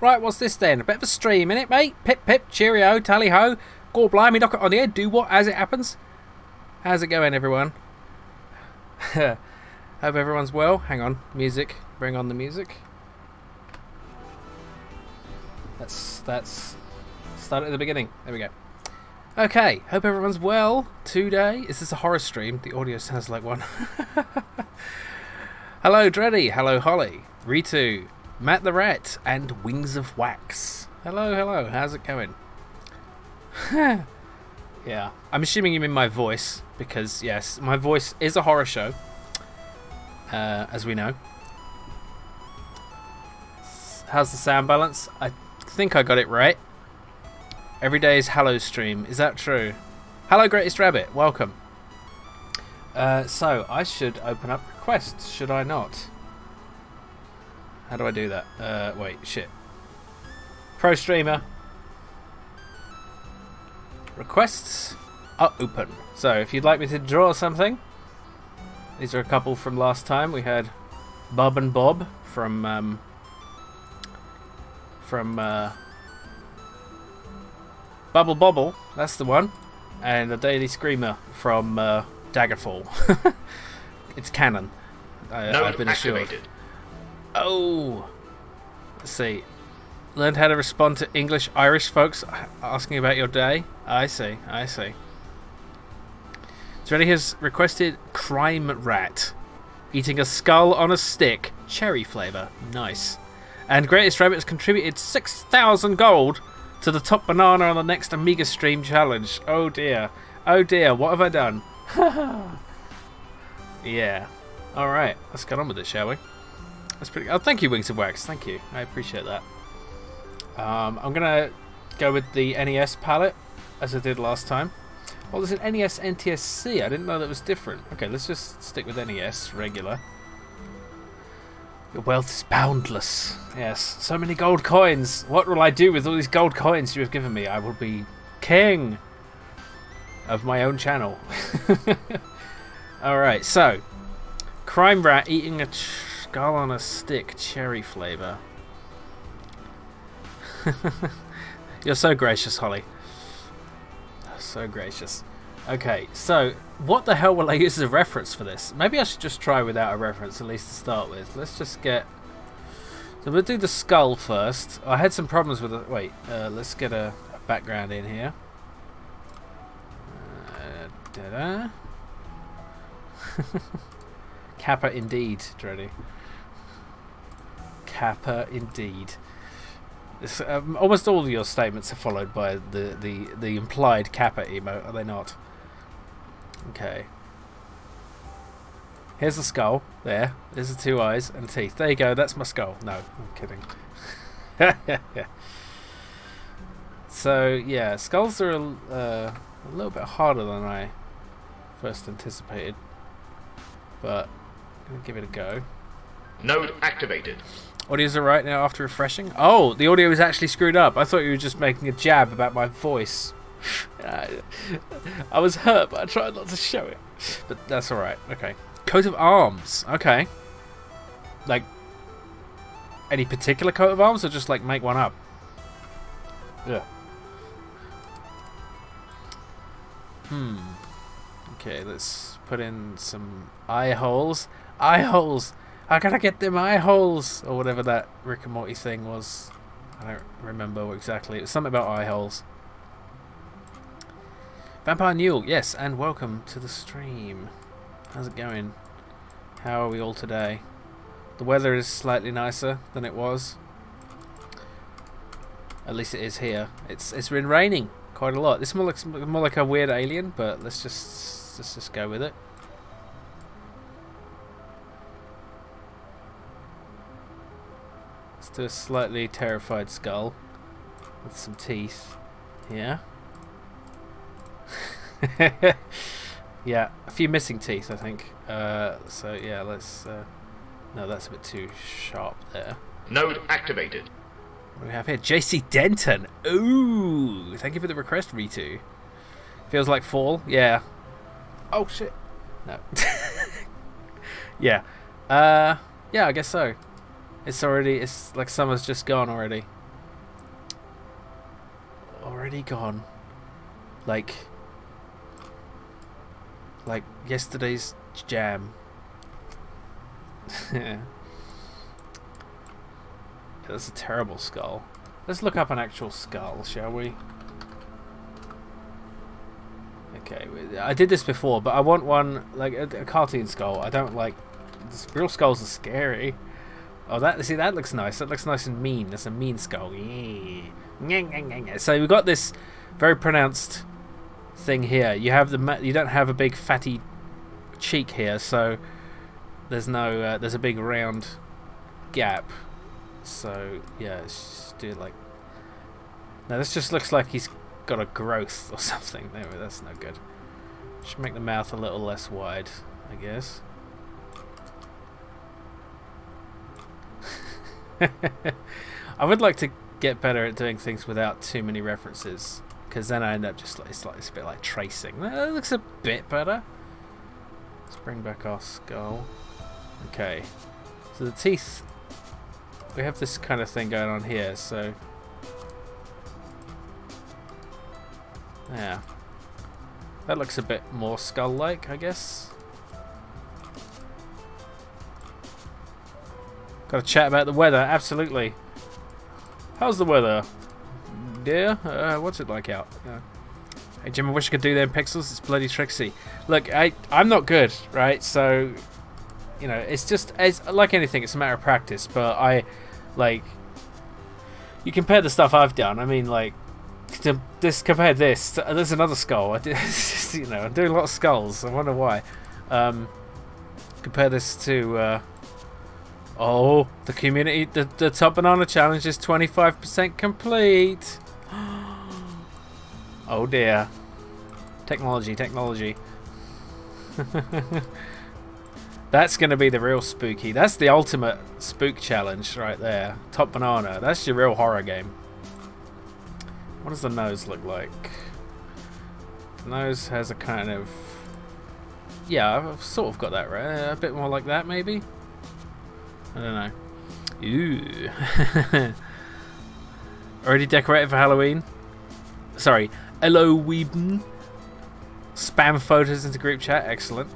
Right, what's this then? A bit of a stream, innit, mate? Pip, pip, cheerio, tally-ho. Gore blimey, knock it on the head. Do what as it happens. How's it going, everyone? Hope everyone's well. Hang on. Music. Bring on the music. That's start at the beginning. There we go. Okay. Hope everyone's well today. Is this a horror stream? The audio sounds like one. Hello, Dreddy. Hello, Holly. Ritu. Matt the Rat. And Wings of Wax. Hello, hello. How's it going? Yeah. I'm assuming you mean my voice. Because, yes, my voice is a horror show. As we know. How's the sound balance? I think I got it right. Every day is Hello stream. Is that true? Hello, Greatest Rabbit. Welcome. So, I should open up requests, should I not? How do I do that? Wait, shit. Pro streamer. Requests are open. So, if you'd like me to draw something, these are a couple from last time. We had Bob and Bob from Bubble Bobble, that's the one, and the Daily Screamer from Daggerfall. It's canon. I've been assured. Oh, let's see. Learned how to respond to English Irish folks asking about your day. I see. I see. Dreddy has requested Crime Rat, eating a skull on a stick, cherry flavour. Nice. And Greatest Rabbit has contributed 6,000 gold to the top banana on the next Amiga stream challenge. Oh dear. Oh dear, what have I done? Yeah. Alright, let's get on with it, shall we? That's pretty. Oh, thank you, Wings of Wax. Thank you. I appreciate that. I'm going to go with the NES palette, as I did last time. Well, there's an NES NTSC. I didn't know that was different. Okay, let's just stick with NES, regular. Your wealth is boundless. Yes, so many gold coins. What will I do with all these gold coins you have given me? I will be king of my own channel. Alright, so. Crime Rat eating a skull on a stick, cherry flavour. You're so gracious, Holly. So gracious. Okay, so what the hell will I use as a reference for this? Maybe I should just try without a reference, at least to start with. Let's just get... So we'll do the skull first. I had some problems with it. Wait, let's get a background in here. Da-da. Kappa indeed, Dreddy. Kappa indeed. This, almost all of your statements are followed by the implied Kappa emote, are they not? Okay. Here's the skull. There. There's the two eyes and teeth. There you go. That's my skull. No, I'm kidding. So, yeah. Skulls are a little bit harder than I first anticipated. But I'm going to give it a go. Node activated. Audio's alright now after refreshing? Oh, the audio is actually screwed up. I thought you were just making a jab about my voice. I was hurt, but I tried not to show it. But that's alright. Okay. Coat of arms. Okay. Like, any particular coat of arms, or just like make one up? Yeah. Okay, let's put in some eye holes. Eye holes! I gotta get them eye holes! Or whatever that Rick and Morty thing was. I don't remember exactly. It was something about eye holes. Vampire Newell, yes, and welcome to the stream. How's it going? How are we all today? The weather is slightly nicer than it was. At least it is here. It's been raining quite a lot. This looks more like a weird alien, but let's just go with it. Let's do a slightly terrified skull with some teeth. Yeah. Yeah, a few missing teeth, I think. So yeah, let's. No, that's a bit too sharp there. Node activated. What do we have here? JC Denton. Ooh, thank you for the request, Ritu. Feels like fall. Yeah. Oh shit. No. Yeah. Yeah, I guess so. It's like summer's just gone already. already gone. Like yesterday's jam. That's a terrible skull. Let's look up an actual skull, shall we? Okay, I did this before, but I want one like a cartoon skull. I don't like real skulls are scary. Oh, that looks nice. That looks nice and mean. That's a mean skull. So we've got this very pronounced thing here. You don't have a big fatty cheek here, so there's no there's a big round gap. So yeah, let's just do it like. Now this just looks like he's got a growth or something. Anyway, that's no good. Should make the mouth a little less wide, I guess. I would like to get better at doing things without too many references, because then I end up just like it's a bit like tracing. That looks a bit better. Let's bring back our skull. Okay, so the teeth. We have this kind of thing going on here, so yeah, that looks a bit more skull-like, I guess. Got to chat about the weather, absolutely. How's the weather, dear? What's it like out? Hey Jim, I wish I could do them pixels. It's bloody tricksy. Look, I'm not good, right? So, you know, it's like anything. It's a matter of practice. But you compare the stuff I've done. I mean, like, compare this. There's another skull. You know, I'm doing a lot of skulls. I wonder why. Compare this to. Oh, the community, the top banana challenge is 25% complete. Oh dear. Technology. That's going to be the real spooky. That's the ultimate spook challenge right there. Top banana. That's your real horror game. What does the nose look like? The nose has a kind of... Yeah, I've sort of got that right. A bit more like that, maybe? I don't know. Ooh. Already decorated for Halloween? Sorry, Halloween. Spam photos into group chat. Excellent.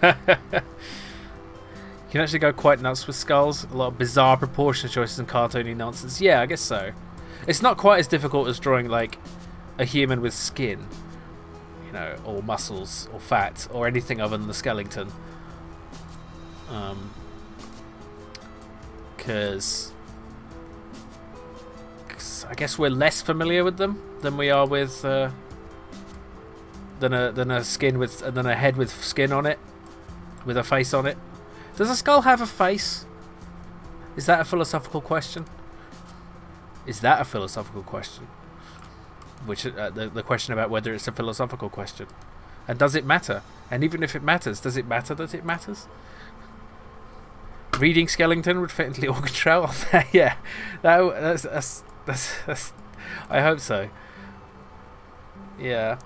You can actually go quite nuts with skulls. A lot of bizarre proportion choices and cartoony nonsense. Yeah, I guess so. It's not quite as difficult as drawing like a human with skin, you know, or muscles or fat or anything other than the skeleton. Because I guess we're less familiar with them than we are with than a head with skin on it, with a face on it. Does a skull have a face? Is that a philosophical question? Which the question about whether it's a philosophical question, and does it matter? And even if it matters, does it matter that it matters? Reading skeleton would fit into the organ trail. Yeah, that's. I hope so. Yeah.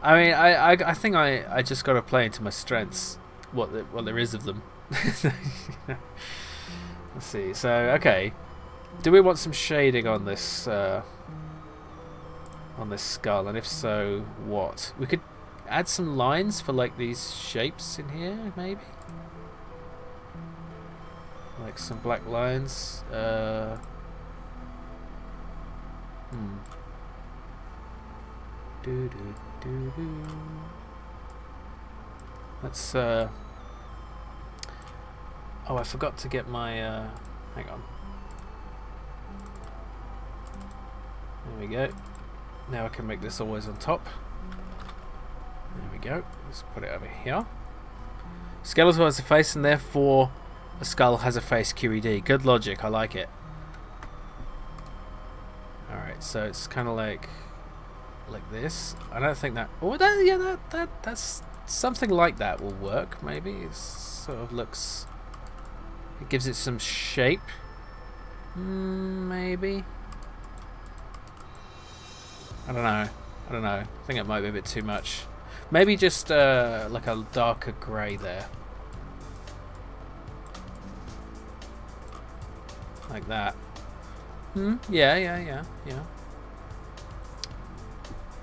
I mean, I think I just got to play into my strengths. What there is of them. Let's see. So okay, do we want some shading on this skull? And if so, what? We could add some lines for like these shapes in here, maybe. Like some black lines. Let's oh, I forgot to get my hang on. There we go. Now I can make this always on top. There we go. Let's put it over here. Skeletal has a face and therefore a skull has a face. QED. Good logic. I like it. Alright, so it's kind of like this. I don't think that... Oh, that's something like that will work, maybe. It sort of looks... It gives it some shape. Maybe. I don't know. I think it might be a bit too much. Maybe just like a darker grey there. Like that. Yeah, yeah, yeah, yeah.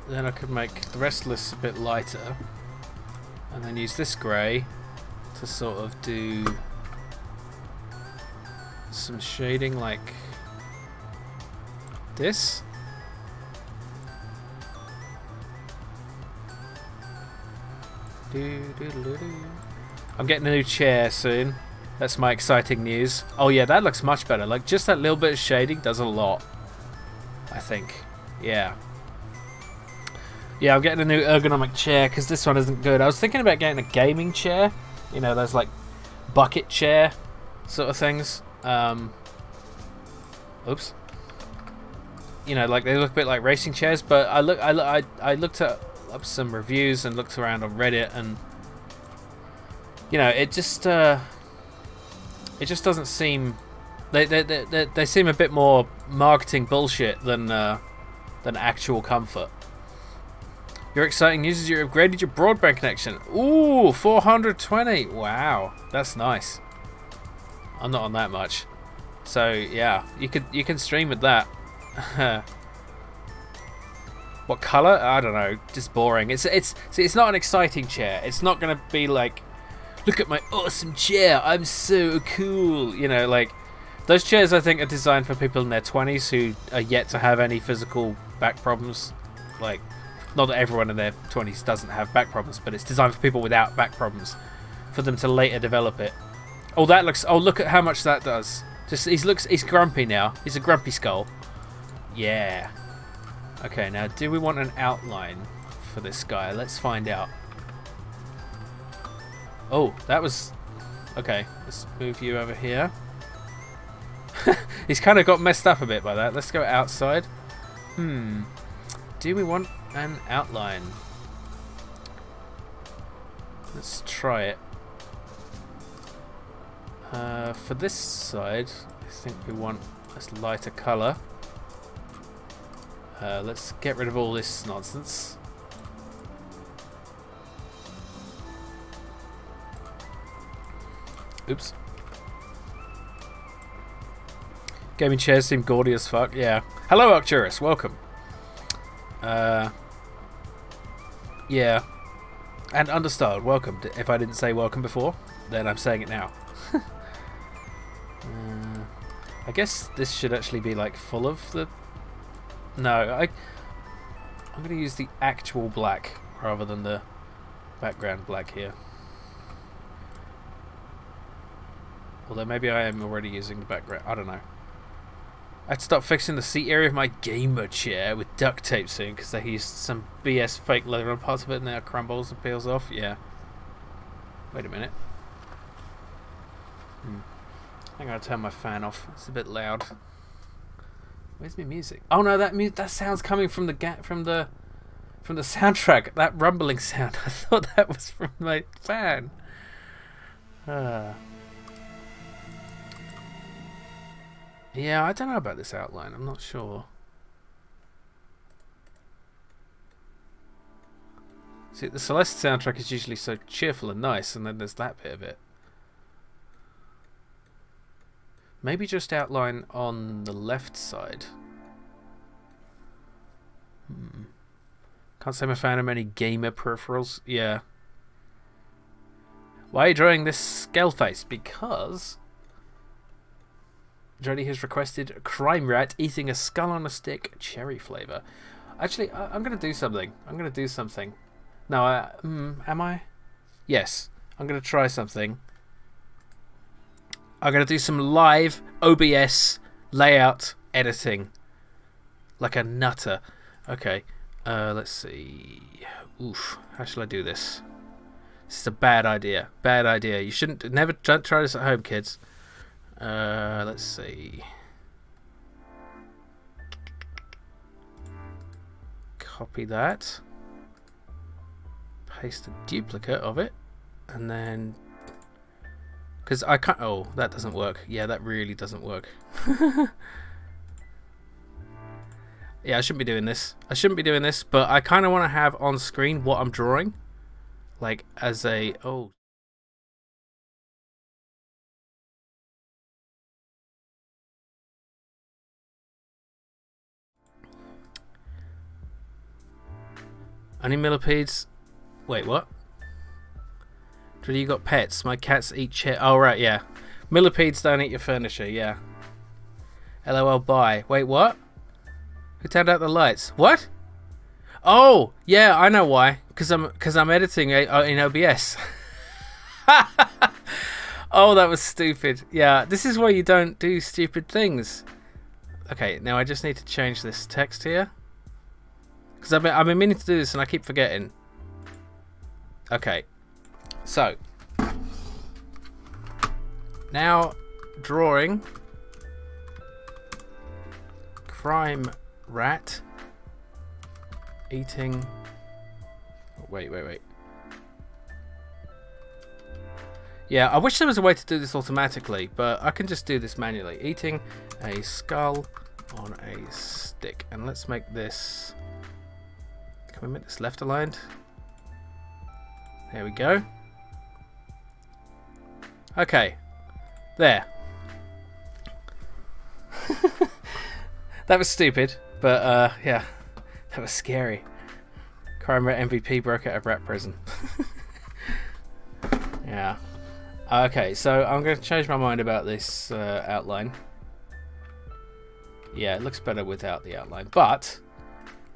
Then I could make the rest of this a bit lighter, and then use this grey to sort of do some shading like this. I'm getting a new chair soon. That's my exciting news. Oh yeah, that looks much better. Like, just that little bit of shading does a lot, I think. Yeah. Yeah, I'm getting a new ergonomic chair because this one isn't good. I was thinking about getting a gaming chair. You know, those like bucket chair sort of things. Oops. You know, like they look a bit like racing chairs. But I looked up some reviews and looked around on Reddit, and you know, it just doesn't seem. They seem a bit more marketing bullshit than actual comfort. Your exciting news is you upgraded your broadband connection. Ooh, 420. Wow, that's nice. I'm not on that much, so yeah, you can stream with that. What color? I don't know. Just boring. See, it's not an exciting chair. It's not gonna be like, look at my awesome chair. I'm so cool. You know, like those chairs I think are designed for people in their 20s who are yet to have any physical back problems. Like, not that everyone in their 20s doesn't have back problems, but it's designed for people without back problems, for them to later develop it. Oh, that looks. Oh, look at how much that does. Just he's grumpy now. He's a grumpy skull. Yeah. Okay, now do we want an outline for this guy? Let's find out. Oh, that was... Okay, let's move you over here. He's kind of got messed up a bit by that. Let's go outside. Do we want an outline? Let's try it. For this side, I think we want a lighter colour. Let's get rid of all this nonsense. Oops. Gaming chairs seem gaudy as fuck. Yeah. Hello, Arcturus. Welcome. Yeah. And Understyled. Welcome. If I didn't say welcome before, then I'm saying it now. I guess this should actually be like full of the... No, I'm going to use the actual black rather than the background black here. Although maybe I am already using the background. I don't know. I had to stop fixing the seat area of my gamer chair with duct tape soon because they used some BS fake leather on parts of it and now it crumbles and peels off. Yeah. Wait a minute. I'm going to turn my fan off. It's a bit loud. Where's my music? Oh no, that sound's coming from the soundtrack. That rumbling sound. I thought that was from my fan. Yeah, I don't know about this outline. I'm not sure. See, the Celeste soundtrack is usually so cheerful and nice, and then there's that bit of it. Maybe just outline on the left side. Can't say I'm a fan of many gamer peripherals. Yeah. Why are you drawing this skull face? Because Jody has requested a crime rat eating a skull on a stick, cherry flavour. Actually, I'm going to do something. No, am I? Yes. I'm going to try something. I'm going to do some live OBS layout editing. Like a nutter. Okay. Let's see. Oof. How shall I do this? This is a bad idea. Bad idea. You shouldn't... Don't try this at home, kids. Let's see. Copy that. Paste a duplicate of it. And then... Because I can't... Oh, that doesn't work. Yeah, that really doesn't work. Yeah, I shouldn't be doing this. But I kind of want to have on screen what I'm drawing. Like, as a... Oh... Only millipedes. Wait, what? Do you got pets? My cats eat shit. Oh, right, yeah. Millipedes don't eat your furniture, yeah. LOL, bye. Wait, what? Who turned out the lights? What? Oh, yeah, I know why. Because I'm editing in OBS. Oh, that was stupid. Yeah, this is why you don't do stupid things. Okay, now I just need to change this text here. Because I've been meaning to do this and I keep forgetting. Okay, so now drawing crime rat eating. Wait. Yeah, I wish there was a way to do this automatically, but I can just do this manually. Eating a skull on a stick, and let's make this. Can we make this left aligned? There we go. Okay. There. That was stupid, but yeah, that was scary. Crime Rat MVP broke out of rat prison. Yeah. Okay, so I'm going to change my mind about this outline. Yeah, it looks better without the outline, but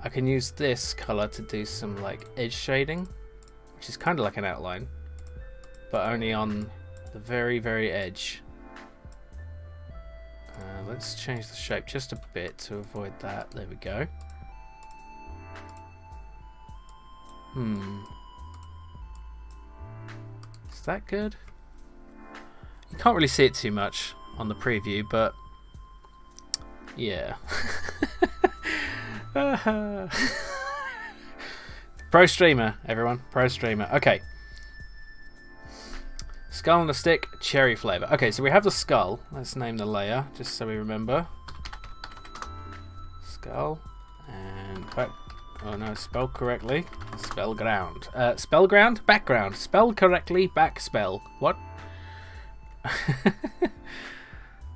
I can use this color to do some like edge shading, which is kind of like an outline, but only on the very, very edge. Let's change the shape just a bit to avoid that. There we go. Is that good? You can't really see it too much on the preview, but yeah. Pro streamer, everyone. Pro streamer. Okay. Skull on a stick, cherry flavour. Okay, so we have the skull. Let's name the layer, just so we remember. Skull. And back. Oh no, spelled correctly. Spell ground. Spell ground? Background. Spelled correctly, back spell. What?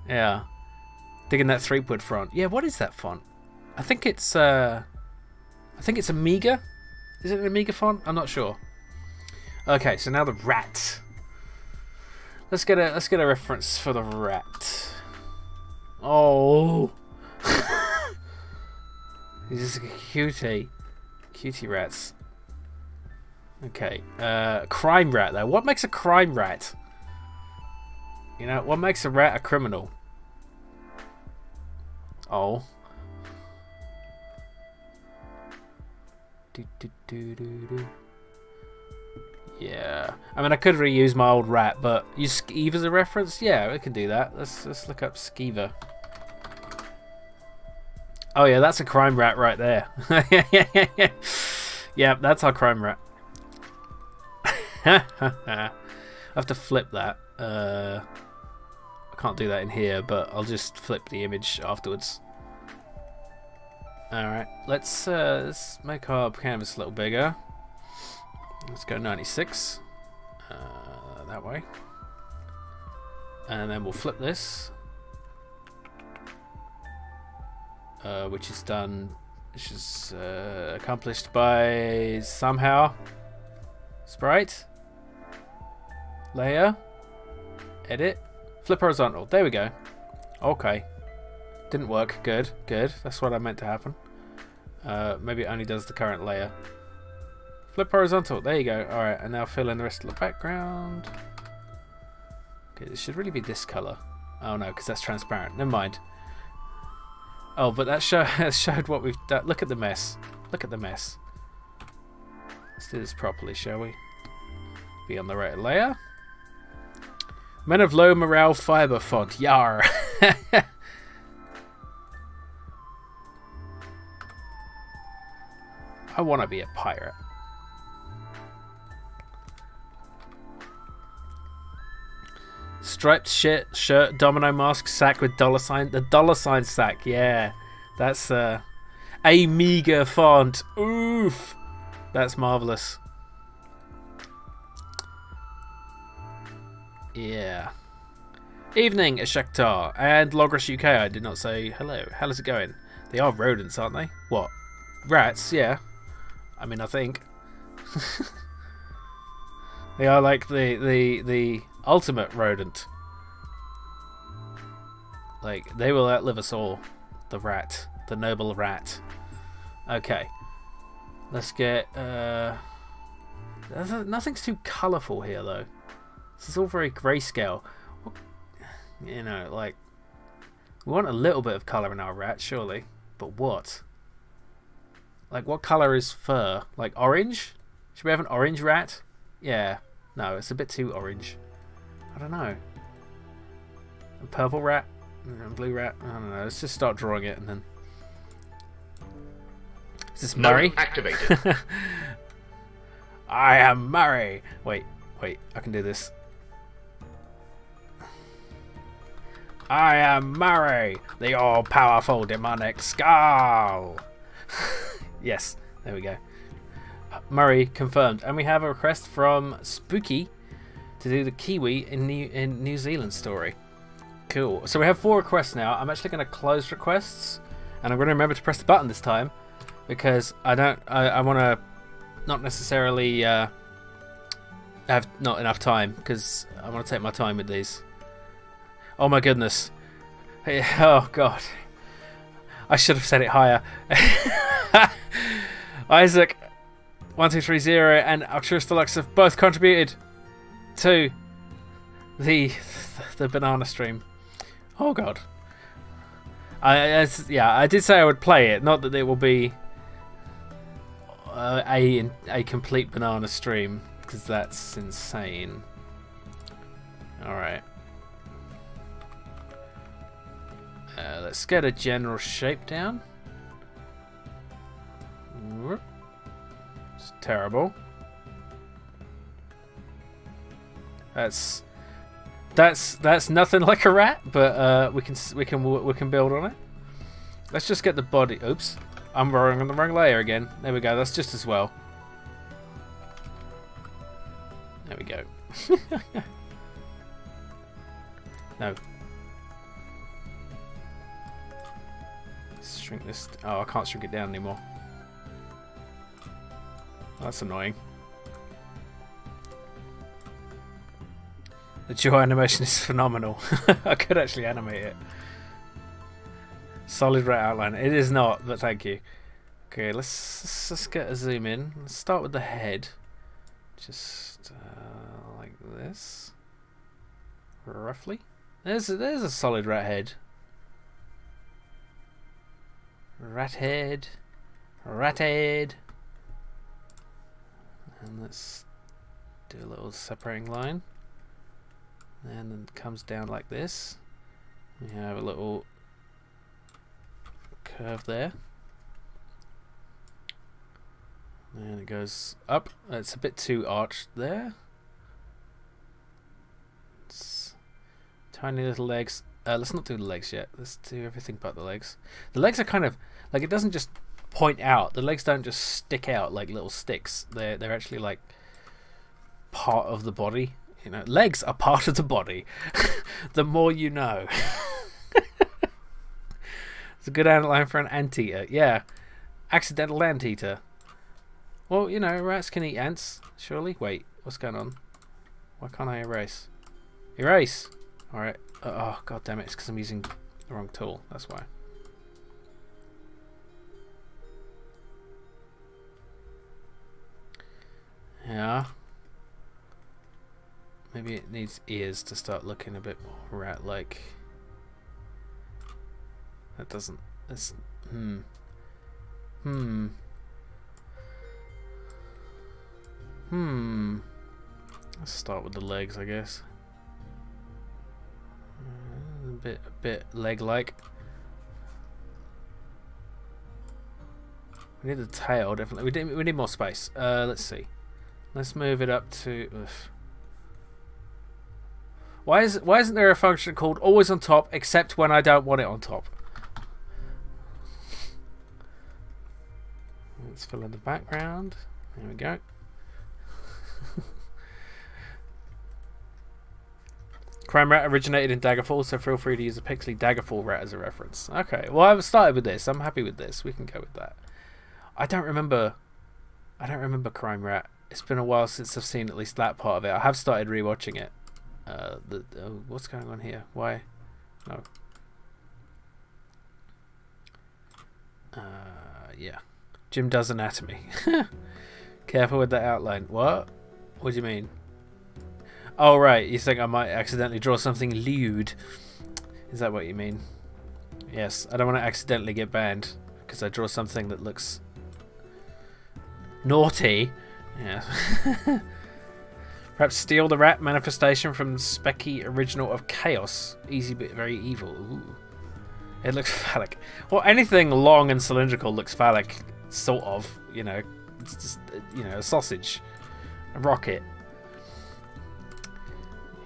Yeah. Digging that 3-wood font. Yeah, what is that font? I think it's Amiga. Is it an Amiga font? I'm not sure. Okay, so now the rat. Let's get a reference for the rat. Oh. He's just a cutie rats. Okay. Crime rat though. What makes a crime rat? You know, what makes a rat a criminal? Oh. Yeah. I mean, I could reuse my old rat, but use Skeever as a reference? Yeah, we can do that. Let's look up Skeever. Oh yeah, that's a crime rat right there. Yeah, that's our crime rat. I have to flip that. I can't do that in here, but I'll just flip the image afterwards. Alright, let's make our canvas a little bigger. Let's go 96. That way. And then we'll flip this. Which is done, which is accomplished by somehow. Sprite. Layer. Edit. Flip horizontal. There we go. Okay. Didn't work. Good. Good. That's what I meant to happen. Maybe it only does the current layer. Flip horizontal. There you go. Alright, and now fill in the rest of the background. Okay, this should really be this colour. Oh no, because that's transparent. Never mind. Oh, but that showed what we've done. Look at the mess. Look at the mess. Let's do this properly, shall we? Be on the right layer. Men of low morale fiber font. Yar. I want to be a pirate. Striped shirt, domino mask, sack with dollar sign. The dollar sign sack, yeah. That's Amiga font. Oof. That's marvelous. Yeah. Evening, Ashaktar and Logros UK. I did not say hello. How's it going? They are rodents, aren't they? What? Rats? Yeah. I mean, I think. They are like the ultimate rodent. Like, they will outlive us all. The rat. The noble rat. Okay. Let's get... nothing's too colourful here, though. This is all very grayscale. You know, like... We want a little bit of colour in our rat, surely. But what? Like, what colour is fur? Like, orange? Should we have an orange rat? Yeah. No, it's a bit too orange. I don't know. A purple rat? A blue rat? I don't know. Let's just start drawing it and then... Is this Murray? Activated. I am Murray! Wait, I can do this. I am Murray, the all-powerful demonic skull! Yes, there we go. Murray confirmed. And we have a request from Spooky to do the Kiwi in New Zealand story. Cool. So we have 4 requests now. I'm actually going to close requests, and I'm going to remember to press the button this time because I want to not necessarily have not enough time because I want to take my time with these. Oh my goodness. Oh god. I should have said it higher. Isaac 1230 and Altruist Deluxe have both contributed to the banana stream. Oh god. I did say I would play it, not that it will be a complete banana stream, because that's insane. Alright. Let's get a general shape down. It's terrible. That's nothing like a rat, but we can build on it. Let's just get the body. Oops, I'm drawing on the wrong layer again. There we go. That's just as well. There we go. No. Shrink this. Oh, I can't shrink it down anymore. That's annoying. The jaw animation is phenomenal. I could actually animate it. Solid rat outline. It is not, but thank you. Okay, let's get a zoom in. Let's start with the head. Just like this. Roughly. There's a solid rat head. Rat head. Rat head. And let's do a little separating line. And then it comes down like this. We have a little curve there. And it goes up. It's a bit too arched there. It's tiny little legs. Let's not do the legs yet. Let's do everything but the legs. The legs are kind of like, it doesn't just point out. The legs don't just stick out like little sticks. They're actually like part of the body. You know, legs are part of the body. The more you know. It's a good outline for an anteater. Yeah, accidental anteater. Well, you know, rats can eat ants, surely. Wait, what's going on? Why can't I erase? Erase! Alright. Oh, god damn it. It's because I'm using the wrong tool. That's why. Yeah. Maybe it needs ears to start looking a bit more rat-like. That doesn't... That's... Let's start with the legs, I guess. A bit leg-like. We need the tail, definitely. We need more space. Let's see. Let's move it up to... Ugh. Why isn't there a function called always on top except when I don't want it on top? Let's fill in the background. There we go. Crime Rat originated in Daggerfall, so feel free to use a pixely Daggerfall rat as a reference. Okay, well I've started with this. I'm happy with this. We can go with that. I don't remember I don't remember Crime Rat. It's been a while since I've seen at least that part of it. I have started rewatching it. What's going on here? Why? No. Yeah. Jim does anatomy. Careful with that outline. What? What do you mean? Oh, right. You think I might accidentally draw something lewd. Is that what you mean? Yes. I don't want to accidentally get banned because I draw something that looks naughty. Yeah. Perhaps steal the rat manifestation from Specky original of Chaos. Easy but very evil. Ooh. It looks phallic. Well, anything long and cylindrical looks phallic, sort of. You know, it's just, you know, a sausage, a rocket.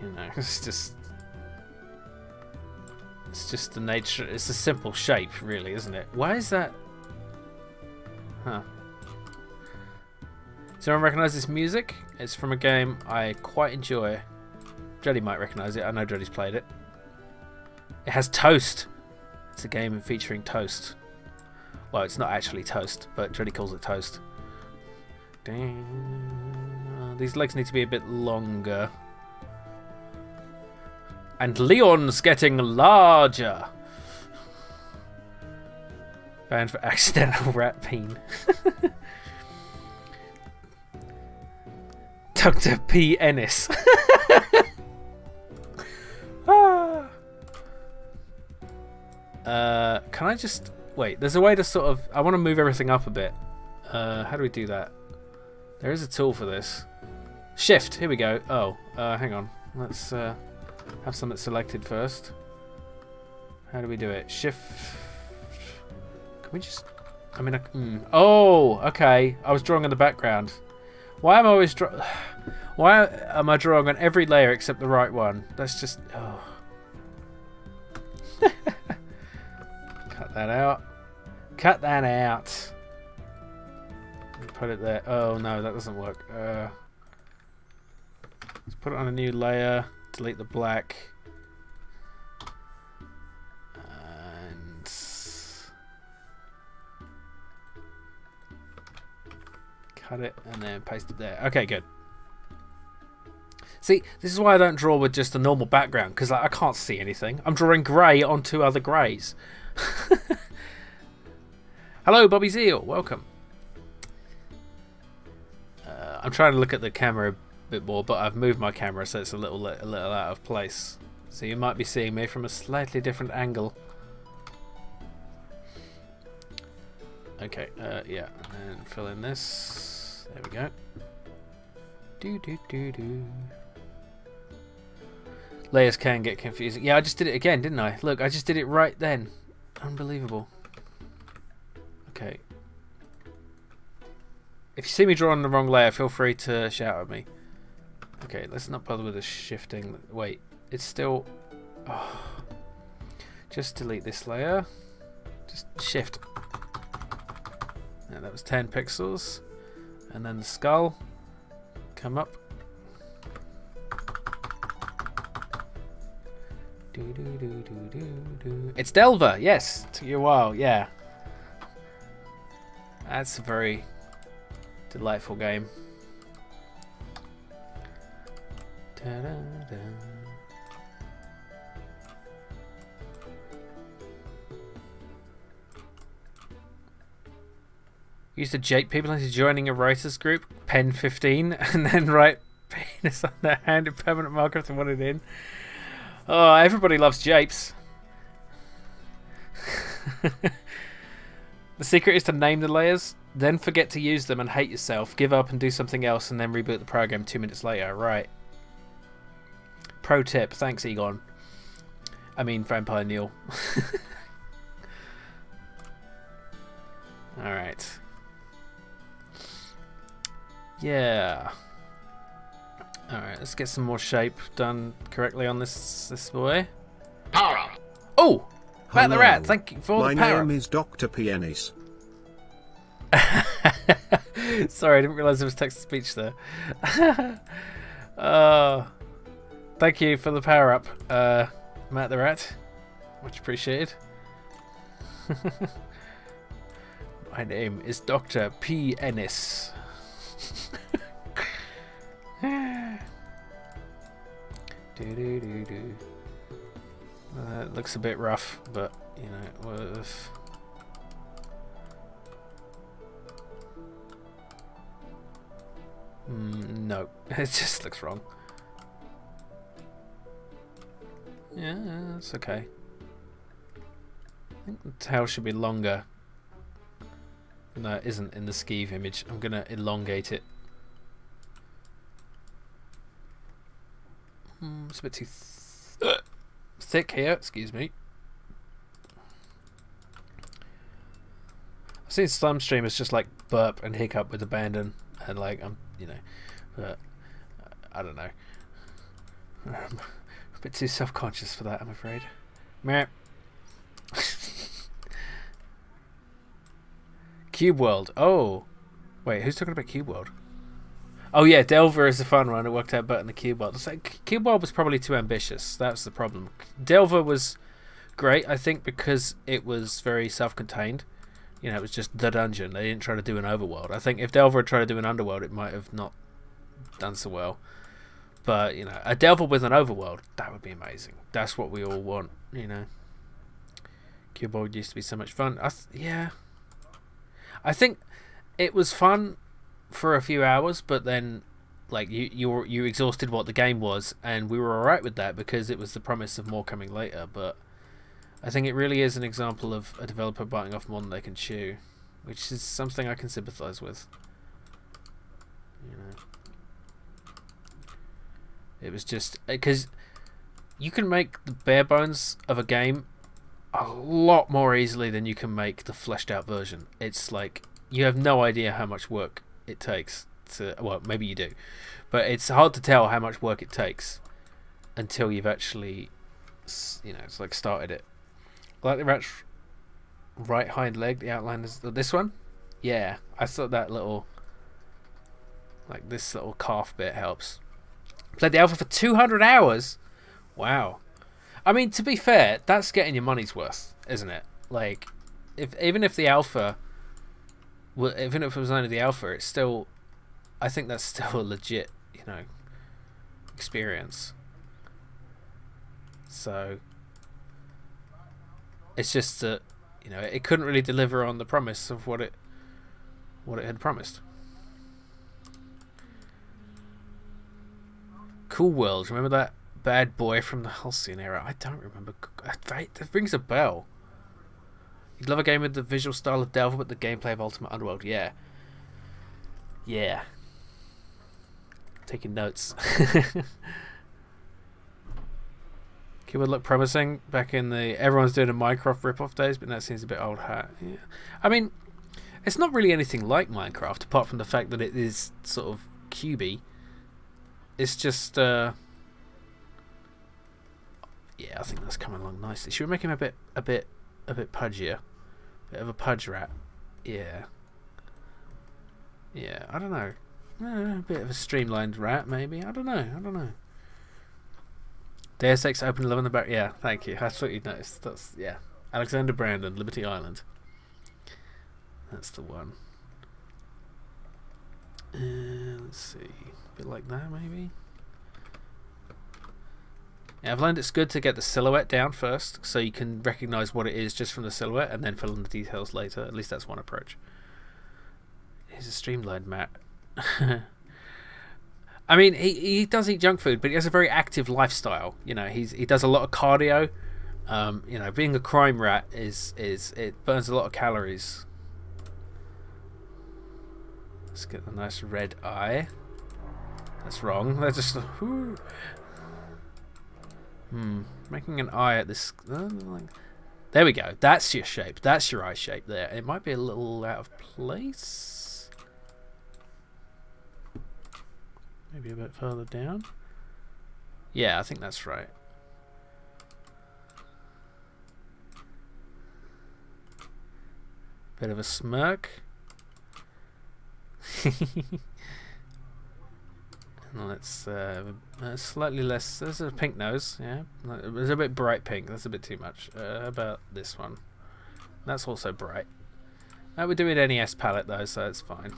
You know, it's just the nature. It's a simple shape, really, isn't it? Why is that? Huh. Does anyone recognise this music? It's from a game I quite enjoy. Jodie might recognise it. I know Jodie's played it. It has Toast. It's a game featuring Toast. Well, it's not actually Toast, but Jodie calls it Toast. Dang. These legs need to be a bit longer. And Leon's getting larger. Banned for accidental rat peen. Dr. P. Ennis. Can I just wait? There's a way to sort of. I want to move everything up a bit. How do we do that? There is a tool for this. Shift. Here we go. Oh, hang on. Let's have something selected first. How do we do it? Shift. Can we just? I mean, oh, okay. I was drawing in the background. Why am I always Why am I drawing on every layer except the right one? That's just. Oh. Cut that out. Cut that out. Put it there. Oh no, that doesn't work. Let's put it on a new layer. Delete the black. And cut it and then paste it there. Okay, good. See, this is why I don't draw with just a normal background, because like, I can't see anything. I'm drawing grey on two other greys. Hello, Bobby Zeal. Welcome. I'm trying to look at the camera a bit more, but I've moved my camera so it's a little out of place. So you might be seeing me from a slightly different angle. Okay, yeah, and then fill in this. There we go. Do. Layers can get confusing. Yeah, I just did it again, didn't I? Look, I just did it right then. Unbelievable. Okay. If you see me drawing the wrong layer, feel free to shout at me. Okay, let's not bother with the shifting. Wait, it's still... Oh. Just delete this layer. Just shift. Yeah, that was 10 pixels. And then the skull. Come up. It's Delver, yes. Took you a while, yeah. That's a very delightful game. Ta-da-da. Used to jake people into joining a writers group, pen 15, and then write penis on their hand in permanent marker to want it in. Oh, everybody loves japes. The secret is to name the layers, then forget to use them and hate yourself, give up and do something else, and then reboot the program 2 minutes later. Right. Pro tip. Thanks, Egon. I mean, Vampire Neil. Alright. Yeah. Alright, let's get some more shape done correctly on this boy. Power up. Oh! Matt the Rat, thank you for the power. My name is Dr. Penis. Sorry, I didn't realise there was text-to-speech there. Thank you for the power-up, Matt the Rat. Much appreciated. My name is Dr. P. Ennis. It looks a bit rough, but you know, it was. No, it just looks wrong. Yeah, it's okay. I think the tail should be longer. No, it isn't in the skeeve image. I'm gonna elongate it. It's a bit too thick here, excuse me. I've seen some streamers just like burp and hiccup with abandon, and like you know, but I don't know. I'm a bit too self-conscious for that, I'm afraid. Meh. Cube World. Oh, wait, who's talking about Cube World? Oh yeah, Delver is the fun one. It worked out better than the Cube World. It's like Cube World was probably too ambitious. That's the problem. Delver was great, I think, because it was very self-contained. You know, it was just the dungeon. They didn't try to do an overworld. I think if Delver had tried to do an underworld, it might have not done so well. But you know, a Delver with an overworld, that would be amazing. That's what we all want. You know, Cube World used to be so much fun. Yeah, I think it was fun for a few hours, but then like you exhausted what the game was, and we were alright with that because it was the promise of more coming later. But I think it really is an example of a developer biting off more than they can chew, which is something I can sympathise with. You know, it was just because you can make the bare bones of a game a lot more easily than you can make the fleshed out version. It's like you have no idea how much work it takes to, well, maybe you do, but it's hard to tell how much work it takes until you've actually, you know, it's like started it. Like the rat's right hind leg, the outline is this one. Yeah, I thought that little, like this little calf bit helps. Played the alpha for 200 hours. Wow. I mean, to be fair, that's getting your money's worth, isn't it? Like, even if the alpha, well, even if it was only the alpha, it's still, I think that's still a legit, you know, experience. So it's just that, you know, it couldn't really deliver on the promise of what it had promised. Cool World, remember that bad boy from the Halcyon era? I don't remember. That rings a bell. You'd love a game with the visual style of Delver, but the gameplay of Ultimate Underworld. Yeah. Yeah. Taking notes. It would look promising back in the everyone's doing a Minecraft rip-off days, but that seems a bit old hat. Yeah. I mean, it's not really anything like Minecraft, apart from the fact that it is sort of cubey. It's just, yeah, I think that's coming along nicely. Should we make him a bit pudgier? Bit of a pudge rat. Yeah. Yeah, I don't know. A bit of a streamlined rat, maybe. I don't know. Deus Ex Open 11 the back. Yeah, thank you. I thought you'd noticed. That's, yeah. Alexander Brandon, Liberty Island. That's the one. Let's see. A bit like that, maybe. Yeah, I've learned it's good to get the silhouette down first, so you can recognise what it is just from the silhouette, and then fill in the details later. At least that's one approach. He's a streamlined mat. I mean, he does eat junk food, but he has a very active lifestyle. You know, he does a lot of cardio. You know, being a crime rat it burns a lot of calories. Let's get a nice red eye. That's wrong. That's just making an eye at this. There we go. That's your shape. That's your eye shape there. It might be a little out of place. Maybe a bit further down. Yeah, I think that's right. Bit of a smirk. Let's slightly less. There's a pink nose. Yeah, it's a bit bright pink. That's a bit too much. How about this one? That's also bright. We're doing NES palette though, so it's fine.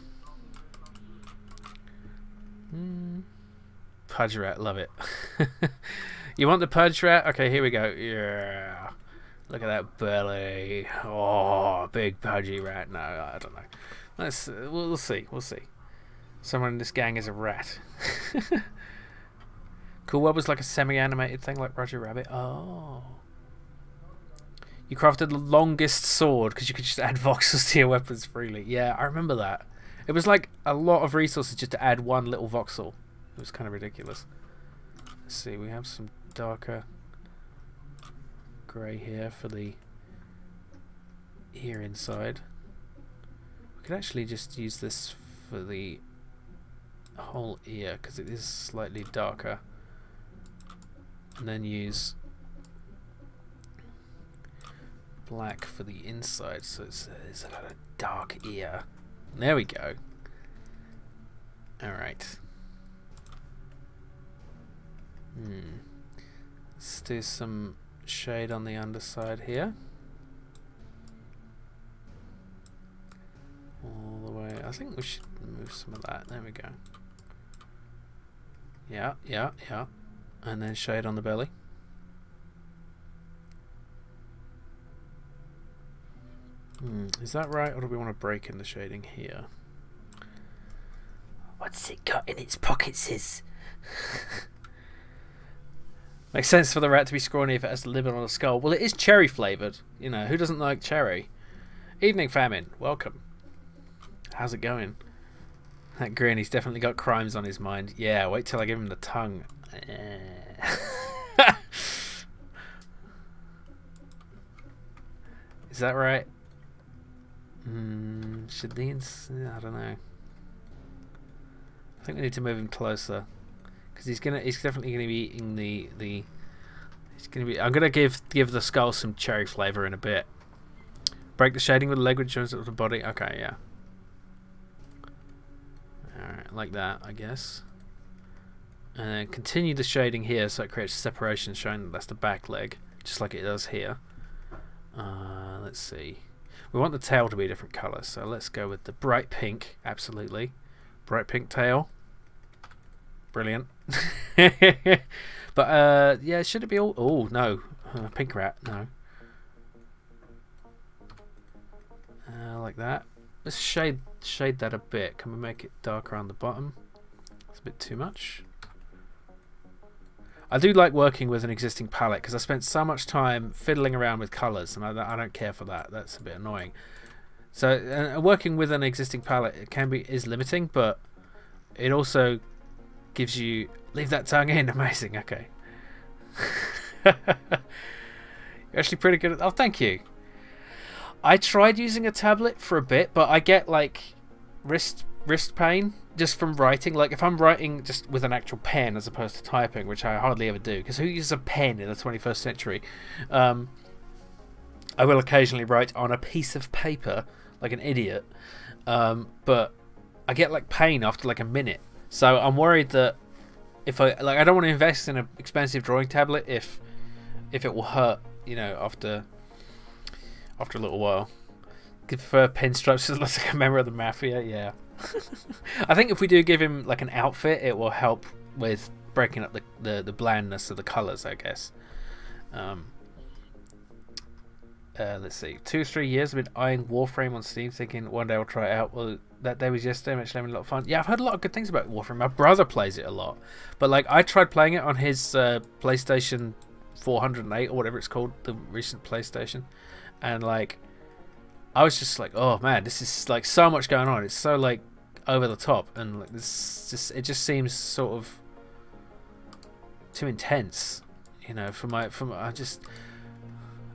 Pudge rat, love it. You want the pudge rat? Okay, here we go. Yeah. Look at that belly. Oh, big pudgy rat. No, I don't know. We'll see. We'll see. Someone in this gang is a rat. Cool Web was like a semi-animated thing like Roger Rabbit. Oh. You crafted the longest sword because you could just add voxels to your weapons freely. Yeah, I remember that. It was like a lot of resources just to add one little voxel. It was kind of ridiculous. Let's see, we have some darker grey here for the ear inside. We could actually just use this for the whole ear because it is slightly darker. And then use black for the inside so it's got a dark ear. There we go. Alright. Let's do some shade on the underside here. All the way. I think we should move some of that. There we go. Yeah, yeah, yeah. And then shade on the belly. Is that right, or do we want to break in the shading here? What's it got in its pockets? Makes sense for the rat to be scrawny if it has the lid on the skull. Well, it is cherry flavoured. You know, who doesn't like cherry? Evening Famine, welcome. How's it going? That grin, he's definitely got crimes on his mind. Yeah, wait till I give him the tongue. Is that right? Should the I don't know. I think we need to move him closer because he's definitely gonna be eating the. He's gonna be. I'm gonna give the skull some cherry flavour in a bit. Break the shading with the leg, which shows up the body. Okay, yeah. Alright, like that, I guess. And then continue the shading here so it creates separation, showing that that's the back leg, just like it does here. Let's see. We want the tail to be a different colour, so let's go with the bright pink. Absolutely. Bright pink tail. Brilliant. But, yeah, should it be all... Oh, no. Pink rat, no. Like that. Let's shade that a bit. Can we make it darker on the bottom? It's a bit too much. I do like working with an existing palette because I spent so much time fiddling around with colours, and I don't care for that. That's a bit annoying. So working with an existing palette is limiting, but it also gives you leave that tongue in. Amazing. Okay. You're actually pretty good at. Oh, thank you. I tried using a tablet for a bit, but I get like wrist pain just from writing. Like if I'm writing just with an actual pen as opposed to typing, which I hardly ever do, because who uses a pen in the 21st century? I will occasionally write on a piece of paper like an idiot, but I get like pain after like a minute. So I'm worried that if I don't want to invest in an expensive drawing tablet if it will hurt, you know, after a little while. Good for pinstripes, it looks like a member of the mafia. Yeah. I think if we do give him like an outfit, it will help with breaking up the blandness of the colours, I guess. Let's see. 2-3 years I've been eyeing Warframe on Steam, thinking one day I'll try it out. Well, that day was yesterday. I'm actually having a lot of fun. Yeah, I've heard a lot of good things about Warframe. My brother plays it a lot, but like I tried playing it on his PlayStation 408 or whatever it's called, the recent PlayStation, and like I was just like, oh man, this is like so much going on. It's so like over the top, and like it just seems sort of too intense, you know, for my I was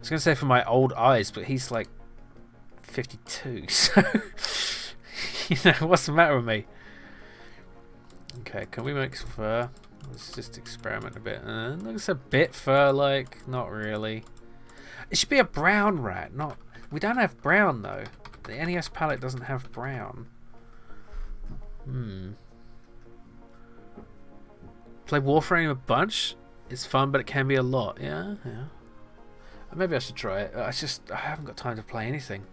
gonna say for my old eyes, but he's like 52, so you know, what's the matter with me? Okay, can we make fur? Let's just experiment a bit. Looks a bit fur like, not really. It should be a brown rat, not. We don't have brown though. The NES palette doesn't have brown. Play Warframe a bunch. It's fun, but it can be a lot. Yeah, yeah. Maybe I should try it. I haven't got time to play anything.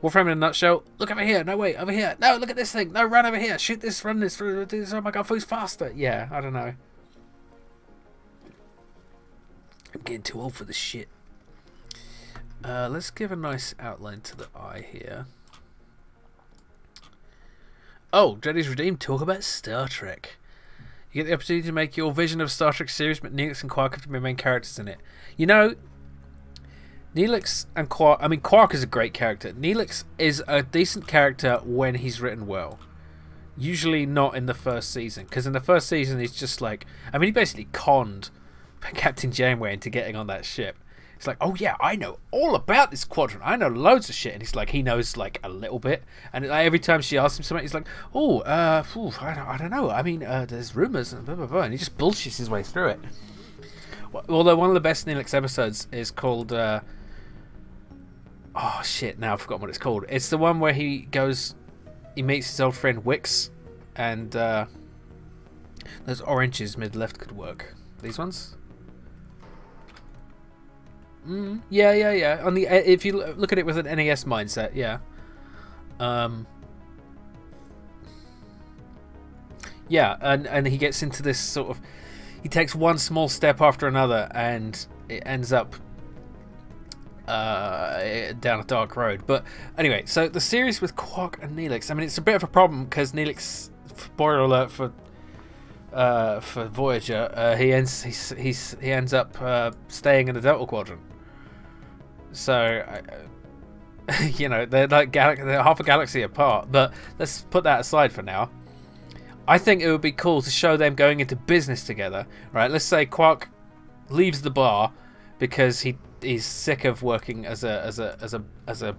Warframe in a nutshell. Look over here. No, wait, over here. No, look at this thing. No, run over here. Shoot this, run this. Do this. Oh my god, who's faster? Yeah, I don't know. I'm getting too old for this shit. Let's give a nice outline to the eye here. Oh, Jedi's Redeemed. Talk about Star Trek. You get the opportunity to make your vision of Star Trek series, but Neelix and Quark have to be main characters in it. You know, Neelix and Quark... I mean, Quark is a great character. Neelix is a decent character when he's written well. Usually not in the first season. Because in the first season, he's just like... I mean, he basically conned Captain Janeway into getting on that ship. It's like, oh yeah, I know all about this quadrant. I know loads of shit. And he's like, he knows like a little bit. And like, every time she asks him something, he's like, oh, I don't know. I mean, there's rumors and blah, blah, blah. And he just bullshits his way through it. Although one of the best Neelix episodes is called... oh shit, now I've forgotten what it's called. It's the one where he goes... He meets his old friend Wix. And those oranges mid-left could work. These ones? Yeah. On the if you look at it with an NES mindset, yeah. Yeah, and he gets into this sort of... He takes one small step after another, and it ends up down a dark road. But anyway, so the series with Quark and Neelix, I mean, it's a bit of a problem because Neelix, spoiler alert for Voyager, he ends up staying in the Delta Quadrant. So, you know, they're like they're half a galaxy apart. But let's put that aside for now. I think it would be cool to show them going into business together, right? Let's say Quark leaves the bar because he's sick of working as a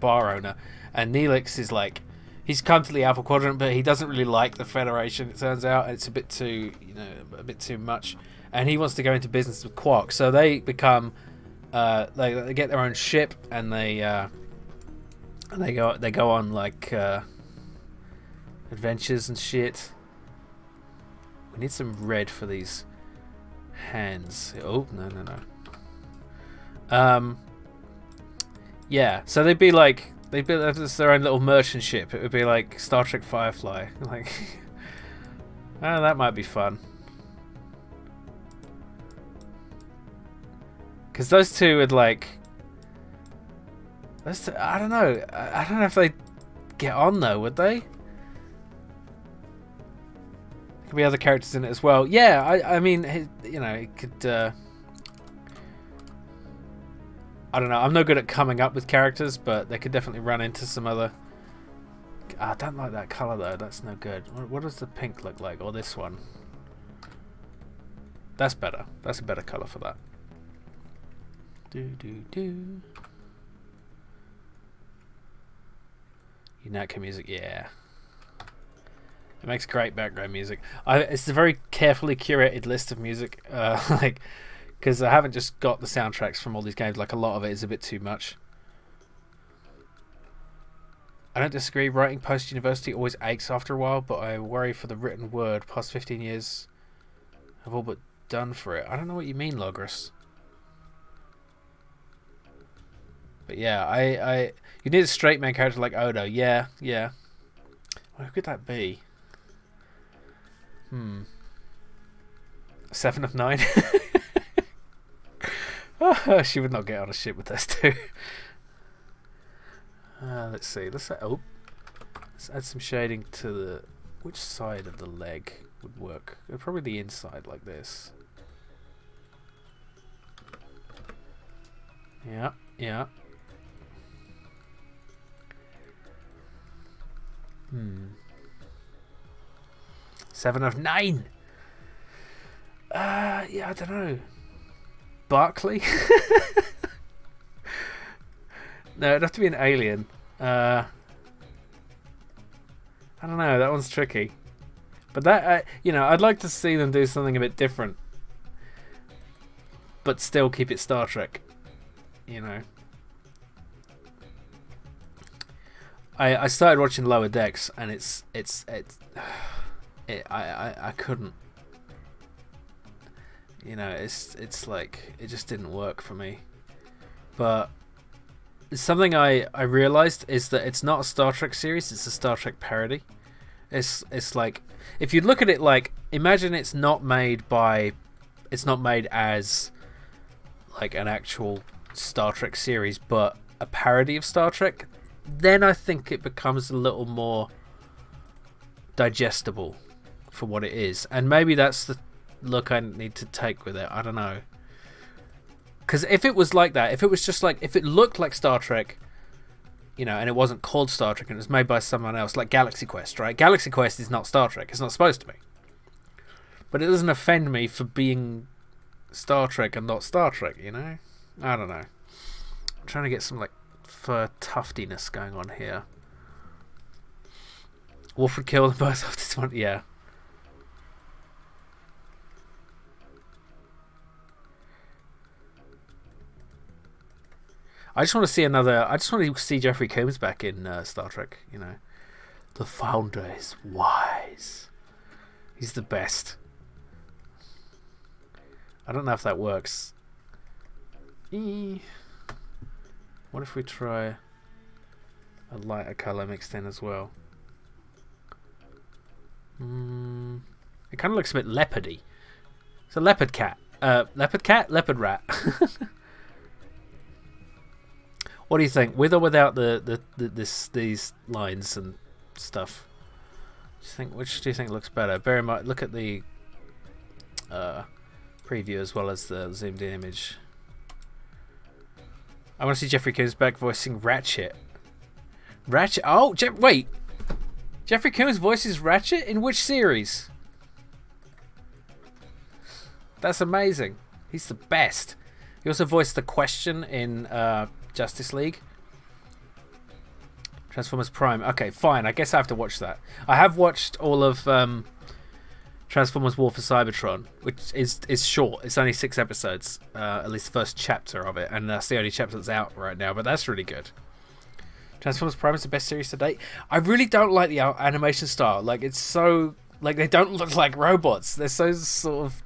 bar owner, and Neelix is like, he's come to the Alpha Quadrant, but he doesn't really like the Federation. It turns out it's a bit too, a bit too much, and he wants to go into business with Quark. So they become. They get their own ship, and they go on like adventures and shit. We need some red for these hands. Oh no. Yeah. So they'd be like it's their own little merchant ship. It would be like Star Trek Firefly. Like, oh, that might be fun. Because those two would like... I don't know. I don't know if they'd get on though, would they? There could be other characters in it as well. Yeah, I mean, it could... I don't know. I'm no good at coming up with characters, but they could definitely run into some other... I don't like that colour though. That's no good. What does the pink look like? Or this one? That's better. That's a better colour for that. Do. Unaka music, yeah. It makes great background music. It's a very carefully curated list of music, like, because I haven't just got the soundtracks from all these games. Like, a lot of it is a bit too much. I don't disagree. Writing post-university always aches after a while, but I worry for the written word. Past 15 years have all but done for it. I don't know what you mean, Logris. But yeah, you need a straight man character like Odo. Yeah. Well, who could that be? 7 of 9. Oh, she would not get on a ship with those two. Let's see. Let's add some shading to the... Which side of the leg would work? Probably the inside, like this. Yeah. 7 of 9. Yeah, I don't know. Barclay? No, it'd have to be an alien. I don't know. That one's tricky. But that, I'd like to see them do something a bit different, but still keep it Star Trek. I started watching Lower Decks, and I couldn't. It's like it just didn't work for me. But something I realized is that it's not a Star Trek series, it's a Star Trek parody. It's like, if you look at it like, imagine it's not made as like an actual Star Trek series, but a parody of Star Trek, then I think it becomes a little more digestible for what it is. And maybe that's the look I need to take with it. I don't know. Because if it was like that, if it was just like, if it looked like Star Trek, you know, and it wasn't called Star Trek and it was made by someone else, like Galaxy Quest, right? Galaxy Quest is not Star Trek. It's not supposed to be. But it doesn't offend me for being Star Trek and not Star Trek, you know? I don't know. I'm trying to get some, like, fur tuftiness going on here. Wolf would kill them both after 20, yeah. I just want to see I just want to see Jeffrey Combs back in Star Trek, you know. The founder is wise. He's the best. I don't know if that works. What if we try a lighter colour mixed in as well? It kind of looks a bit leopardy. It's a leopard cat. Leopard cat? Leopard rat. What do you think? With or without these lines and stuff? Which do you think looks better? Bear in mind, look at the preview as well as the zoomed in image. I want to see Jeffrey Combs back voicing Ratchet. Ratchet? Oh, wait! Jeffrey Combs voices Ratchet? In which series? That's amazing. He's the best. He also voiced the Question in Justice League. Transformers Prime. Okay, fine. I guess I have to watch that. I have watched all of Transformers War for Cybertron, which is short. It's only 6 episodes, at least the first chapter of it, and that's the only chapter that's out right now, but that's really good. Transformers Prime is the best series to date. I really don't like the animation style. Like, it's so... Like, they don't look like robots. They're so sort of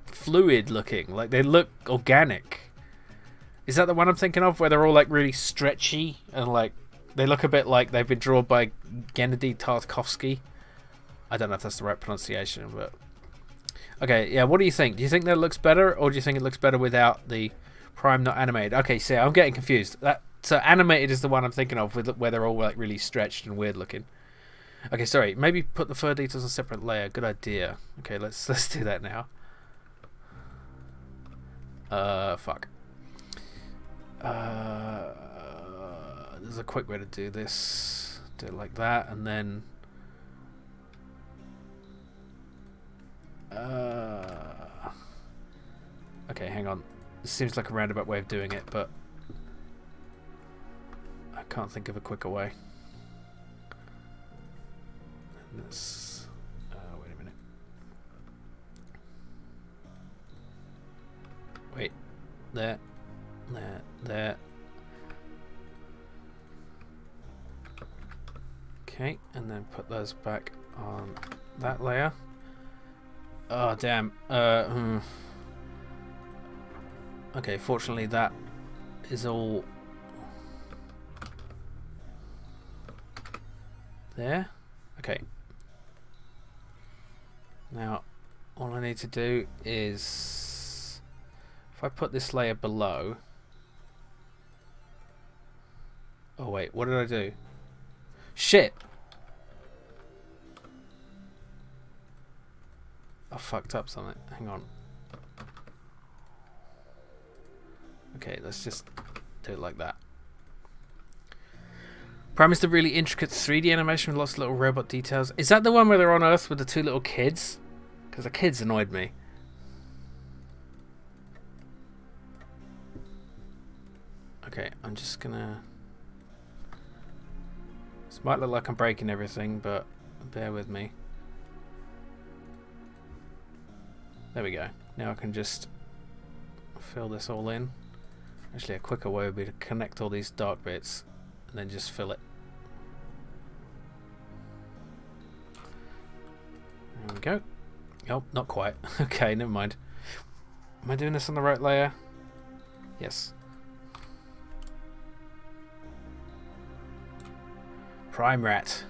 fluid looking. Like, they look organic. Is that the one I'm thinking of, where they're all, like, really stretchy and, like, they look a bit like they've been drawn by Gennady Tartakovsky? I don't know if that's the right pronunciation, but... Okay, yeah, what do you think? Do you think that looks better, or do you think it looks better without the Prime not animated? Okay, so I'm getting confused. So animated is the one I'm thinking of, where they're all, like, really stretched and weird looking. Okay, sorry. Maybe put the fur details on a separate layer. Good idea. Okay, let's do that now. Fuck. There's a quick way to do this. Do it like that, and then... Okay, hang on. This seems like a roundabout way of doing it, but... I can't think of a quicker way. Let's... wait a minute. Wait. There. There. There. Okay, and then put those back on that layer. Oh, damn. Okay, fortunately that is all there. Okay. Now, all I need to do is, if I put this layer below... Oh wait, what did I do? Shit! I fucked up something. Hang on. Okay, let's just do it like that. Prime is the really intricate 3D animation with lots of little robot details. Is that the one where they're on Earth with the 2 little kids? Because the kids annoyed me. Okay, I'm just gonna... This might look like I'm breaking everything, but bear with me. There we go. Now I can just fill this all in. Actually, a quicker way would be to connect all these dark bits and then just fill it. There we go. Oh, not quite. Okay, never mind. Am I doing this on the right layer? Yes. Prime rat.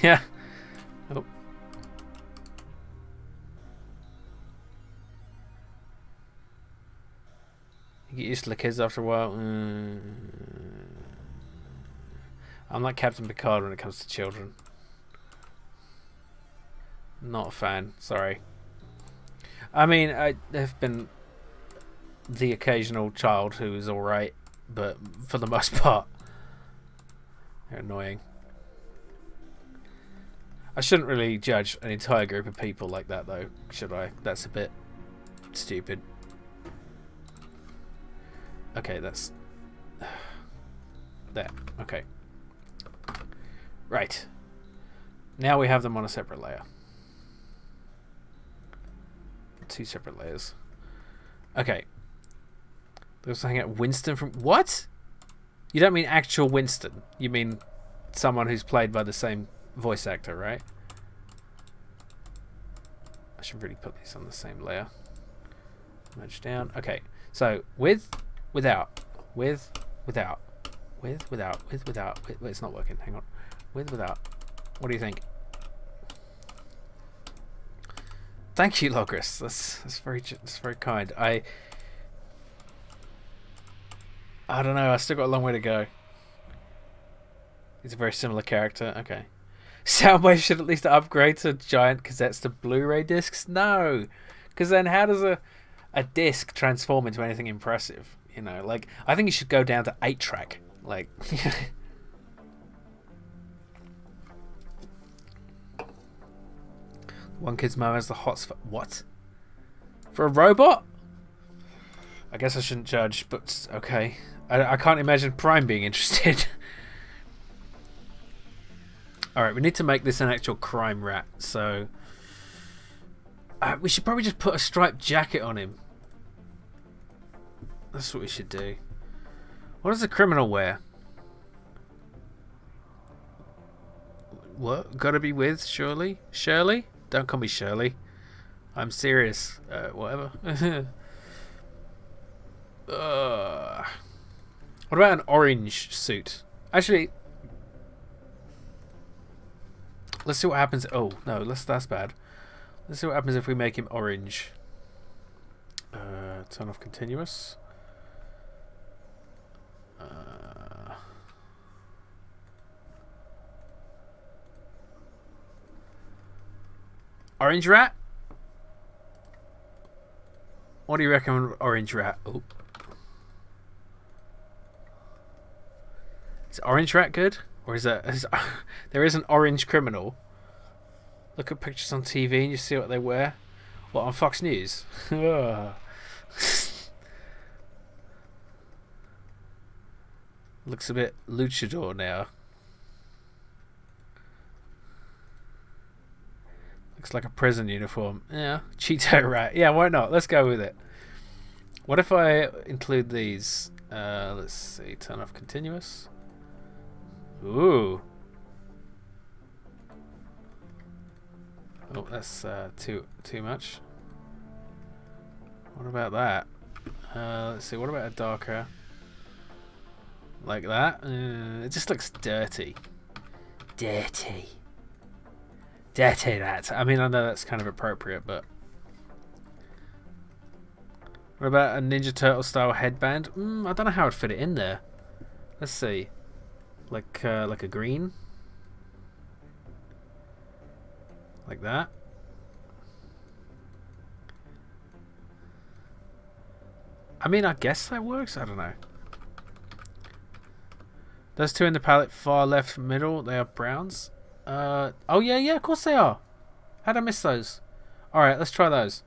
Yeah. Oh. You get used to the kids after a while. I'm like Captain Picard when it comes to children. Not a fan, sorry. I mean, I have been the occasional child who is alright, but for the most part, they're annoying. I shouldn't really judge an entire group of people like that, though, should I? That's a bit stupid. Okay, that's... there, okay. Right. Now we have them on a separate layer. 2 separate layers. Okay. There's something at Winston from... What? You don't mean actual Winston. You mean someone who's played by the same voice actor, right? I should really put these on the same layer. Merge down. Okay. So, with, without. With, without. With, without. With, without. With, wait, it's not working. Hang on. With, without. What do you think? Thank you, Logris. That's very kind. I don't know. I still got a long way to go. He's a very similar character. Okay. Soundwave should at least upgrade to giant cassettes to Blu-ray discs. No, because then how does a disc transform into anything impressive? You know, like I think you should go down to 8-track. Like. One kid's mom has the hots for what? For a robot? I guess I shouldn't judge, but okay. I can't imagine Prime being interested. Alright, we need to make this an actual crime rat, so... we should probably just put a striped jacket on him. That's what we should do. What does a criminal wear? What? Gotta be with Shirley? Shirley? Don't call me Shirley. I'm serious. Whatever. What about an orange suit? Actually, let's see what happens. Oh no, that's bad. Let's see what happens if we make him orange. Turn off continuous. Orange rat? What do you reckon, orange rat? Oh. Is orange rat good? Or is that... there is an orange criminal. Look at pictures on TV and you see what they wear. What, on Fox News? Looks a bit luchador now. Looks like a prison uniform. Yeah, Cheeto rat. Yeah, why not? Let's go with it. What if I include these? Let's see. Turn off continuous. Ooh. Oh, that's too much. What about that? Let's see. What about a darker? Like that? It just looks dirty. Dirty. Dirty that. I mean, I know that's kind of appropriate, but what about a Ninja Turtle style headband? I don't know how I'd fit it in there. Let's see. Like a green, like that. I mean, I guess that works. I don't know. Those two in the palette, far left, middle, they are browns. Oh yeah, of course they are. How'd I miss those? Alright, let's try those.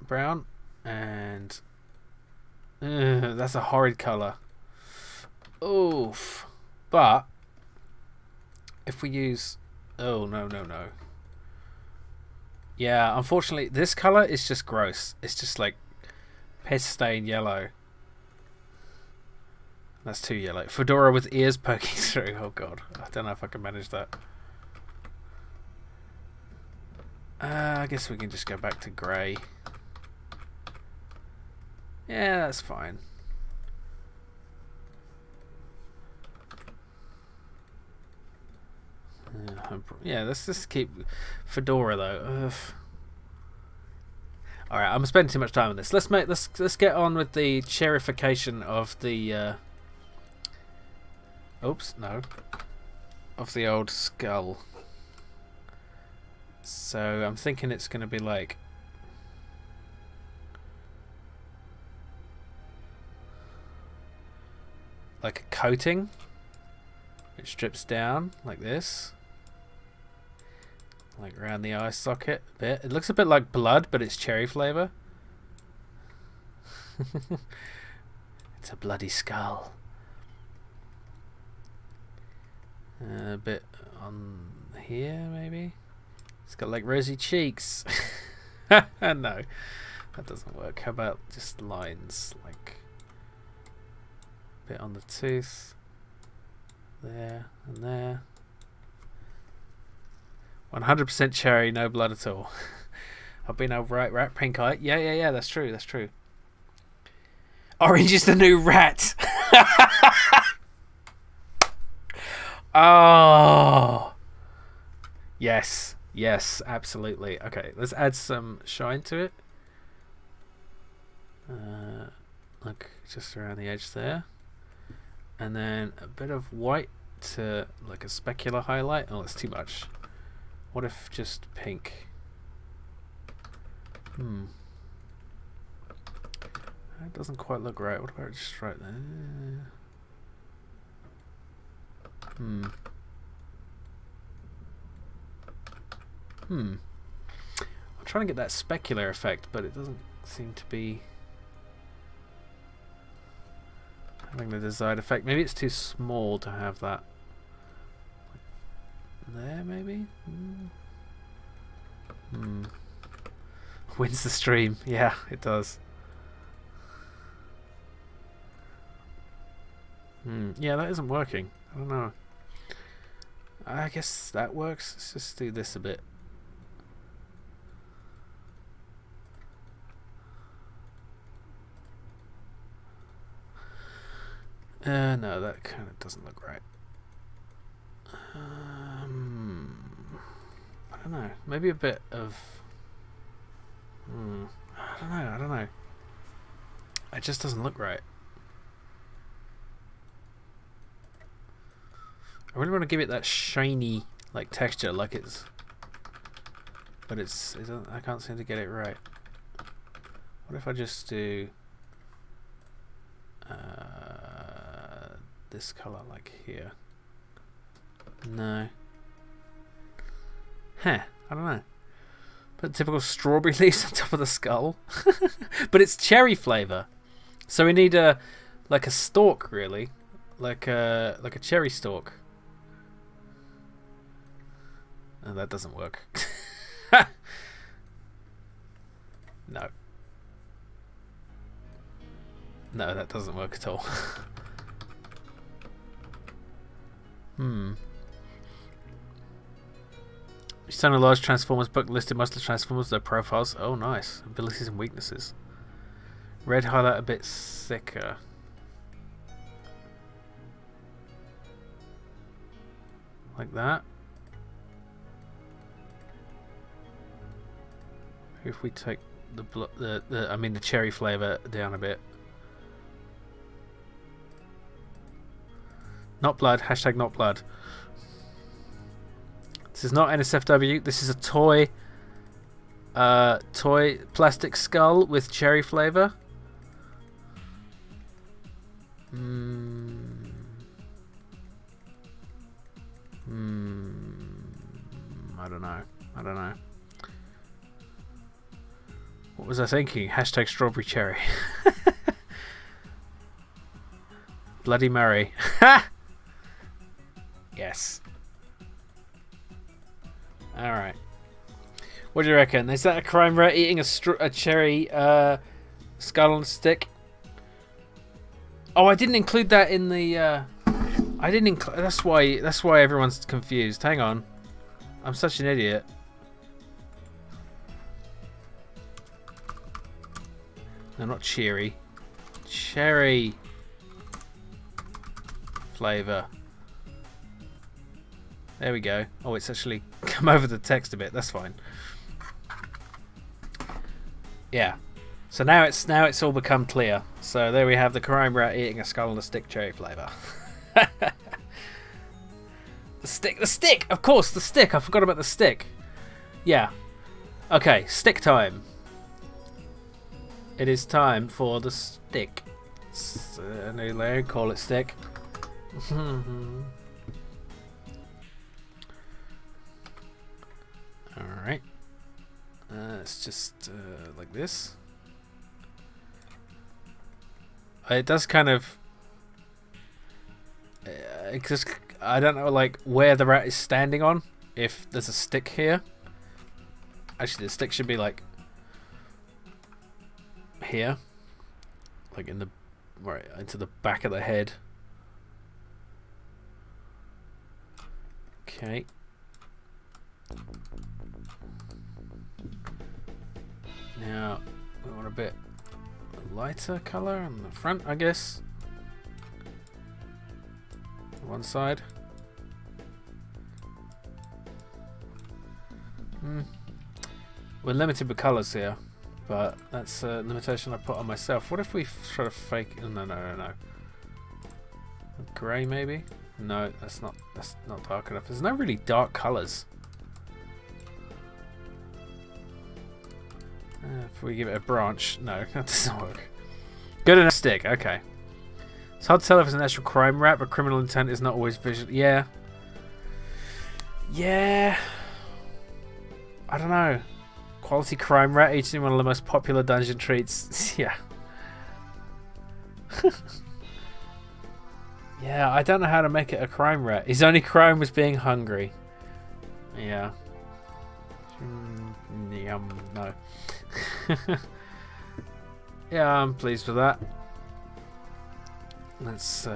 Brown and that's a horrid colour. Oof. But if we use no. Yeah, unfortunately this colour is just gross. It's just like piss stain yellow. That's too yellow. Fedora with ears poking through. Oh god. I don't know if I can manage that. I guess we can just go back to grey. Yeah, that's fine. Yeah, let's just keep fedora though. Ugh. All right, I'm spending too much time on this. Let's get on with the cherryfication of the. Oops, no. Of the old skull. So I'm thinking it's going to be like. Like a coating. It strips down like this. Like around the eye socket a bit. It looks a bit like blood, but it's cherry flavour. It's a bloody skull. A bit on here, maybe. It's got like rosy cheeks. No, that doesn't work. How about just lines, like a bit on the tooth, there and there. 100% cherry, no blood at all. Albino rat, pink eye. Yeah, that's true, that's true. Orange is the new rat. Oh. Yes, absolutely. Okay, let's add some shine to it. Like just around the edge there. And then a bit of white to like a specular highlight. Oh, that's too much. What if just pink? That doesn't quite look right. What about just right there? I'm trying to get that specular effect, but it doesn't seem to be having the desired effect. Maybe it's too small to have that. There, maybe? Wins the stream. Yeah, it does. Yeah, that isn't working. I don't know. I guess that works. Let's just do this a bit. No, that kind of doesn't look right. I don't know. Maybe a bit of. I don't know. It just doesn't look right. I really want to give it that shiny, like texture, like it's. But it's. I can't seem to get it right. What if I just do this color, like here? No. I don't know. Put typical strawberry leaves on top of the skull. But it's cherry flavour. So we need a like a stalk, really. Like a cherry stalk. Oh, that doesn't work. No. No, that doesn't work at all. You found a large Transformers book listed most of the Transformers, their profiles. Oh, nice. Abilities and weaknesses. Red highlight a bit thicker. Like that. If we take the cherry flavour down a bit. Not blood. Hashtag not blood. This is not NSFW. This is a toy plastic skull with cherry flavour. I don't know. What was I thinking? Hashtag strawberry cherry. Bloody Mary. Yes. Alright. What do you reckon? Is that a crime rate eating a cherry skull on a stick? Oh, I didn't include that in the I didn't include. That's why everyone's confused. Hang on. I'm such an idiot. No, not cheery. Cherry flavour. There we go. Oh, it's actually come over the text a bit. That's fine. Yeah. So now it's all become clear. So there we have the crime rat eating a skull on a stick, cherry flavour. The stick! Of course, the stick! I forgot about the stick. Yeah. Okay, stick time. It is time for the stick. A new layer, call it stick. Alright. It's just like this. It does kind of... just, I don't know like where the rat is standing on, if there's a stick here. Actually, the stick should be like here. Like in the... right into the back of the head. Okay. Now we want a bit lighter colour on the front, I guess. One side. We're limited with colours here, but that's a limitation I put on myself. What if we try to fake? No. Grey maybe? No, that's not dark enough. There's no really dark colours. If we give it a branch, no, that doesn't work. Good enough stick, okay. It's hard to tell if it's an actual crime rat, but criminal intent is not always visual. Yeah. Yeah. I don't know. Quality crime rat eating one of the most popular dungeon treats. Yeah. Yeah, I don't know how to make it a crime rat. His only crime was being hungry. Yeah. Yum, no. Yeah, I'm pleased with that. Let's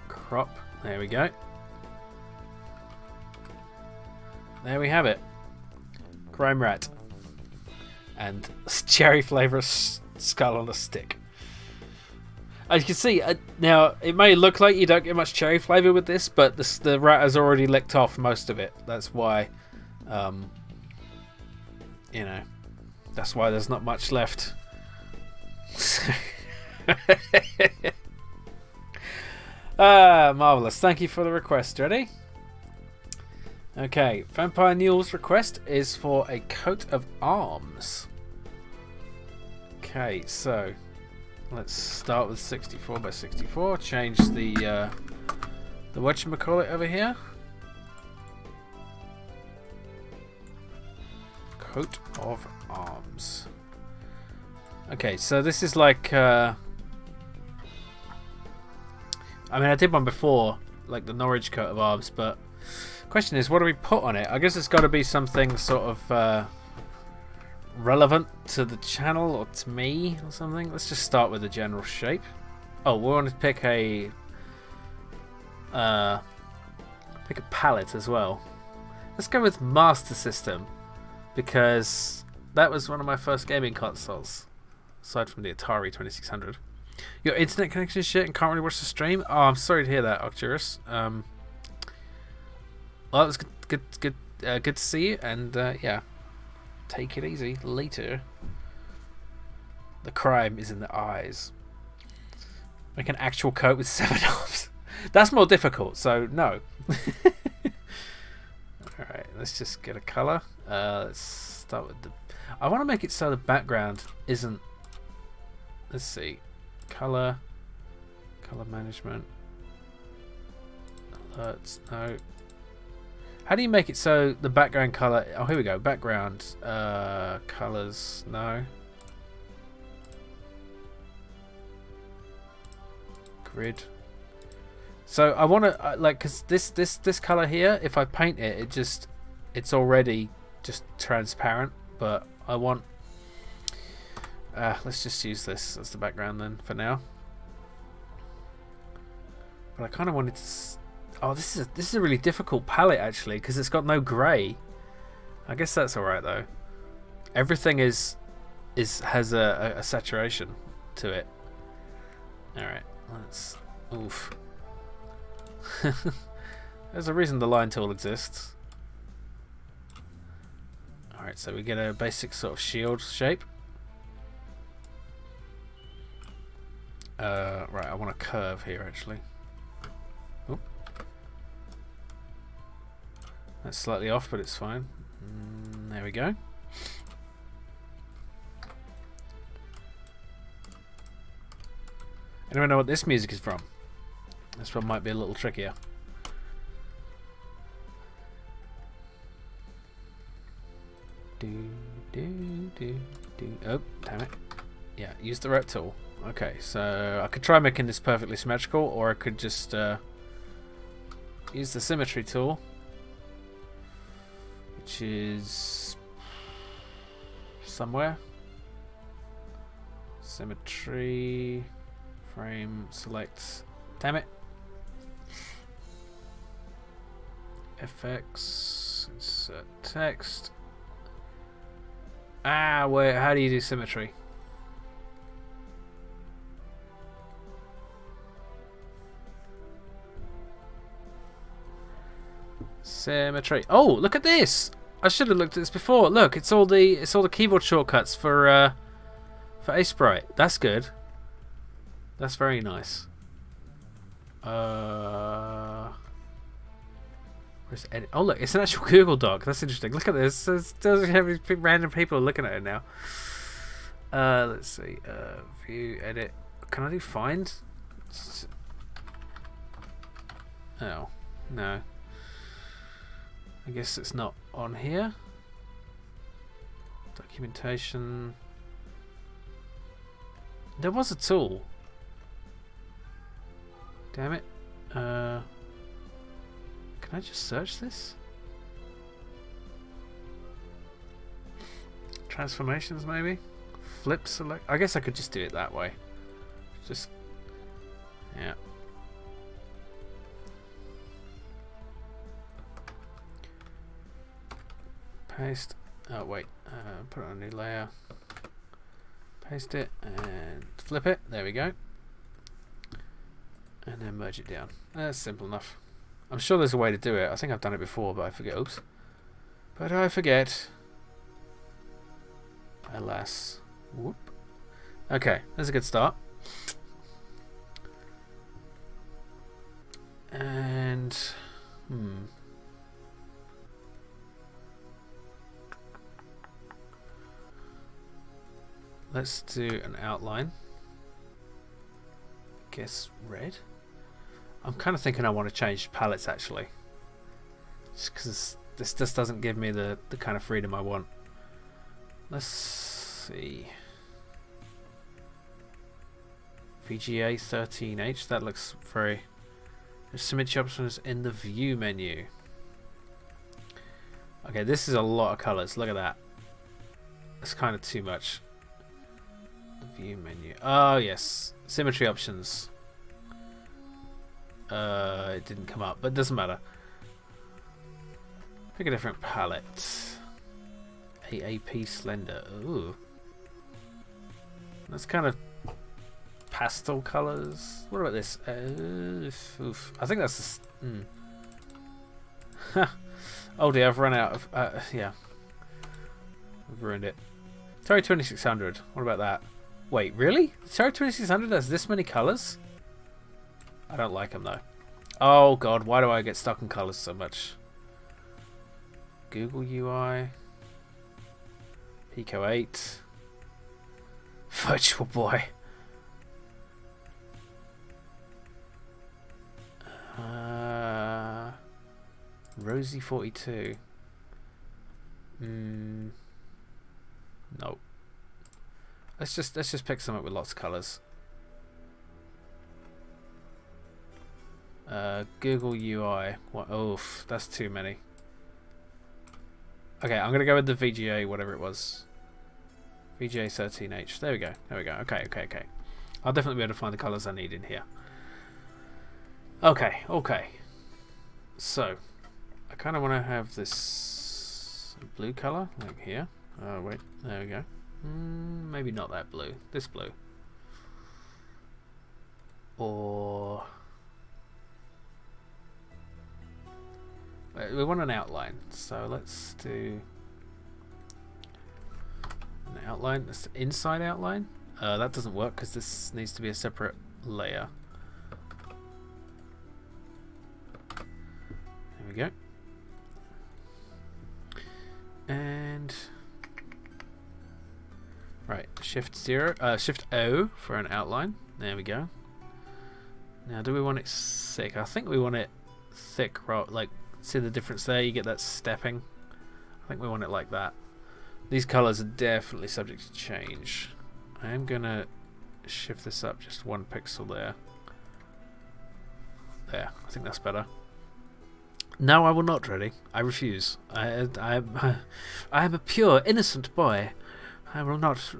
crop. There we go. There we have it. Crime rat. And cherry flavour skull on a stick. As you can see, now it may look like you don't get much cherry flavour with this, but the rat has already licked off most of it. That's why, you know, that's why there's not much left. Marvellous. Thank you for the request. Ready? Okay, Vampire Neil's request is for a coat of arms. Okay, so let's start with 64 by 64. Change the whatchamacallit over here. Coat of arms. Okay, so this is like I mean, I did one before, like the Norwich coat of arms, but question is, what do we put on it? I guess it's got to be something sort of relevant to the channel or to me or something. Let's just start with the general shape. Oh, we want to pick a palette as well. Let's go with Master System, because that was one of my first gaming consoles, aside from the Atari 2600. Your internet connection is shit and can't really watch the stream? Oh, I'm sorry to hear that, Octurus. Well, it was good to see you, and yeah, take it easy. Later. The crime is in the eyes. Make an actual coat with 7 arms. That's more difficult, so no. Alright, let's just get a colour. Let's start with the... I want to make it so the background isn't... Let's see. Colour management. Alerts, no. How do you make it so the background colour... Oh, here we go. Background. Colours. No. Grid. So I want to... like, because this colour here, if I paint it, it's already just transparent. But I want... let's just use this as the background then, for now. But I kind of wanted to... Oh, this is a really difficult palette actually, because it's got no grey. I guess that's all right though. Everything has a saturation to it. All right, let's. Oof. There's a reason the line tool exists. Alright, so we get a basic sort of shield shape. Right, I want a curve here actually. Oop. That's slightly off, but it's fine. There we go. Anyone know what this music is from? This one might be a little trickier. Oh, damn it. Yeah, use the right tool. Okay, so I could try making this perfectly symmetrical, or I could just use the symmetry tool, which is somewhere. Symmetry, frame, select. Damn it. FX, insert text. Ah, wait, how do you do symmetry? Symmetry. Oh, look at this! I should have looked at this before. Look, it's all the keyboard shortcuts for Sprite. That's good. That's very nice. Where's edit? Oh look, it's an actual Google Doc. That's interesting. Look at this. There's random people looking at it now. Let's see. View, edit. Can I do find? Oh, no. I guess it's not on here. Documentation. There was a tool. Damn it. Can I just search this? Transformations maybe? Flip select. I guess I could just do it that way. Just, yeah. Paste. Oh wait. Put it on a new layer. Paste it and flip it. There we go. And then merge it down. That's simple enough. I'm sure there's a way to do it. I think I've done it before, but I forget. Oops. But I forget. Alas. Whoop. Okay, that's a good start. And let's do an outline. Guess red. I'm kind of thinking I want to change palettes actually, just because this just doesn't give me the kind of freedom I want. Let's see. VGA 13H. That looks very. There's symmetry options in the view menu. Okay, this is a lot of colors. Look at that. That's kind of too much. The view menu. Oh yes, symmetry options. It didn't come up, but it doesn't matter. Pick a different palette. AAP Slender. Ooh. That's kind of pastel colors. What about this? Oof. I think that's the... Oh dear, I've run out of... yeah. I've ruined it. Atari 2600. What about that? Wait, really? Atari 2600 has this many colors? I don't like them though. Oh god, why do I get stuck in colors so much? Google UI. Pico 8. Virtual Boy. Rosie 42. No. Let's just pick something with lots of colors. Google UI. What? Oof, that's too many. Okay, I'm gonna go with the VGA, whatever it was. VGA 13H. There we go. There we go. Okay. I'll definitely be able to find the colors I need in here. Okay. So, I kind of want to have this blue color, like here. Oh wait, there we go. Maybe not that blue. This blue. Or we want an outline. So let's do an outline. That's inside outline. That doesn't work because this needs to be a separate layer. There we go. And right, Shift O for an outline. There we go. Now, do we want it thick? I think we want it thick. Like, see the difference there? You get that stepping. I think we want it like that. These colors are definitely subject to change. I am gonna shift this up just 1 pixel there. There, I think that's better. No, I will not, Dreddy. I refuse. I am a pure, innocent boy. I will not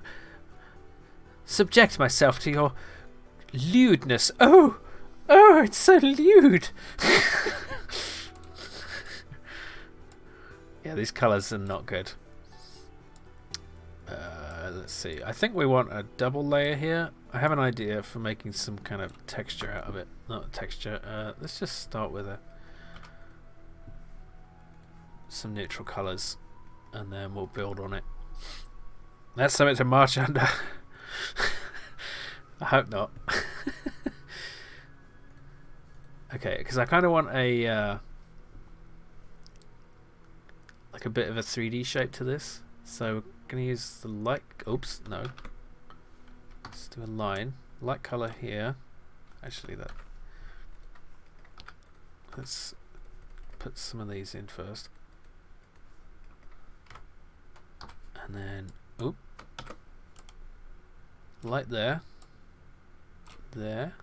subject myself to your lewdness. Oh, it's so lewd. Yeah, these colours are not good. Let's see. I think we want a double layer here. I have an idea for making some kind of texture out of it. Not texture. Let's just start with some neutral colours, and then we'll build on it. That's something to march under. I hope not. Okay, because I kind of want a like a bit of a 3D shape to this. So we're going to use the light. Oops, no. Let's do a line. Light color here. Actually, that. Let's put some of these in first. And then, oop. Light there. There.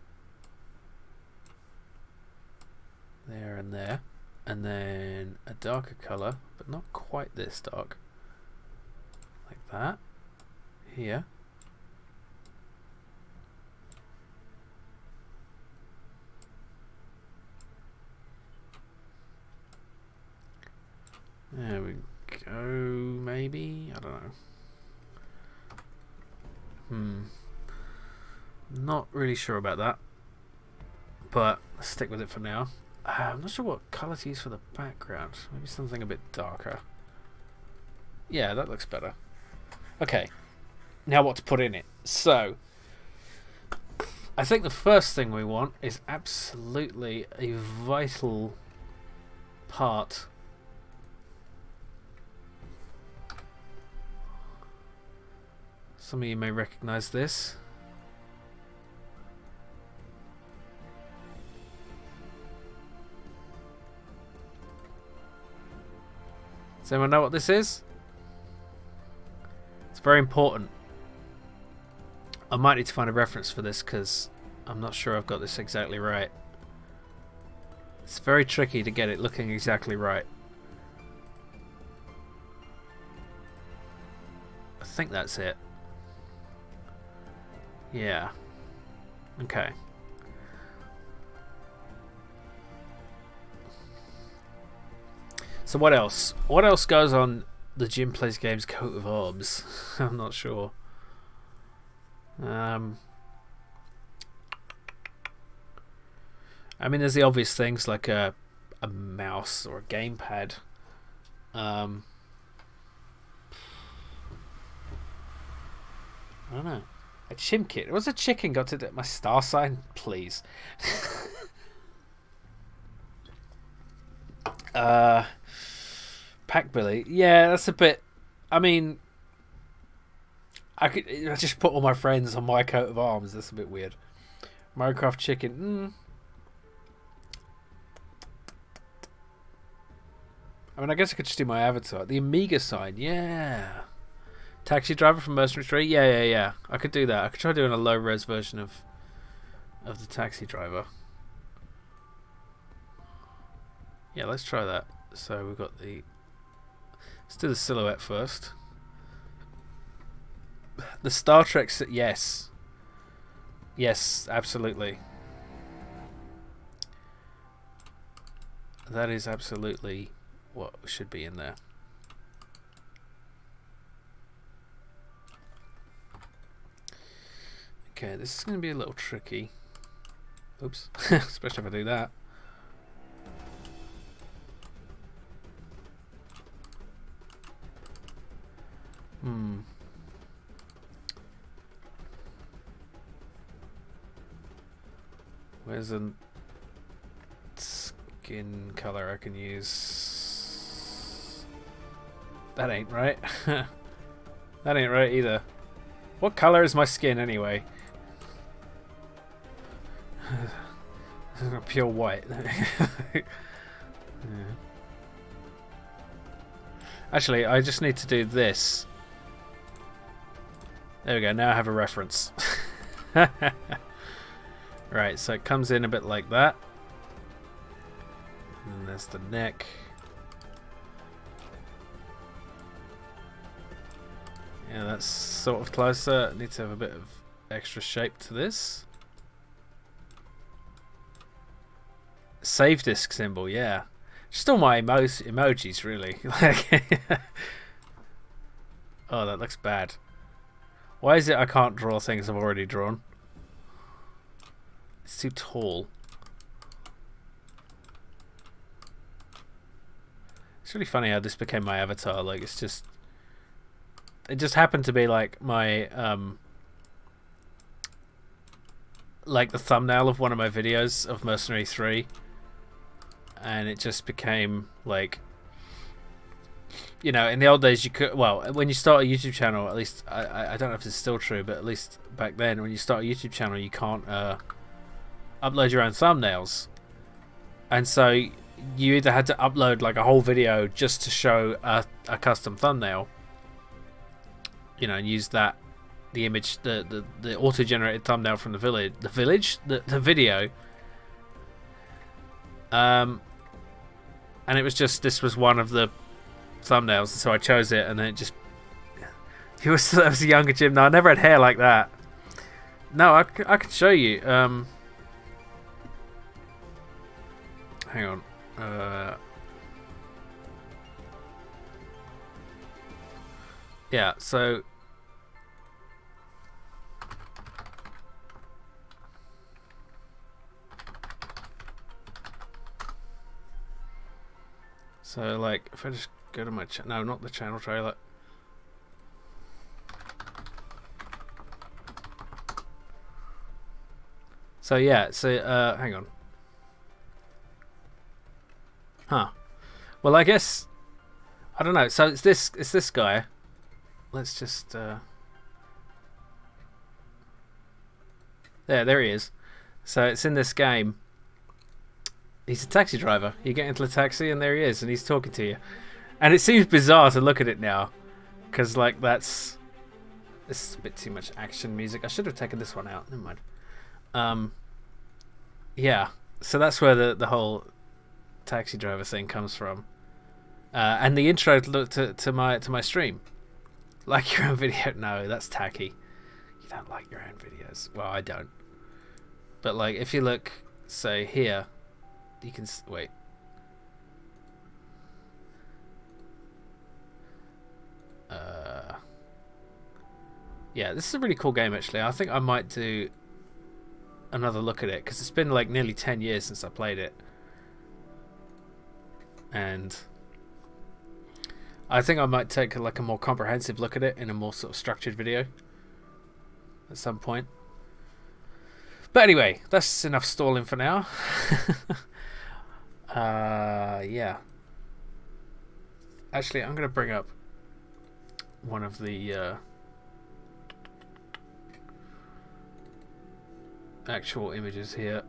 There and there. And then a darker color, but not quite this dark. Like that. Here. There we go, maybe? I don't know. Not really sure about that. But let's stick with it for now. I'm not sure what colour to use for the background. Maybe something a bit darker. Yeah, that looks better. Okay. Now what to put in it. So, I think the first thing we want is absolutely a vital part. Some of you may recognise this. Does anyone know what this is? It's very important. I might need to find a reference for this because I'm not sure I've got this exactly right. It's very tricky to get it looking exactly right. I think that's it. Yeah. Okay. So what else? What else goes on the Jim Plays Games coat of arms? I'm not sure. I mean, there's the obvious things like a mouse or a gamepad. I don't know. A chimkit. What's a chicken got to do? My star sign, please. Pack Billy. Yeah, that's a bit. I mean, I just put all my friends on my coat of arms. That's a bit weird. Minecraft chicken. I mean, I guess I could just do my avatar. The Amiga sign. Yeah. Taxi driver from Mercenary 3. Yeah. I could do that. I could try doing a low res version of the taxi driver. Yeah, let's try that. So we've got the. Let's do the silhouette first. The Star Trek. Yes. Yes, absolutely. That is absolutely what should be in there. Okay, this is going to be a little tricky. Oops. Especially if I do that. Where's a skin color I can use? That ain't right. That ain't right either. What color is my skin anyway? Pure white. Yeah. Actually, I just need to do this. There we go, now I have a reference. Right, so it comes in a bit like that. And there's the neck. Yeah, that's sort of closer. Need to have a bit of extra shape to this. Save disk symbol, yeah. Just all my emojis, really. Oh, that looks bad. Why is it I can't draw things I've already drawn? It's too tall. It's really funny how this became my avatar. Like, it's just... It just happened to be like my... like the thumbnail of one of my videos of Mercenary 3. And it just became like... You know, in the old days you could... Well, when you start a YouTube channel, at least... I don't know if it's still true, but at least back then, when you start a YouTube channel, you can't upload your own thumbnails. And so you either had to upload like a whole video just to show a custom thumbnail, you know, and use that, the image, the auto-generated thumbnail from the video, and it was just, this was one of the thumbnails, so I chose it, and then it just, it was a younger Jim. No, I never had hair like that. No, I could show you. Hang on. Yeah, so like if I just go to my no, not the channel trailer. So yeah, so hang on. Huh. Well, I guess I don't know. So it's this guy. Let's just there he is. So it's in this game. He's a taxi driver. You get into the taxi and there he is, and he's talking to you. And it seems bizarre to look at it now, because like this is a bit too much action music. I should have taken this one out. Never mind. Yeah. So that's where the whole taxi driver thing comes from, and the intro to my stream. Like your own video? No, that's tacky. You don't like your own videos. Well, I don't. But like, if you look, say here, you can wait. Yeah, this is a really cool game actually. I think I might do another look at it because it's been like nearly 10 years since I played it. And I think I might take like a more comprehensive look at it in a more sort of structured video at some point. But anyway, that's enough stalling for now. Yeah. Actually, I'm going to bring up one of the actual images here.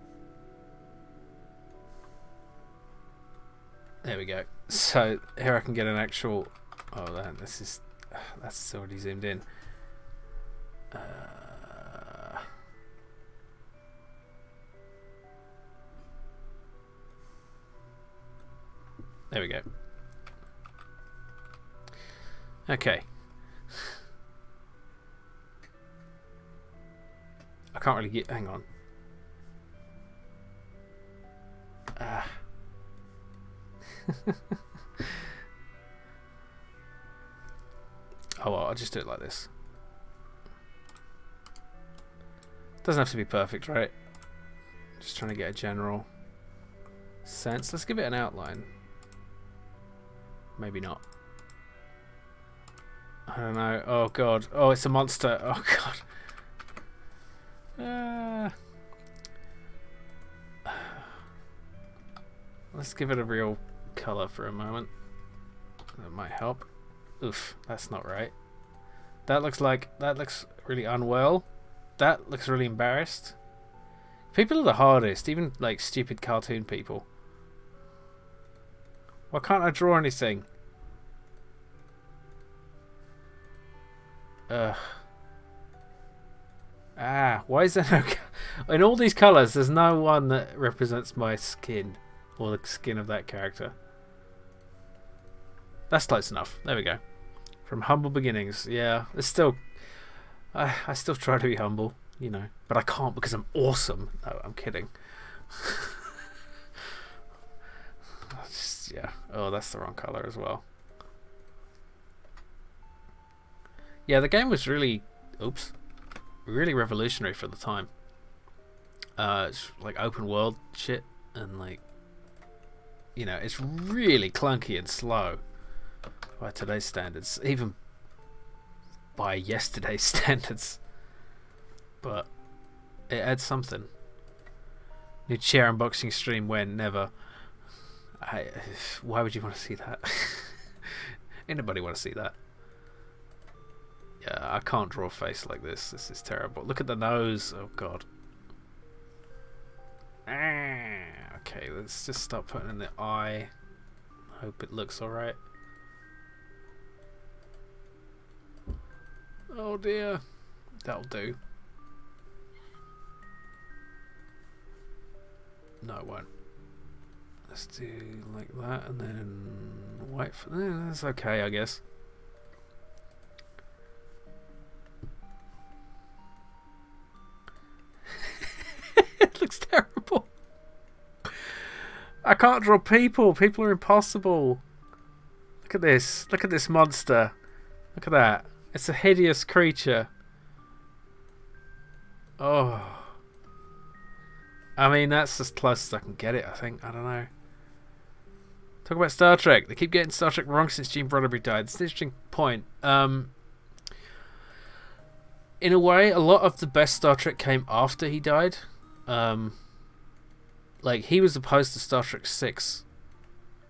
There we go. So here I can get an actual. Oh, that's already zoomed in. There we go. Okay. I can't really get. Hang on. Oh well, I'll just do it like this. Doesn't have to be perfect, right? Just trying to get a general sense. Let's give it an outline. Maybe not. Oh, I don't know. Oh god. Oh, it's a monster. Oh god. Let's give it a real colour for a moment. That might help. Oof, that's not right. That looks really unwell. That looks really embarrassed. People are the hardest, even like stupid cartoon people. Why can't I draw anything? Why is there no... In all these colours, there's no one that represents my skin. Or the skin of that character. That's close enough. There we go. From humble beginnings. Yeah, it's still... I still try to be humble, you know. But I can't because I'm awesome. No, I'm kidding. Yeah. Oh, that's the wrong colour as well. Yeah, the game was really... Oops. Really revolutionary for the time. It's like open world shit. And like... You know, it's really clunky and slow by today's standards, even by yesterday's standards. But it adds something. New chair unboxing stream when? Never. Why would you want to see that? Anybody want to see that? Yeah, I can't draw a face like this. This is terrible. Look at the nose. Oh god. Okay, let's just start putting in the eye. Hope it looks alright. Oh dear. That'll do. No, it won't. Let's do like that and then white for that's okay, I guess. It looks terrible. I can't draw people. People are impossible. Look at this. Look at this monster. Look at that. It's a hideous creature. Oh. I mean, that's as close as I can get it, I think. I don't know. Talk about Star Trek. They keep getting Star Trek wrong since Gene Roddenberry died. It's an interesting point. In a way, a lot of the best Star Trek came after he died. Like, he was opposed to Star Trek 6.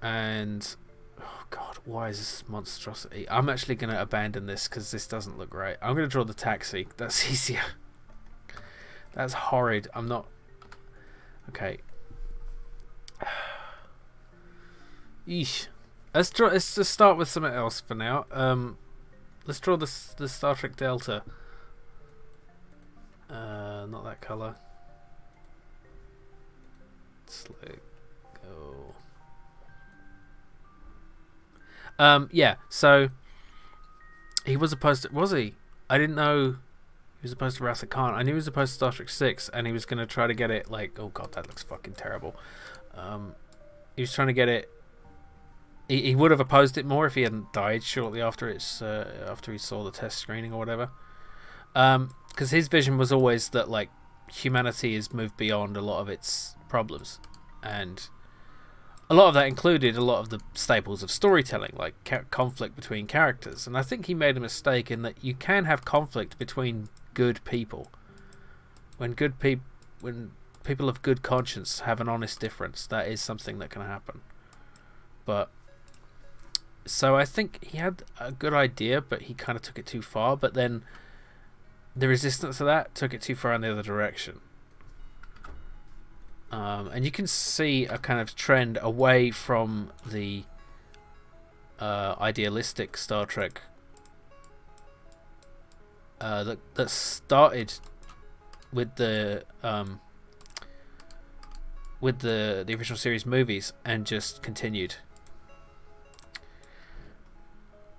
And... Oh, God. Why is this monstrosity? I'm actually going to abandon this because this doesn't look right. I'm going to draw the taxi. That's easier. That's horrid. I'm not... Okay. Eesh. Let's just start with something else for now. Let's draw the Star Trek Delta. Not that colour. Let's let go. Yeah, so he was opposed to... Was he? I didn't know he was opposed to Wrath Khan. I knew he was opposed to Star Trek 6, and he was going to try to get it like... Oh god, that looks fucking terrible. He was trying to get it... He would have opposed it more if he hadn't died shortly after after he saw the test screening or whatever. Because his vision was always that like humanity has moved beyond a lot of its problems, and a lot of that included a lot of the staples of storytelling, like conflict between characters. And I think he made a mistake in that you can have conflict between good people when people of good conscience have an honest difference. That is something that can happen. But so I think he had a good idea, but he kind of took it too far. But then the resistance to that took it too far in the other direction. And you can see a kind of trend away from the idealistic Star Trek that started with the original series movies and just continued.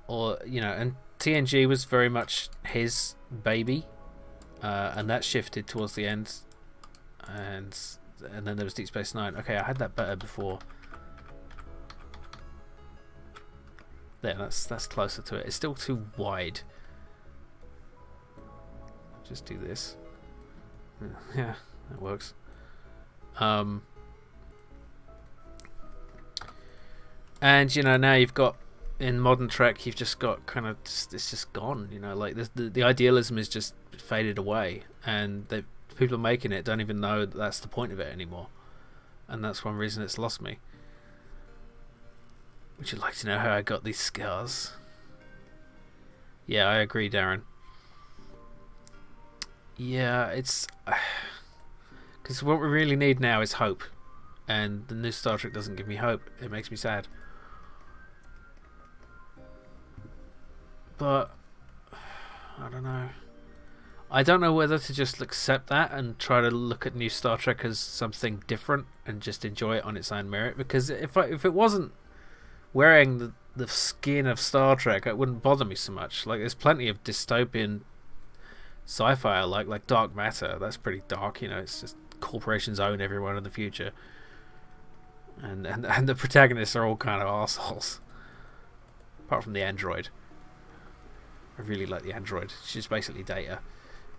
Or, you know, and TNG was very much his baby, and that shifted towards the end, and then there was Deep Space Nine. Okay, I had that better before. There, that's closer to it. It's still too wide. Just do this. Yeah, that works. And you know, now you've got in modern Trek, you've just got kind of it's just gone. You know, like the idealism is just faded away, and the people making it don't even know that that's the point of it anymore, and that's one reason it's lost me. Would you like to know how I got these scars? Yeah, I agree, Darren. Yeah, it's because what we really need now is hope, and the new Star Trek doesn't give me hope. It makes me sad. But I don't know. I don't know whether to just accept that and try to look at new Star Trek as something different and just enjoy it on its own merit. Because if it wasn't wearing the skin of Star Trek, it wouldn't bother me so much. Like, there's plenty of dystopian sci-fi I like Dark Matter. That's pretty dark, you know. It's just corporations own everyone in the future, and the protagonists are all kind of assholes, apart from the android. I really like the android. She's basically Data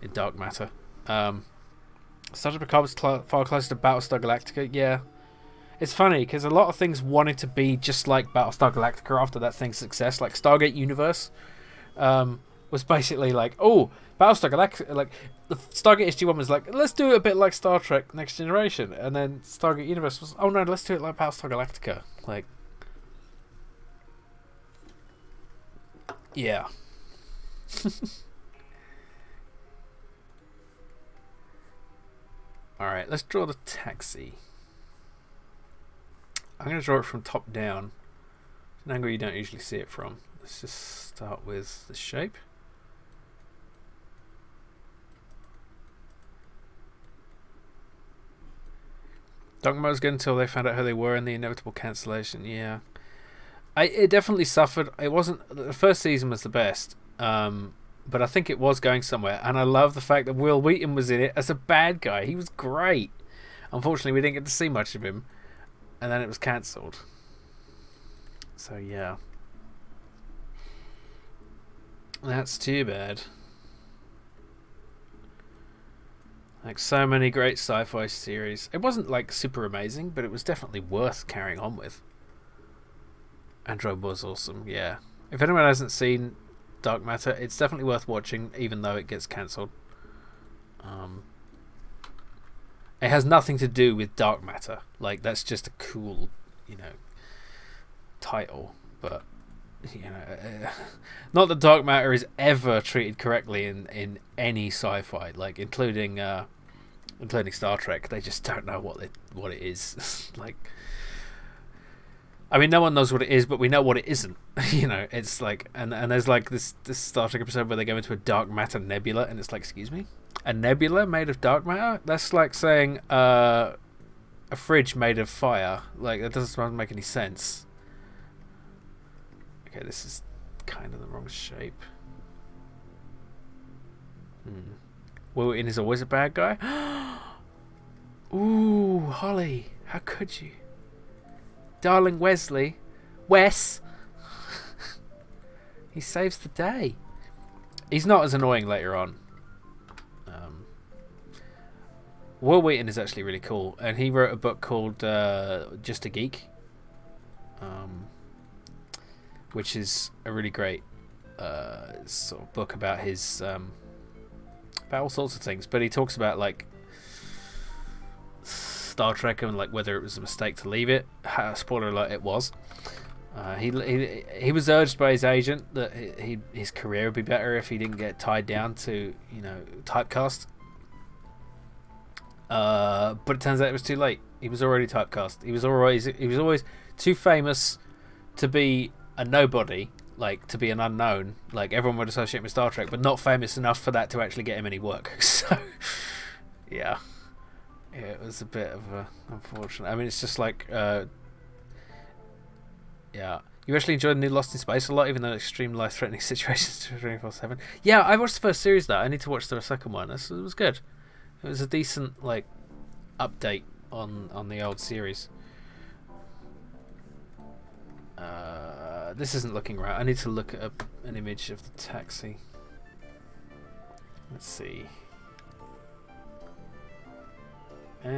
in Dark Matter. Star Trek becomes far closer to Battlestar Galactica. Yeah, it's funny because a lot of things wanted to be just like Battlestar Galactica after that thing's success. Like Stargate Universe was basically like, oh, Battlestar Galactica, like the Stargate SG-1 was like, let's do it a bit like Star Trek Next Generation, and then Stargate Universe was, oh no, let's do it like Battlestar Galactica. Like, yeah. Alright, let's draw the taxi. I'm going to draw it from top down. It's an angle you don't usually see it from. Let's just start with the shape. Dogma was good until they found out who they were and the inevitable cancellation. Yeah. It definitely suffered. It wasn't. The first season was the best. But I think it was going somewhere, and I love the fact that Will Wheaton was in it as a bad guy. He was great. Unfortunately, we didn't get to see much of him, and then it was cancelled. So yeah, that's too bad. Like so many great sci-fi series. It wasn't like super amazing, but it was definitely worth carrying on with. Android was awesome, yeah. If anyone hasn't seen Dark Matter, it's definitely worth watching, even though it gets cancelled. It has nothing to do with Dark Matter. Like, that's just a cool, you know, title. But, you know, not that Dark Matter is ever treated correctly in any sci-fi, like including Star Trek. They just don't know what it is. Like, I mean, no one knows what it is, but we know what it isn't. You know, it's like, and there's like this Star Trek episode where they go into a dark matter nebula, and it's like, excuse me, a nebula made of dark matter? That's like saying a fridge made of fire. Like, that doesn't make any sense. Okay, this is kind of the wrong shape. Will Wheaton is always a bad guy. Ooh, Holly, how could you? Darling Wesley. Wes. He saves the day. He's not as annoying later on. Will Wheaton is actually really cool, and he wrote a book called Just a Geek, which is a really great sort of book about his about all sorts of things. But he talks about like Star Trek and like whether it was a mistake to leave it. Spoiler alert, it was. He was urged by his agent that his career would be better if he didn't get tied down to, you know, typecast. But it turns out it was too late. He was already typecast. He was always too famous to be a nobody, like to be an unknown. Like everyone would associate him with Star Trek, but not famous enough for that to actually get him any work. So yeah. Yeah, it was a bit of a unfortunate. I mean, it's just like, yeah. You actually enjoyed the new Lost in Space a lot, even though extreme life-threatening situations 24/7. Yeah, I watched the first series. Though I need to watch the second one. It was good. It was a decent like update on the old series. This isn't looking right. I need to look at an image of the taxi. Let's see. Do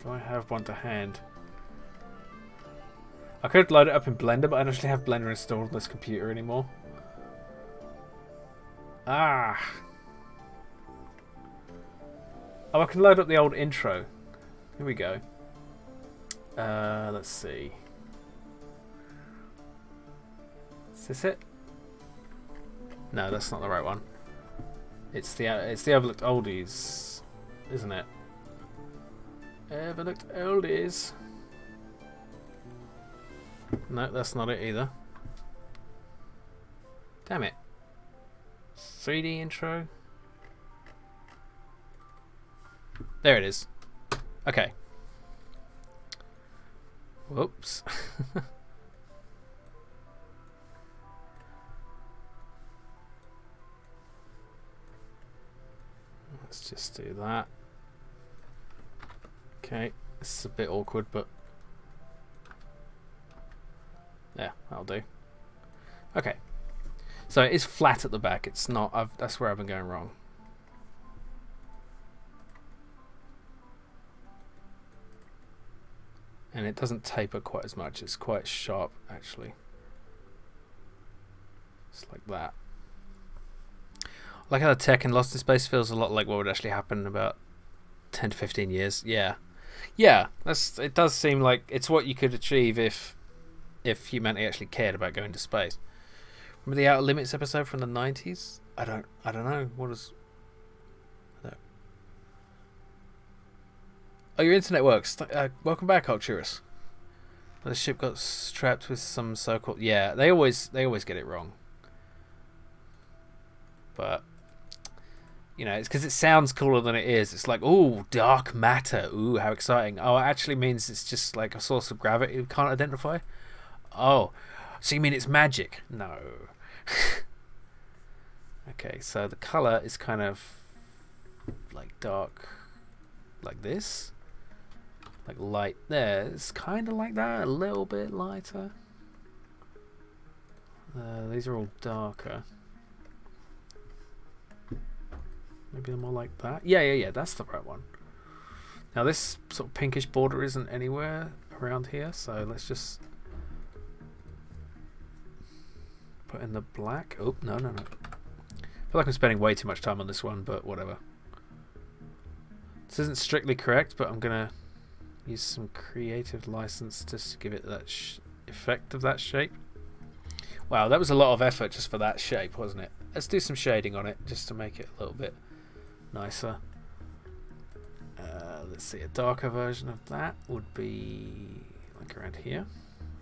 I have one to hand? I could load it up in Blender, but I don't actually have Blender installed on this computer anymore. Ah. Oh, I can load up the old intro. Here we go. Let's see. Is this it? No, that's not the right one. It's the overlooked oldies, isn't it? Overlooked oldies. No, that's not it either. Damn it. 3D intro. There it is. Okay. Whoops. Let's just do that. Okay, this is a bit awkward, but yeah, that'll do. Okay, so it is flat at the back. It's not. That's where I've been going wrong. And it doesn't taper quite as much. It's quite sharp, actually. It's like that. Like how the tech in Lost in Space feels a lot like what would actually happen in about 10 to 15 years. Yeah. Yeah, it does seem like it's what you could achieve if humanity actually cared about going to space. Remember the Outer Limits episode from the 90s? I don't know. What is... Oh, your internet works. Welcome back, Arcturus. The ship got strapped with some so-called... Yeah, they always get it wrong. But, you know, it's because it sounds cooler than it is. It's like, ooh, dark matter. Ooh, how exciting. Oh, it actually means it's just like a source of gravity we can't identify. Oh, so you mean it's magic? No. Okay, so the colour is kind of like dark, like this. Like light there. It's kind of like that, a little bit lighter. These are all darker. Maybe they're more like that. Yeah, that's the right one. Now this sort of pinkish border isn't anywhere around here, so let's just put in the black. Oh, no. I feel like I'm spending way too much time on this one, but whatever. This isn't strictly correct, but I'm gonna use some creative license just to give it that effect of that shape. Wow, that was a lot of effort just for that shape, wasn't it? Let's do some shading on it just to make it a little bit nicer. Let's see, a darker version of that would be like around here.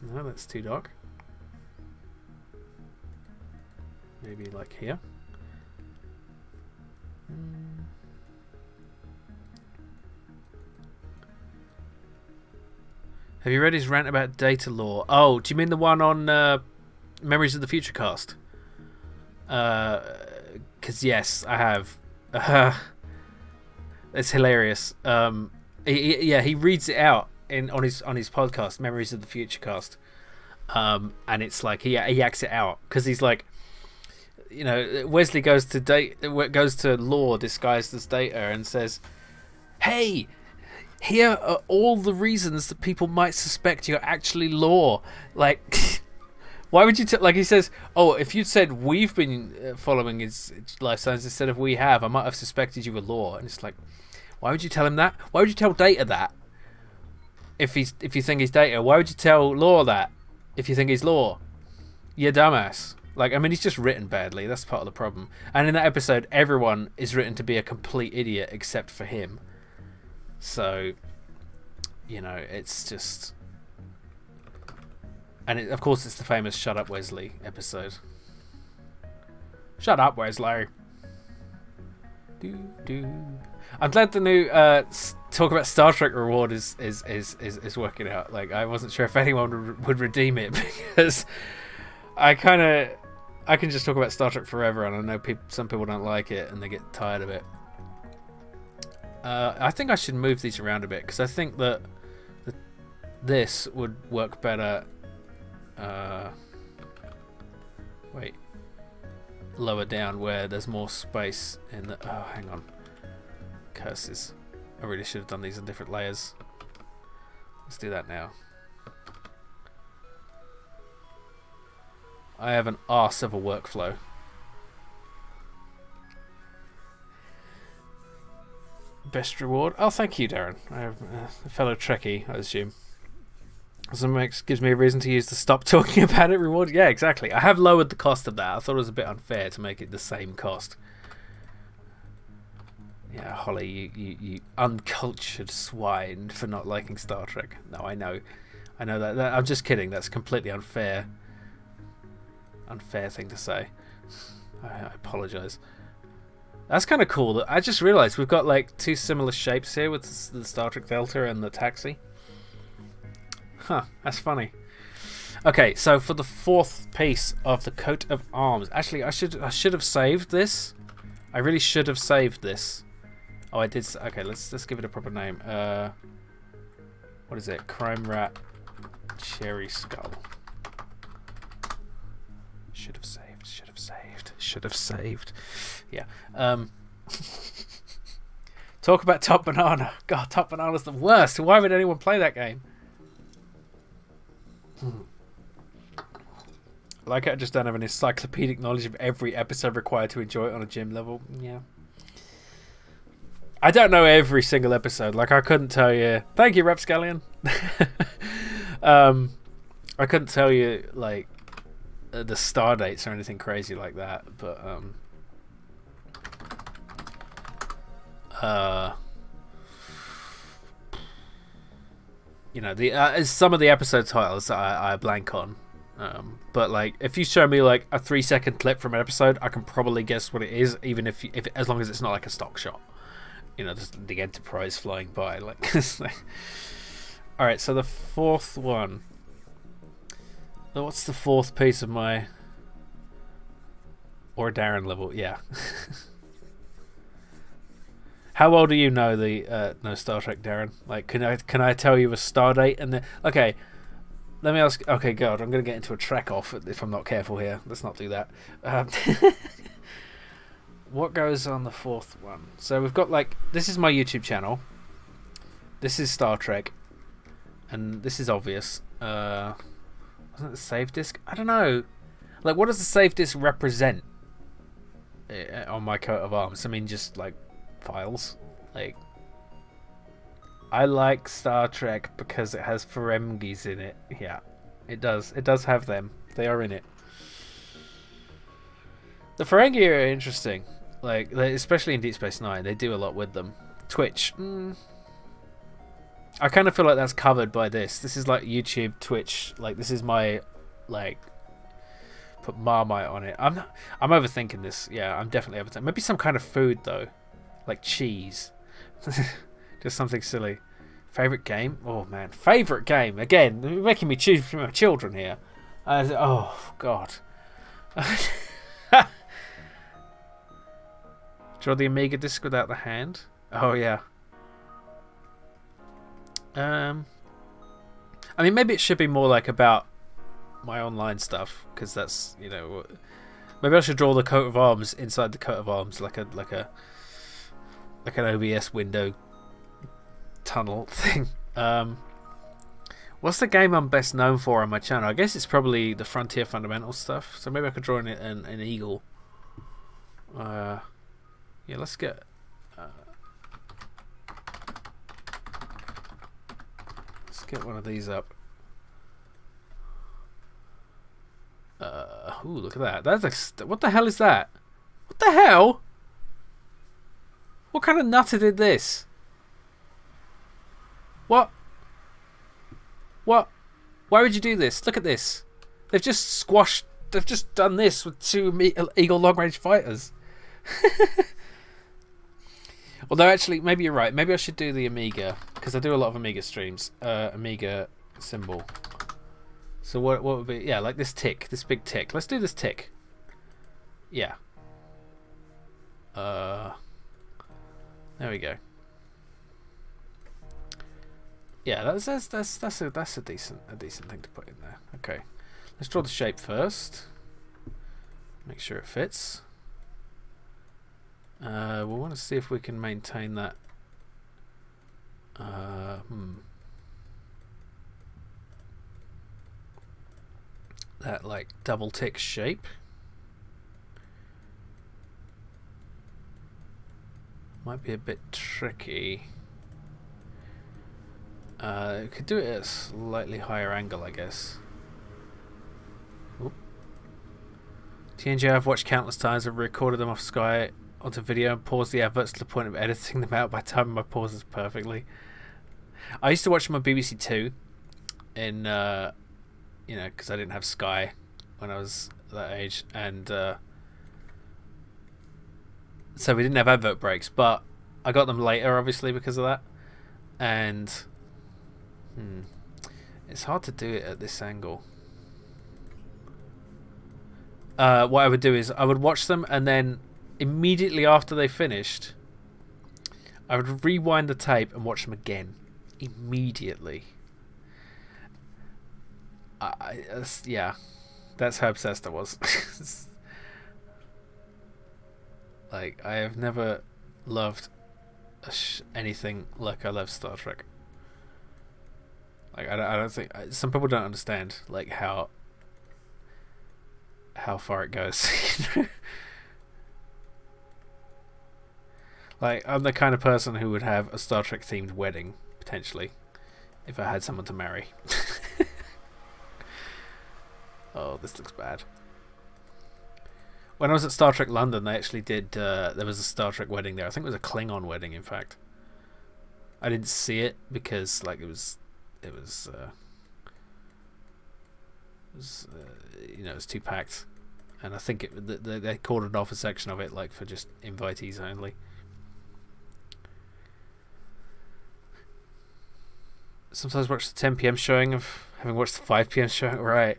No, that's too dark. Maybe like here. Have you read his rant about data law? Oh, do you mean the one on Memories of the Future cast? Because yes, I have. It's hilarious. He reads it out on his podcast, Memories of the Future cast, and it's like he acts it out because he's like, you know, Wesley goes to law disguised as data and says, "Hey, here are all the reasons that people might suspect you're actually law." Like, why would you like he says, "Oh, if you'd said we've been following his life signs instead of we have, I might have suspected you were law." And it's like, why would you tell him that? Why would you tell Data that? If you think he's Data, why would you tell Law that? If you think he's Law, you dumbass. Like, I mean, he's just written badly. That's part of the problem. And in that episode, everyone is written to be a complete idiot except for him. So, you know, it's just... And of course it's the famous Shut Up Wesley episode. Shut up, Wesley. I'm glad the new talk about Star Trek reward is working out. Like, I wasn't sure if anyone would redeem it because I can just talk about Star Trek forever, and I know some people don't like it and they get tired of it. I think I should move these around a bit because I think that this would work better. Wait, lower down where there's more space in the... Oh, hang on. Curses. I really should have done these in different layers. Let's do that now. I have an arse of a workflow. Best reward? Oh, thank you, Darren. I have a fellow Trekkie, I assume. So gives me a reason to use the stop talking about it reward. Yeah, exactly. I have lowered the cost of that. I thought it was a bit unfair to make it the same cost. Yeah, Holly, you uncultured swine for not liking Star Trek. No, I know that. I'm just kidding. That's completely unfair. Unfair thing to say. I apologise. That's kind of cool. I just realised we've got like two similar shapes here with the Star Trek Delta and the taxi. Huh, that's funny. Okay, so for the fourth piece of the coat of arms, actually, I should have saved this. I really should have saved this. Oh, I did. Okay, let's give it a proper name. What is it? Crime Rat Cherry Skull. Should have saved. Should have saved. Should have saved. Yeah. Talk about Top Banana. God, Top Banana's the worst. Why would anyone play that game? Like, I just don't have an encyclopedic knowledge of every episode required to enjoy it on a gym level. Yeah. I don't know every single episode. Like, I couldn't tell you. Thank you, Rapscallion. I couldn't tell you, like, the star dates or anything crazy like that. But, you know, some of the episode titles I blank on. But like, if you show me like a 3-second clip from an episode, I can probably guess what it is, even if as long as it's not like a stock shot. You know, just the Enterprise flying by. Like, all right. So the fourth one. What's the fourth piece of my or Darren level? Yeah. How well do you know the no Star Trek, Darren? Like, can I tell you a star date and then okay? Let me ask. Okay, God, I'm gonna get into a Trek off if I'm not careful here. Let's not do that. What goes on the fourth one? So we've got like this is my YouTube channel. This is Star Trek, and this is obvious. Wasn't it the save disk? I don't know. Like, what does the save disk represent on my coat of arms? I mean, just like files. Like, I like Star Trek because it has Ferengis in it. Yeah, it does. It does have them. They are in it. The Ferengi are interesting. Like, especially in Deep Space Nine, they do a lot with them. Twitch. I kind of feel like that's covered by this. This is like YouTube, Twitch. Like, this is my, like, put Marmite on it. I'm overthinking this. Yeah, I'm definitely overthinking. Maybe some kind of food though, like cheese. Just something silly. Favorite game? Oh man, favorite game again. You're making me choose between my children here. Oh God. Draw the Amiga disc without the hand. Oh yeah. I mean, maybe it should be more like about my online stuff, because that's, you know, maybe I should draw the coat of arms inside the coat of arms, like an OBS window tunnel thing. What's the game I'm best known for on my channel? I guess it's probably the Frontier Fundamentals stuff. So maybe I could draw an eagle. Yeah, let's get. Let's get one of these up. Ooh, look at that. That's what the hell is that? What the hell? What kind of nutter did this? What? What? Why would you do this? Look at this. They've just squashed. They've just done this with two Eagle long-range fighters. Although, actually, maybe you're right. Maybe I should do the Amiga, because I do a lot of Amiga streams. Amiga symbol. So what would be? Yeah, like this tick, this big tick. Let's do this tick. Yeah. There we go. Yeah, that's a decent thing to put in there. Okay, let's draw the shape first. Make sure it fits. We'll want to see if we can maintain that. that like double tick shape. Might be a bit tricky. Could do it at a slightly higher angle, I guess. Oop. TNG I've watched countless times. I've recorded them off Sky onto video and paused the adverts to the point of editing them out by timing my pauses perfectly. I used to watch them on BBC Two, in you know, because I didn't have Sky when I was that age, and so we didn't have advert breaks. But I got them later, obviously, because of that, and it's hard to do it at this angle. What I would do is I would watch them, and then immediately after they finished, I would rewind the tape and watch them again immediately. Yeah, that's how obsessed I was. Like, I have never loved anything like I love Star Trek. Like, I don't think some people don't understand like how far it goes. Like, I'm the kind of person who would have a Star Trek themed wedding potentially if I had someone to marry. Oh, this looks bad. When I was at Star Trek London, they actually did. There was a Star Trek wedding there. I think it was a Klingon wedding, in fact. I didn't see it because, like, it was you know, it was too packed, and I think they cordoned off a section of it, like, for just invitees only. Sometimes watch the 10 p.m. showing of having watched the 5 p.m. showing. Right.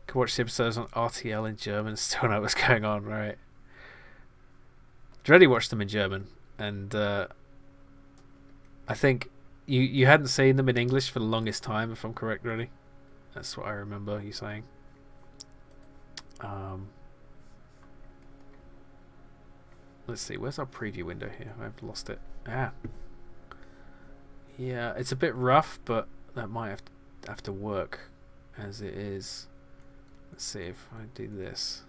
Could watch the episodes on RTL in German and still know what's going on, right? Dreddy watched them in German, and I think you hadn't seen them in English for the longest time, if I'm correct, Dreddy. That's what I remember you saying. Let's see, where's our preview window here? I've lost it. Ah. Yeah, it's a bit rough, but that might have to work as it is. Let's see if I do this.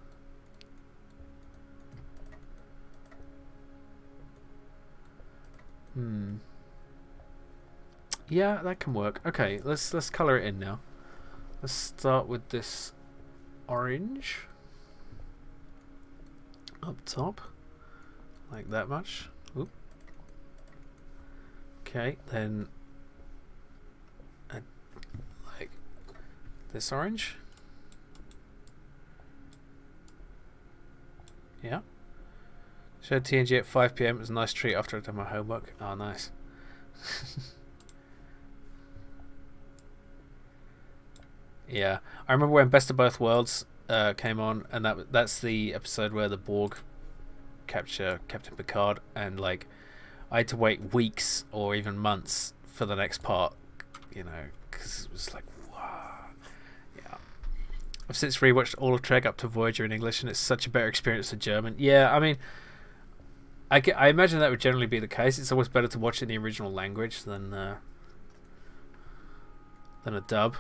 Yeah, that can work. Okay, let's color it in now. Let's start with this orange up top, like that much. Oop. Okay, then like this orange. Yeah. Showed TNG at 5 p.m. It was a nice treat after I'd done my homework. Oh, nice. Yeah, I remember when Best of Both Worlds came on, and that's the episode where the Borg capture Captain Picard, and like I had to wait weeks or even months for the next part, you know, because it was like, wow. Yeah. I've since rewatched all of Trek up to Voyager in English, and it's such a better experience than German. Yeah, I mean, I imagine that would generally be the case. It's always better to watch in the original language than a dub.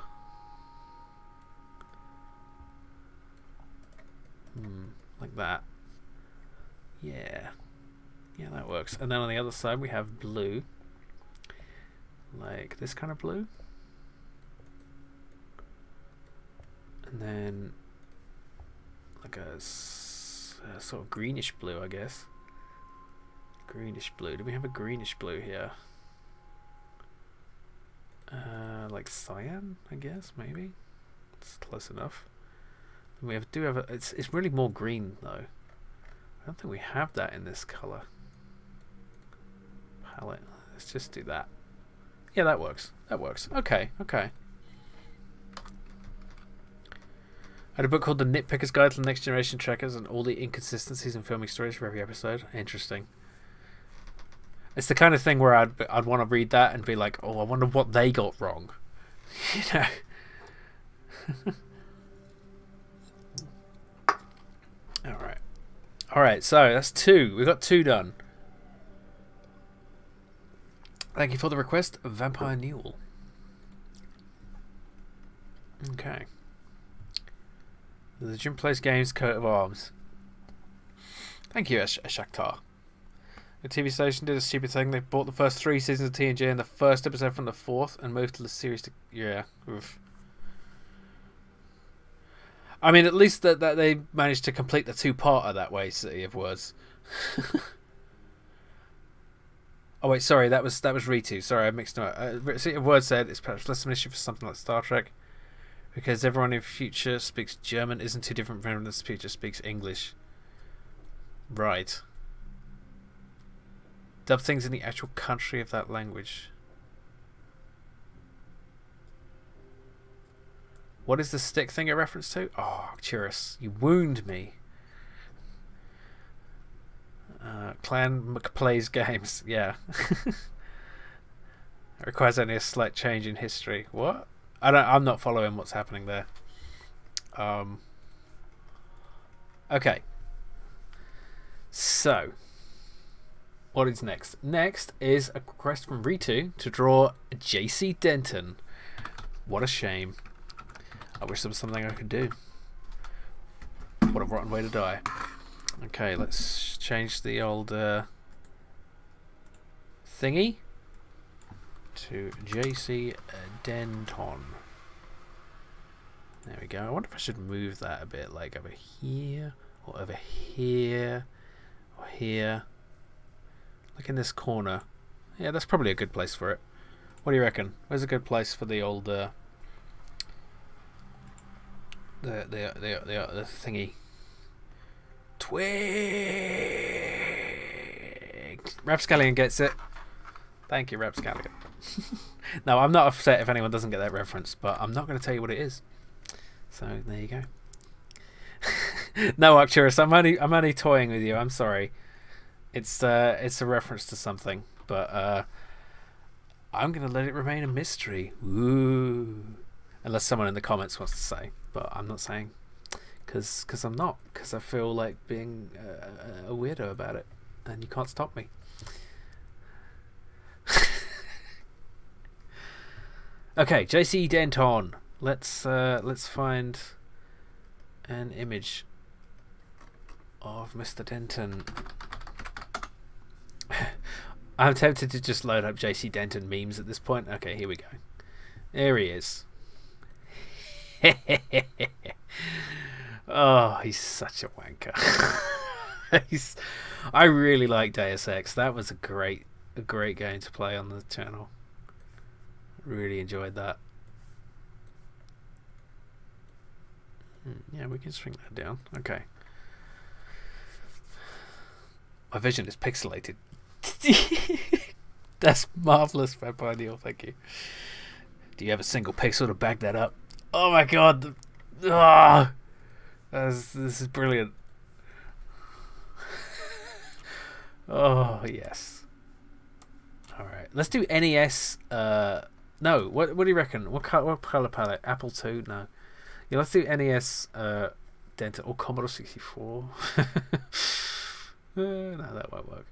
Like that. Yeah. Yeah, that works. And then on the other side we have blue. Like this kind of blue. And then like a sort of greenish blue, I guess. Greenish blue. Do we have a greenish blue here? Like cyan, I guess, maybe. It's close enough. We do have it's really more green though. I don't think we have that in this color palette. Let's just do that. Yeah, that works. That works. Okay, okay. I had a book called The Nitpicker's Guide to the Next Generation Trekkers and all the inconsistencies in filming stories for every episode. Interesting. It's the kind of thing where I'd want to read that and be like, oh, I wonder what they got wrong. You know. Alright, so that's 2. We got 2 done. Thank you for the request, Vampire Newell. Okay. The gym plays games, coat of arms. Thank you, Shakhtar. The TV station did a stupid thing. They bought the first 3 seasons of TNG and the first episode from the 4th and moved to the series to... Yeah. Oof. I mean, at least that they managed to complete the 2-parter that way, City of Words. Oh, wait, sorry. That was Ritu. Sorry, I mixed them up. City of Words said it's perhaps less of an issue for something like Star Trek because everyone in future speaks German isn't too different from everyone in the future speaks English. Right. Dub things in the actual country of that language. What is the stick thing a reference to? Oh, Arcturus, you wound me. Clan plays games. Yeah. It requires only a slight change in history. What? I'm not following what's happening there. Okay. So, what is next? Next is a request from Ritu to draw JC Denton. What a shame. I wish there was something I could do. What a rotten way to die. Okay, let's change the old thingy to JC Denton. There we go. I wonder if I should move that a bit, like over here, or over here, or here. Like in this corner. Yeah, that's probably a good place for it. What do you reckon? Where's a good place for the old the thingy? Twig. Rapscallion gets it. Thank you, Rapscallion. No, I'm not upset if anyone doesn't get that reference, but I'm not going to tell you what it is. So there you go. No, Arcturus, I'm only toying with you. I'm sorry. It's a reference to something, but I'm going to let it remain a mystery. Ooh. Unless someone in the comments wants to say, but I'm not saying. Because I'm not. Because I feel like being a weirdo about it. And you can't stop me. Okay, JC Denton. Let's find an image of Mr. Denton. I'm tempted to just load up JC Denton memes at this point. Okay, here we go. There he is. Oh, he's such a wanker. I really like Deus Ex. That was a great game to play on the channel. Really enjoyed that. Yeah, we can shrink that down. Okay. My vision is pixelated. That's marvellous, Vampire Neil. Thank you. Do you have a single pixel to back that up? Oh my god. This is brilliant. Oh, yes. Alright. Let's do NES. No, what do you reckon? What color palette? Apple II? No. Yeah, let's do NES Denton or Commodore 64. No, that won't work.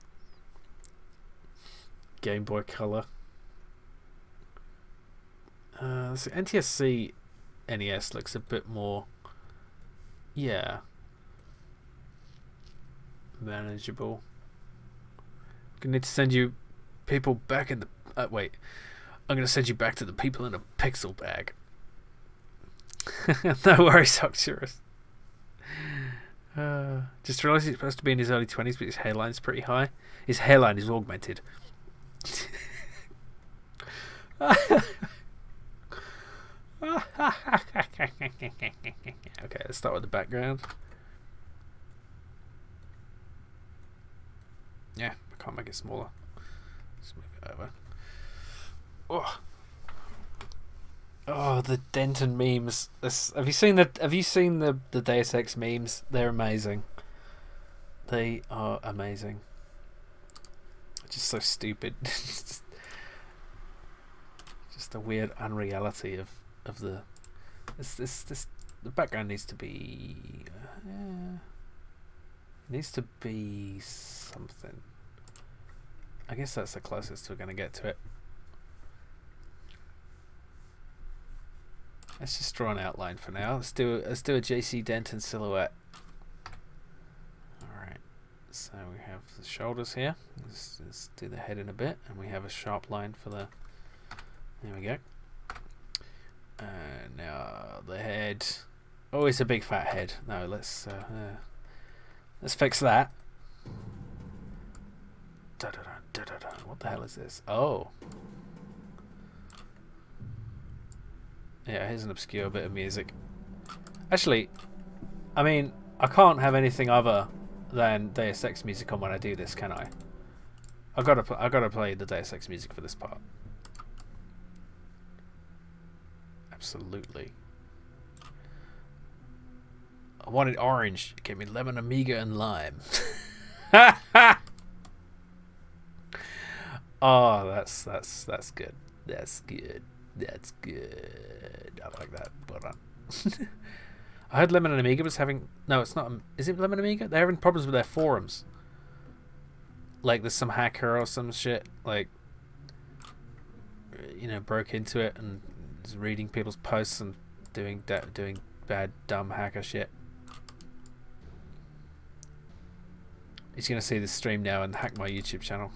Game Boy Color. So NTSC NES looks a bit more, yeah, manageable. I'm gonna need to send you people back in the. Wait, I'm gonna send you back to the people in a pixel bag. No worries, Octurus. Just realised he's supposed to be in his early 20s, but his hairline's pretty high. His hairline is augmented. Okay, let's start with the background. Yeah, I can't make it smaller. Let's move it over. Oh, the Denton memes. Have you seen the Deus Ex memes? They're amazing. They are amazing. Just so stupid. Just the weird unreality of the the background needs to be something. I guess that's the closest we're going to get to it. Let's just draw an outline for now. Let's do a JC Denton silhouette. Alright. So we have the shoulders here. Let's do the head in a bit, and we have a sharp line for the... There we go. Now the head. Oh, it's a big fat head. No, let's fix that. What the hell is this? Oh. Yeah, here's an obscure bit of music. Actually, I mean, I can't have anything other than Deus Ex music on when I do this, can I? I gotta play the Deus Ex music for this part. Absolutely. I wanted orange. Give me lemon, amiga, and lime. Oh, that's good. That's good. That's good. I like that. Well done. I heard Lemon and Amiga was having... No, it's not... Is it Lemon and Amiga? They're having problems with their forums. Like, there's some hacker or some shit, like, you know, broke into it and is reading people's posts and doing bad, dumb hacker shit. He's going to see this stream now and hack my YouTube channel.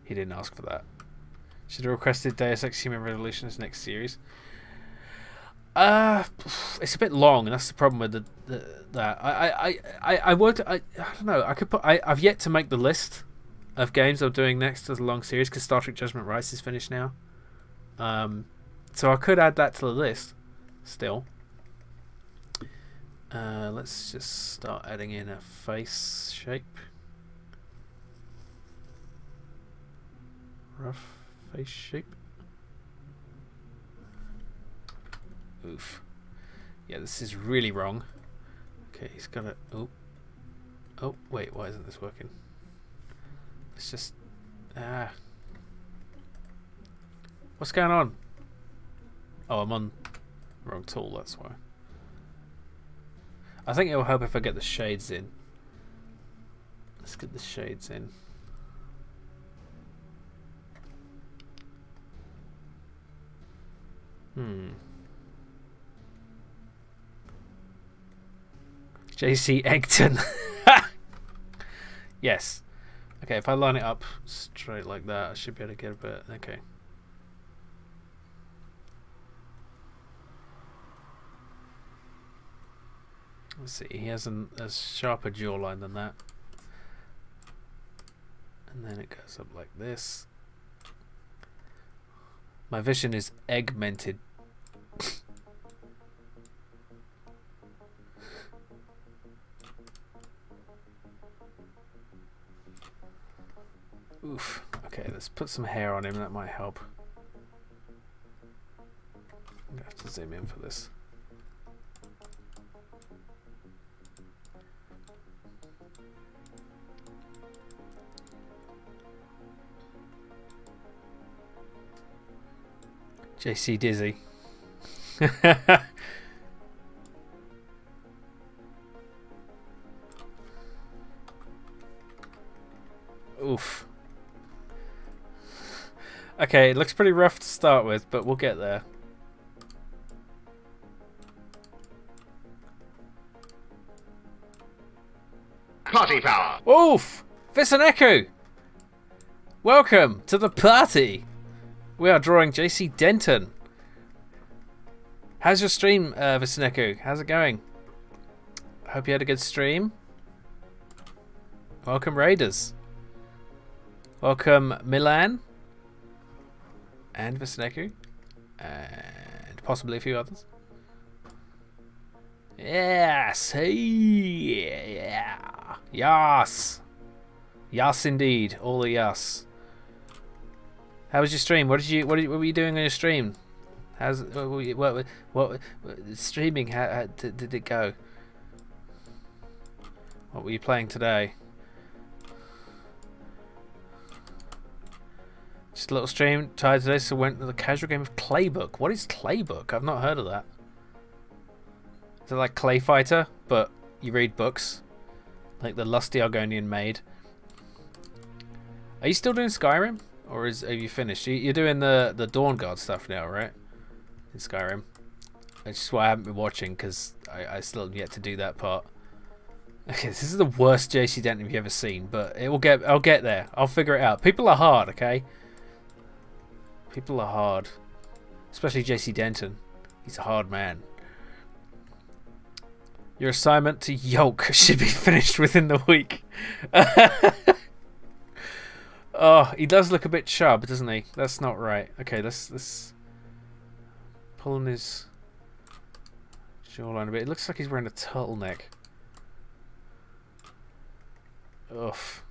He didn't ask for that. Should have requested Deus Ex Human Revolution as next series. It's a bit long, and that's the problem with that. I worked. I don't know. I could put. I've yet to make the list of games I'm doing next as a long series because Star Trek Judgment Rise is finished now. So I could add that to the list. Still. Let's just start adding in a face shape. Rough face shape. Oof. Yeah, this is really wrong. Okay, he's got to... Oh, wait, why isn't this working? It's just... What's going on? Oh, I'm on the wrong tool, that's why. I think it'll help if I get the shades in. Let's get the shades in. JC Eggton. Yes. Okay, if I line it up straight like that, I should be able to get a bit. Okay. Let's see. He has a sharper jawline than that. And then it goes up like this. My vision is augmented. Oof. Okay, let's put some hair on him. That might help. I'm gonna have to zoom in for this. JC Dizzy. Oof. Okay, it looks pretty rough to start with, but we'll get there. Party power! Oof! Visaneku! Welcome to the party! We are drawing JC Denton. How's your stream, Visaneku? How's it going? Hope you had a good stream. Welcome, Raiders. Welcome, Milan. And Visaneku. And possibly a few others. Yes! Hey! Yeah! Yes! Yes, indeed. All the yes. How was your stream? What were you doing on your stream? How's what streaming? How did it go? What were you playing today? Just a little stream tired today, so went to the casual game of Claybook. What is Claybook? I've not heard of that. Is it like Clay Fighter, but you read books, like the Lusty Argonian Maid? Are you still doing Skyrim? Or have you finished? You're doing the Dawn Guard stuff now, right? In Skyrim. That's just why I haven't been watching, because I still have yet to do that part. Okay, this is the worst JC Denton you've ever seen, but I'll get there. I'll figure it out. People are hard, okay? People are hard. Especially JC Denton. He's a hard man. Your assignment to Yolk should be finished within the week. Oh, he does look a bit sharp, doesn't he? That's not right. Okay, let's pull on his jawline a bit. It looks like he's wearing a turtleneck. Oof.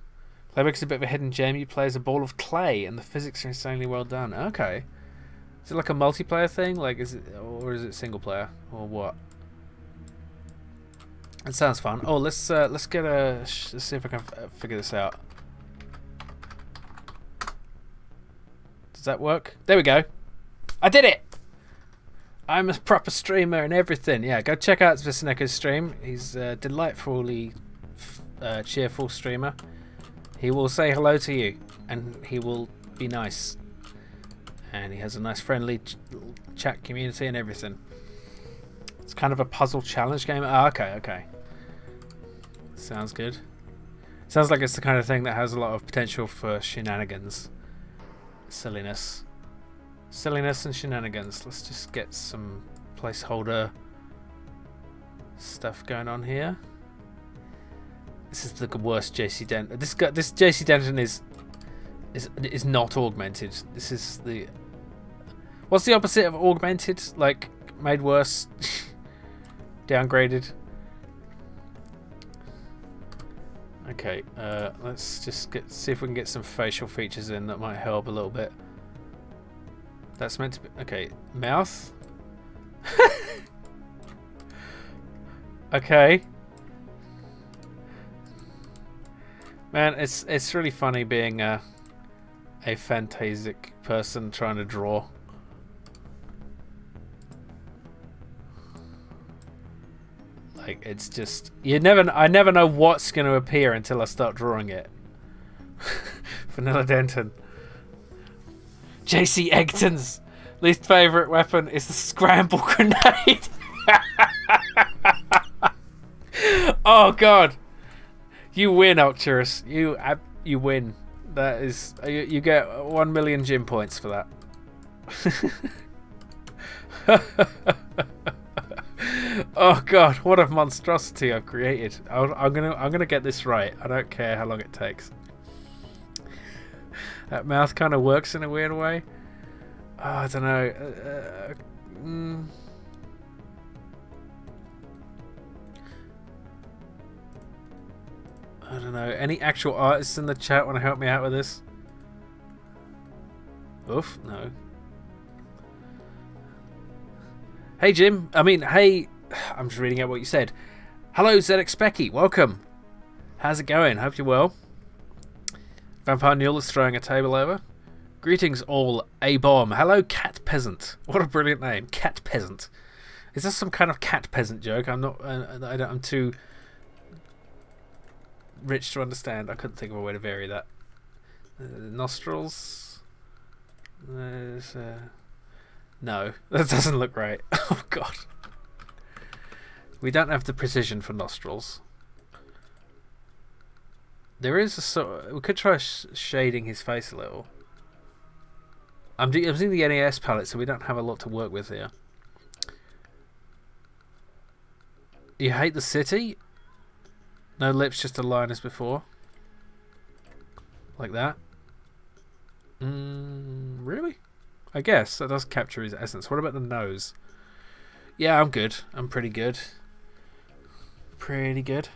Playback's a bit of a hidden gem. You play as a ball of clay, and the physics are insanely well done. Okay. Is it like a multiplayer thing? Like, is it single player, or what? It sounds fun. Oh, let's see if I can figure this out. Does that work? There we go. I did it. I'm a proper streamer and everything. Yeah, go check out Visneko's stream. He's a delightfully cheerful streamer. He will say hello to you, and he will be nice. And he has a nice friendly chat community and everything. It's kind of a puzzle challenge game. Oh, okay. Sounds good. Sounds like it's the kind of thing that has a lot of potential for shenanigans. Silliness and shenanigans. Let's just get some placeholder stuff going on here. This is the worst JC Denton. This JC Denton is not augmented. This is the... What's the opposite of augmented? Like, made worse? Downgraded? Okay, let's just see if we can get some facial features in that might help a little bit. That's meant to be... Okay, mouth? Okay. Man, it's really funny being a fantasic person trying to draw. Like, it's just I never know what's going to appear until I start drawing it. Vanilla Denton. JC Eggton's least favourite weapon is the scramble grenade. Oh god. You win, Octurus. You win. That is you get 1 million gym points for that. Oh god, what a monstrosity I've created. I'm gonna get this right. I don't care how long it takes. That mouth kind of works in a weird way. Oh, I don't know. I don't know. Any actual artists in the chat want to help me out with this? Oof, no. Hey Jim, hey, I'm just reading out what you said. Hello ZX Specky, welcome. How's it going? Hope you're well. Vampire Newell is throwing a table over. Greetings all, A-bomb. Hello Cat Peasant. What a brilliant name, Cat Peasant. Is this some kind of cat peasant joke? I'm too rich to understand. I couldn't think of a way to vary that. Nostrils. There's no, that doesn't look right. Oh god. We don't have the precision for nostrils. There is a sort. We could try shading his face a little. I'm using the NES palette, so we don't have a lot to work with here. You hate the city? No lips, just a line as before. Like that. Really? I guess that does capture his essence. What about the nose? Yeah, I'm good. I'm pretty good. Pretty good.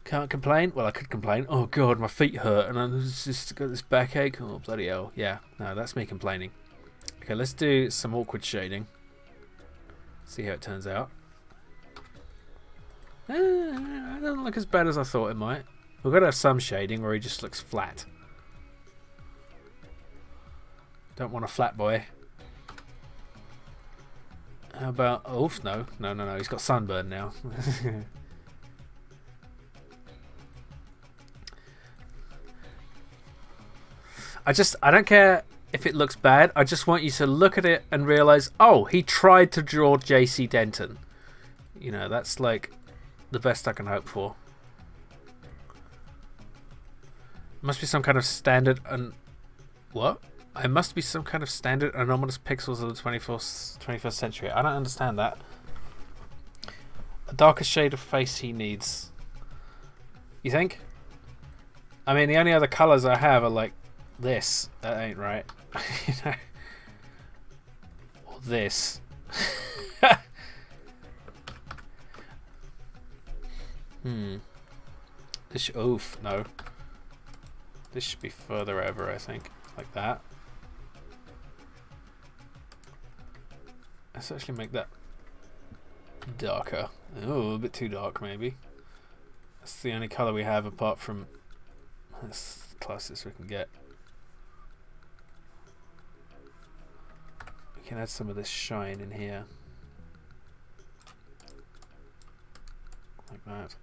Can't complain. Well, I could complain. Oh god, my feet hurt and I've just got this backache. Oh bloody hell. Yeah, no, that's me complaining. Okay, let's do some awkward shading. See how it turns out. It doesn't look as bad as I thought it might. We've got to have some shading where he just looks flat. Don't want a flat boy. How about... Oh, no. No. He's got sunburn now. I don't care if it looks bad. I just want you to look at it and realize, oh, he tried to draw JC Denton. You know, that's like the best I can hope for. Must be some kind of standard and what? It must be some kind of standard anomalous pixels of the 21st century. I don't understand that. A darker shade of face he needs. You think? I mean, the only other colours I have are like this. That ain't right. You know? Or this. This oof, no. This should be further over, I think. Like that. Let's actually make that darker. Oh, a bit too dark, maybe. That's the only colour we have apart from... That's the closest we can get. We can add some of this shine in here. Like that.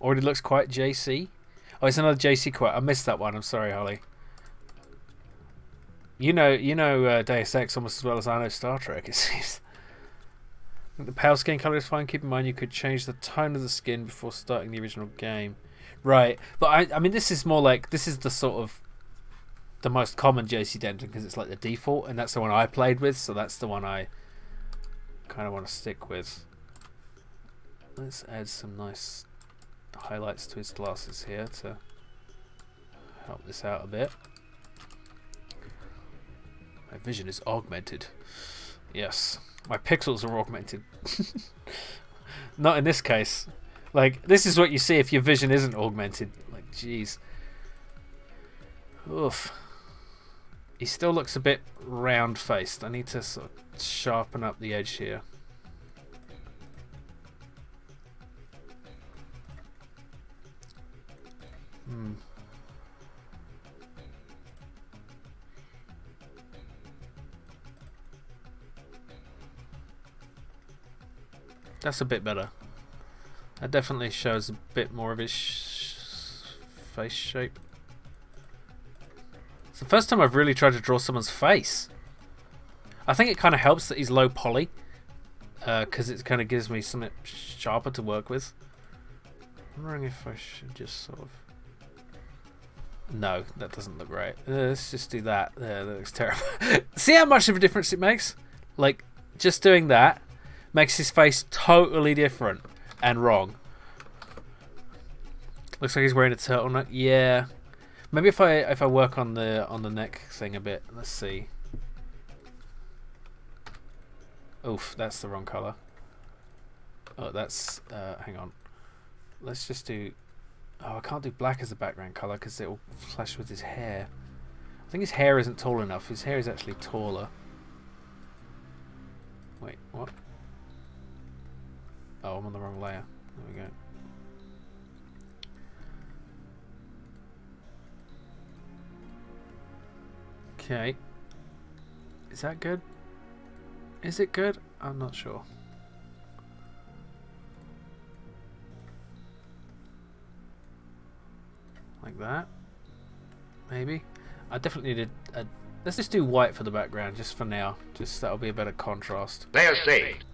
Already looks quite JC. Oh, it's another JC quote. I missed that one. I'm sorry, Holly. You know Deus Ex almost as well as I know Star Trek, it seems. The pale skin colour is fine. Keep in mind you could change the tone of the skin before starting the original game. Right, but I mean this is more like, this is the sort of the most common JC Denton because it's like the default, and that's the one I played with, so that's the one I kind of want to stick with. Let's add some nice highlights to his glasses here to help this out a bit. My vision is augmented. Yes, my pixels are augmented. Not in this case. Like, this is what you see if your vision isn't augmented. Like, jeez. Oof. He still looks a bit round-faced. I need to sort of sharpen up the edge here. That's a bit better. That definitely shows a bit more of his face shape. It's the first time I've really tried to draw someone's face. I think it kind of helps that he's low poly, because it kind of gives me something sharper to work with. I'm wondering if I should just sort of... No, that doesn't look right. Let's just do that. There, that looks terrible. See how much of a difference it makes? Like, just doing that makes his face totally different and wrong. Looks like he's wearing a turtleneck. Yeah. Maybe if I work on the neck thing a bit. Let's see. Oof, that's the wrong color. Oh, that's hang on. Let's just do... Oh, I can't do black as the background color because it will clash with his hair. I think his hair isn't tall enough. His hair is actually taller. Wait, what? Oh, I'm on the wrong layer. There we go. Okay. Is that good? Is it good? I'm not sure. Like that. Maybe. I definitely need a... Let's just do white for the background, just for now. Just that'll be a better contrast. They are saved.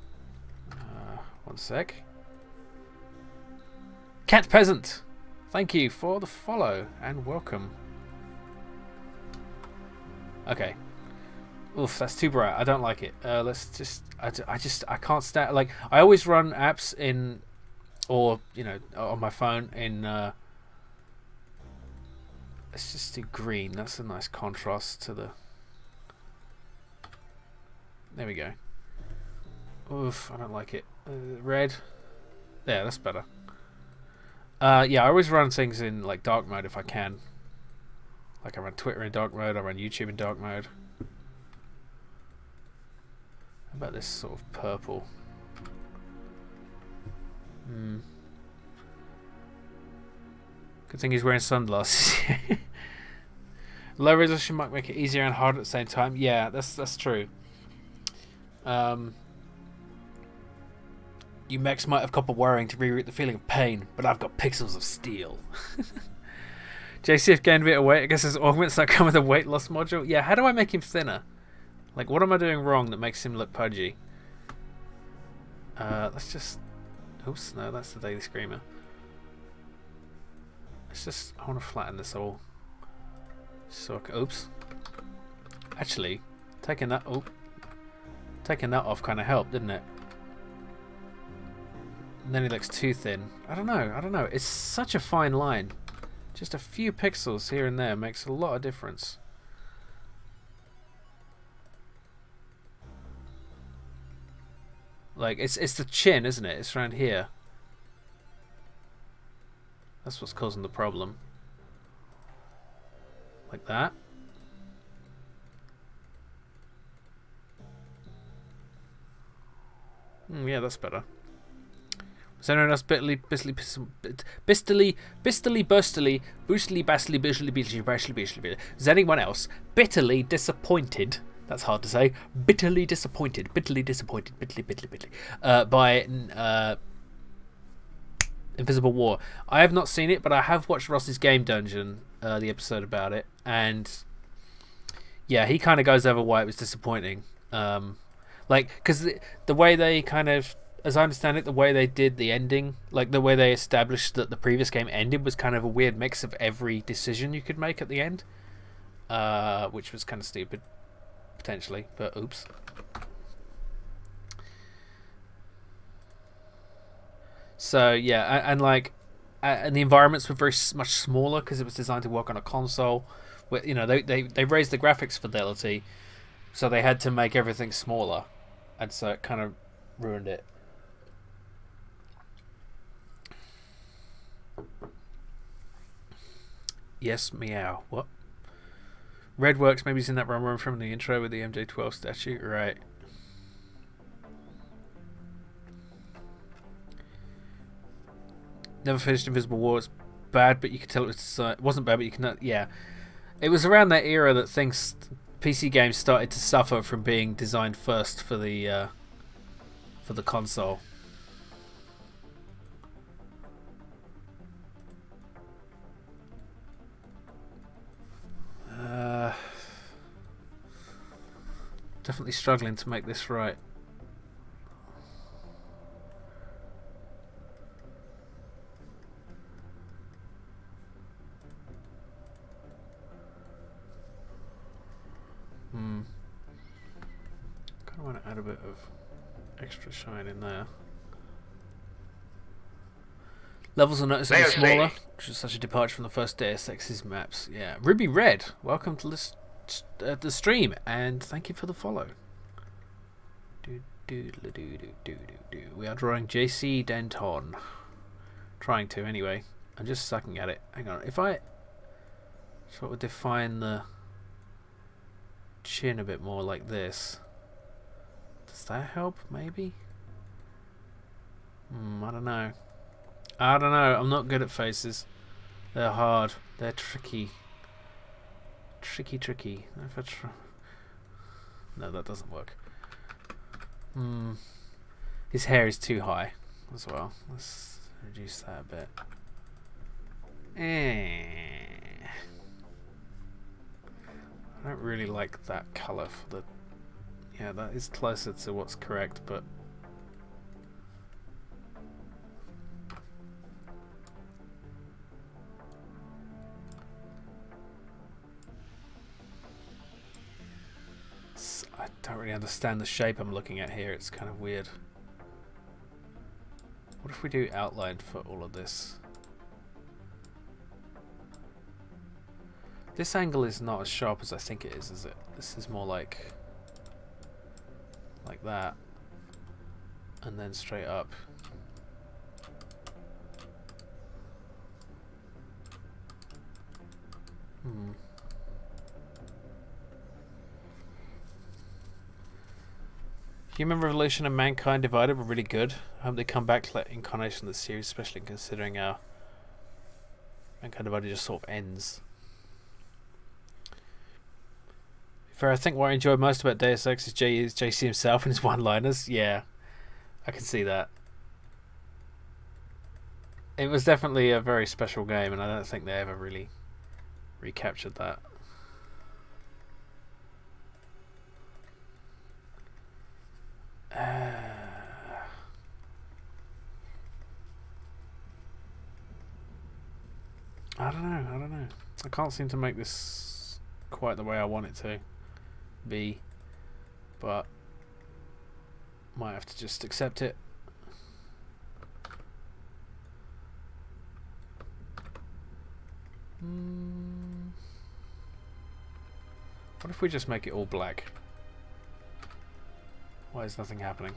One sec. Cat Peasant! Thank you for the follow and welcome. Okay. Oof, that's too bright. I don't like it. Let's just... I can't stand... Like, I always run apps in... Or, you know, on my phone in... Let's just do green. That's a nice contrast to the... There we go. Oof, I don't like it. Red. Yeah, that's better. Yeah, I always run things in like dark mode if I can. Like I run Twitter in dark mode, I run YouTube in dark mode. How about this sort of purple? Good thing he's wearing sunglasses. Low resolution might make it easier and harder at the same time. Yeah, that's true. You mechs might have copper wiring to reroute the feeling of pain, but I've got pixels of steel. JCF gained a bit of weight. I guess his augments that come with a weight loss module. Yeah, how do I make him thinner? Like, what am I doing wrong that makes him look pudgy? Let's just... Oops, no, that's the Daily Screamer. Let's just... I want to flatten this all. So, oops. Actually, taking that... Oh, taking that off kind of helped, didn't it? And then he looks too thin. I don't know. It's such a fine line. Just a few pixels here and there makes a lot of difference. Like, it's the chin, isn't it? It's around here. That's what's causing the problem. Like that. Yeah, that's better. Is anyone else bitterly, is anyone else bitterly disappointed? That's hard to say. Bitterly disappointed by Invisible War. I have not seen it, but I have watched Ross's Game Dungeon, the episode about it, and yeah, he kind of goes over why it was disappointing. Like, because the way they kind of, as I understand it, the way they did the ending, like the way they established that the previous game ended, was kind of a weird mix of every decision you could make at the end, which was kind of stupid, potentially, but oops. So yeah, and like, and the environments were very much smaller because it was designed to work on a console. Where, you know, they raised the graphics fidelity, so they had to make everything smaller, and so it kind of ruined it. Yes, meow. What? Red works. Maybe he's in that room from the intro with the MJ12 statue. Right. Never finished Invisible War. It's bad, but you could tell it wasn't bad, but you can. Yeah, it was around that era that things, PC games started to suffer from being designed first for the console. Definitely struggling to make this right. Kind of want to add a bit of extra shine in there. Levels are noticeably smaller, which is such a departure from the first Deus Ex's maps. Yeah, Ruby Red, welcome to the stream, and thank you for the follow. We are drawing JC Denton. Trying to, anyway. I'm just sucking at it. Hang on, if I sort of define the chin a bit more like this, does that help? Maybe. I don't know. I'm not good at faces. They're hard. They're tricky. Tricky. If I try... No, that doesn't work. His hair is too high as well. Let's reduce that a bit. I don't really like that colour for the... Yeah, that is closer to what's correct, but... I don't really understand the shape I'm looking at here. It's kind of weird. What if we do outline for all of this? This angle is not as sharp as I think it is it? This is more like that, and then straight up. Human Revolution and Mankind Divided were really good. I hope they come back to that incarnation of the series, especially considering how Mankind Divided just sort of ends. I think what I enjoyed most about Deus Ex is JC himself and his one-liners. Yeah, I can see that. It was definitely a very special game, and I don't think they ever really recaptured that. I don't know. I can't seem to make this quite the way I want it to be, but might have to just accept it. What if we just make it all black? Why is nothing happening?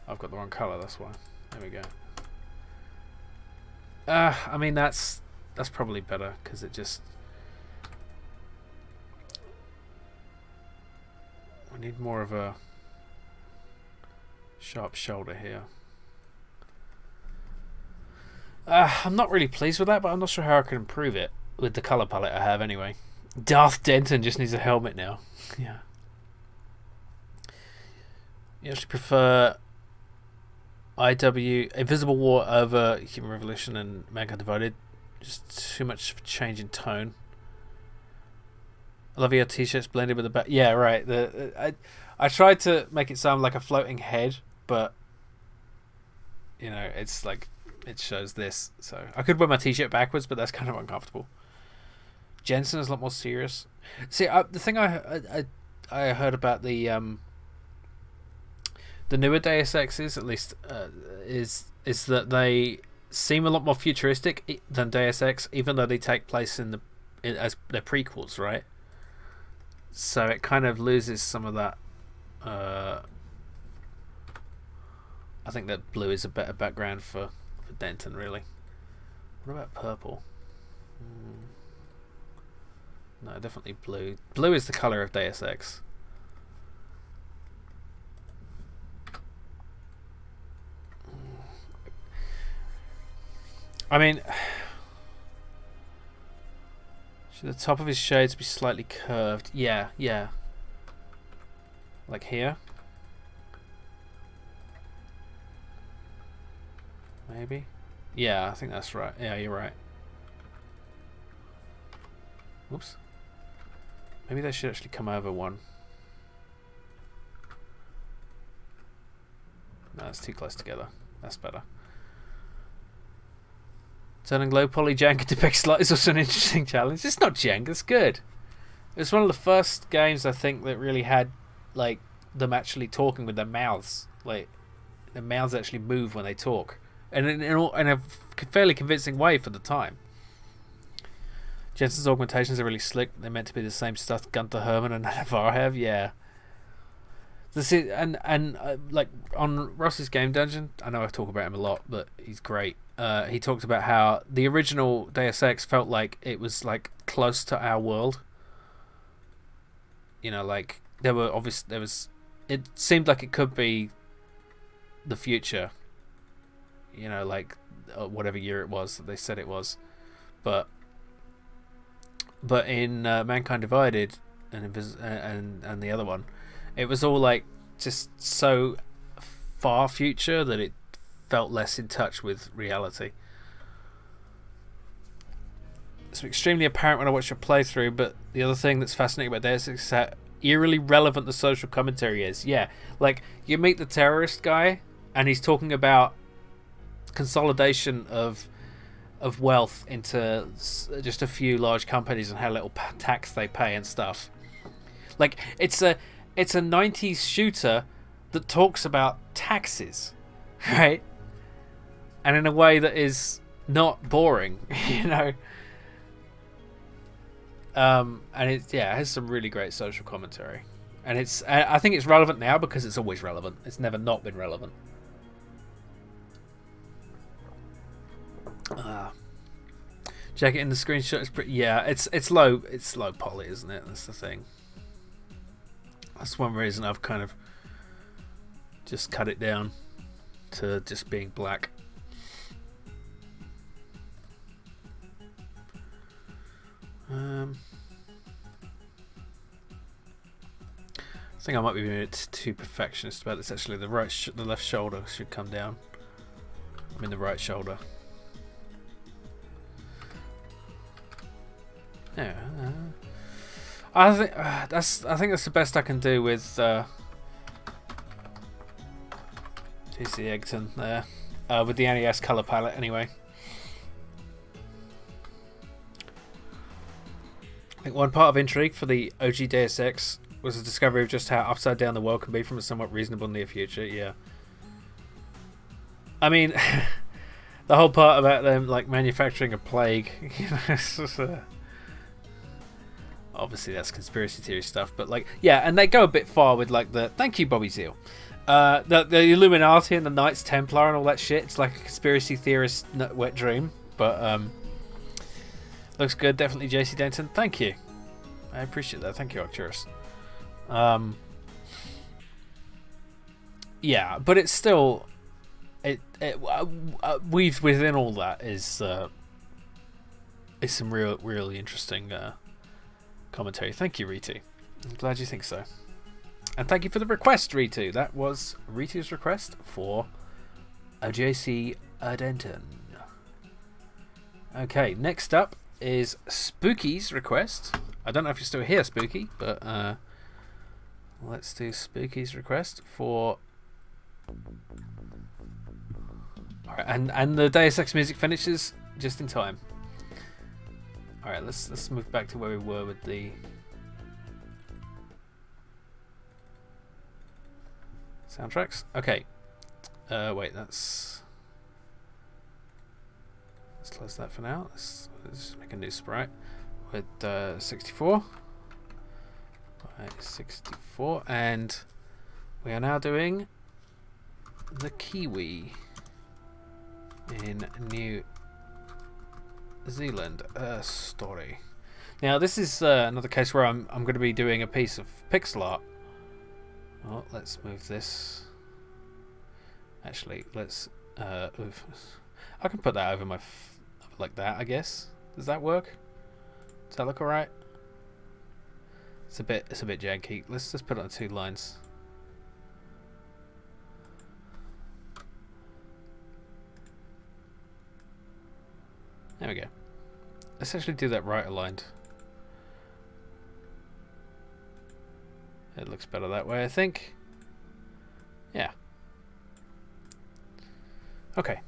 I've got the wrong colour, that's why. There we go. I mean that's probably better because it just, we need more of a sharp shoulder here. I'm not really pleased with that, but I'm not sure how I can improve it with the colour palette I have anyway. Darth Denton just needs a helmet now. Yeah. You actually prefer IW, Invisible War over Human Revolution and Mankind Divided. Just too much change in tone. I love your t-shirts blended with the back. Yeah, right. I tried to make it sound like a floating head, but you know, it's like, it shows this. So I could wear my t-shirt backwards, but that's kind of uncomfortable. Jensen is a lot more serious. See, the thing I heard about the newer Deus Exes, at least, is that they seem a lot more futuristic than Deus Ex, even though they take place as their prequels, right? So it kind of loses some of that. I think that blue is a better background for Denton, really. What about purple? No, definitely blue. Blue is the color of Deus Ex. I mean, should the top of his shades be slightly curved? Yeah, yeah. Like here? Maybe? Yeah, I think that's right. Yeah, you're right. Oops. Maybe they should actually come over one. No, it's too close together. That's better. Turning low poly jank into pixel is also an interesting challenge. It's not jank, it's good. It's one of the first games I think that really had like them actually talking with their mouths. Like their mouths actually move when they talk. And in a fairly convincing way for the time. Jensen's augmentations are really slick. They're meant to be the same stuff Gunther Herman and Navarre have. Yeah. Like on Ross's Game Dungeon, I know I talk about him a lot, but he's great. He talked about how the original Deus Ex felt like it was like close to our world. You know, like it seemed like it could be the future. You know, like whatever year it was that they said it was, but in Mankind Divided and the other one, it was all like just so far future that it felt less in touch with reality. It's extremely apparent when I watch your playthrough, but the other thing that's fascinating about Deus Ex is how eerily relevant the social commentary is. Yeah, like you meet the terrorist guy and he's talking about consolidation of wealth into just a few large companies and how little tax they pay and stuff. Like it's a 90s shooter that talks about taxes, right? And in a way that is not boring, you know. And it has some really great social commentary, and I think it's relevant now because it's always relevant. It's never not been relevant. Check it in the screenshot. It's pretty. Yeah, it's low poly, isn't it? That's the thing. That's one reason I've kind of just cut it down to just being black. I think I might be being a bit too perfectionist about this. Actually, the left shoulder should come down. I mean the right shoulder. Yeah. I think that's the best I can do with TC Eggton there, with the NES color palette anyway. I think one part of intrigue for the OG Deus Ex was the discovery of just how upside down the world can be from a somewhat reasonable near future. Yeah. I mean, the whole part about them like manufacturing a plague, you know, it's just, obviously that's conspiracy theory stuff, but like, yeah, and they go a bit far with like the thank you Bobby Zeal, the Illuminati and the Knights Templar and all that shit. It's like a conspiracy theorist wet dream, but looks good. Definitely JC Denton. Thank you, I appreciate that. Thank you, Arcturus. Yeah, but it's still weaved within all that is some really interesting commentary. Thank you, Ritu. I'm glad you think so. And thank you for the request, Ritu. That was Ritu's request for OJC Denton. Okay, next up is Spooky's request. I don't know if you're still here, Spooky, but let's do Spooky's request for... Alright, and the Deus Ex music finishes just in time. Alright, let's move back to where we were with the soundtracks. Okay. Wait, let's close that for now. Let's make a new sprite with 64. Right, 64, and we are now doing the Kiwi in New Zealand story. Now this is another case where I'm going to be doing a piece of pixel art. Oh, let's move this. Actually, let's I can put that over my like that, I guess. Does that work? Does that look alright? It's a bit janky. Let's just put it on 2 lines. There we go. Let's actually do that right aligned. It looks better that way, I think. Yeah. Okay.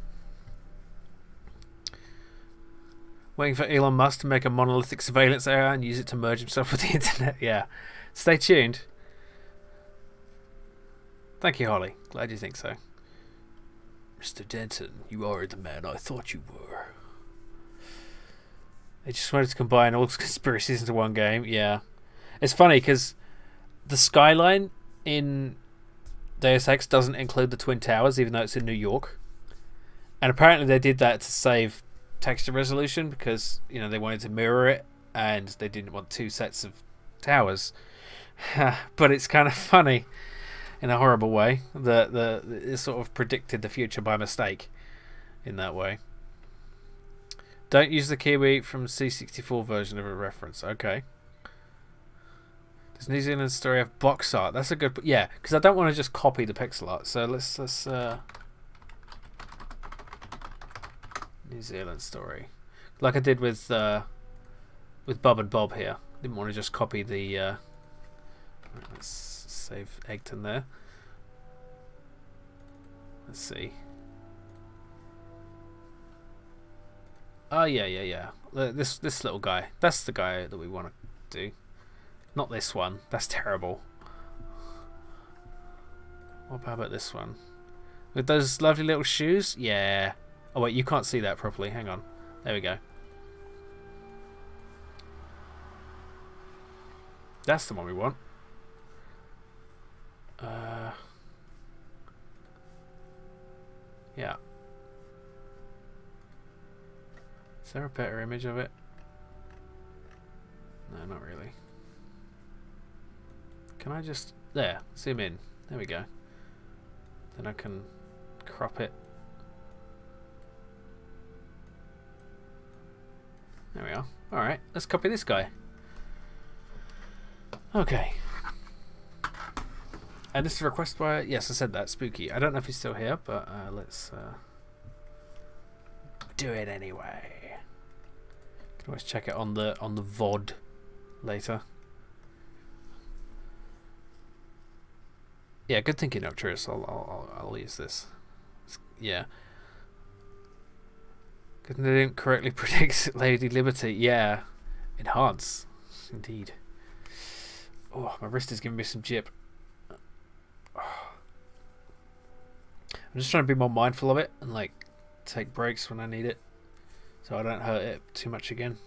Waiting for Elon Musk to make a monolithic surveillance AI and use it to merge himself with the internet. Yeah. Stay tuned. Thank you, Holly. Glad you think so. Mr. Denton, you are the man I thought you were. They just wanted to combine all conspiracies into one game. Yeah. It's funny because the skyline in Deus Ex doesn't include the Twin Towers, even though it's in New York. And apparently they did that to save texture resolution because, you know, they wanted to mirror it and they didn't want 2 sets of towers. But it's kind of funny in a horrible way that it sort of predicted the future by mistake in that way. Don't use the Kiwi from C64 version of a reference. Okay. Does New Zealand story have box art? That's a good... Yeah, because I don't want to just copy the pixel art. So let's New Zealand story. Like I did with Bob and Bob here. Didn't want to just copy the... Right, let's save Eggton there. Let's see. Oh, yeah. This little guy. That's the guy that we want to do. Not this one. That's terrible. What about this one? With those lovely little shoes? Yeah. Oh, wait, you can't see that properly. Hang on. There we go. That's the one we want. Yeah. Is there a better image of it? No, not really. Can I just... There, zoom in. There we go. Then I can crop it. There we are. Alright, let's copy this guy. Okay. And this is a request by... Yes, I said that. Spooky. I don't know if he's still here, but let's do it anyway. Can always check it on the VOD later. Yeah, good thinking, Nocturus. I'll use this. Yeah. Because they didn't correctly predict Lady Liberty. Yeah. Enhance. Indeed. Oh, my wrist is giving me some jip. Oh. I'm just trying to be more mindful of it and like take breaks when I need it, so I don't hurt it too much again.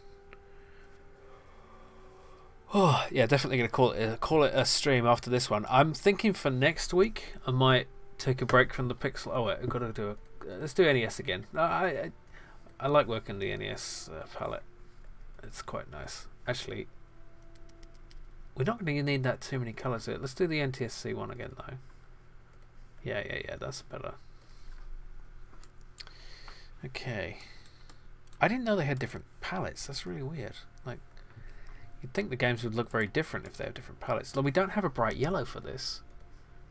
Oh yeah, definitely gonna call it a stream after this one. I'm thinking for next week I might take a break from the Pixel. Oh wait, I've got to do let's do NES again. I like working the NES palette. It's quite nice. Actually, we're not going to need that too many colours here. Let's do the NTSC one again though. Yeah, that's better. Okay. I didn't know they had different palettes. That's really weird. Like, you'd think the games would look very different if they have different palettes. Though we don't have a bright yellow for this.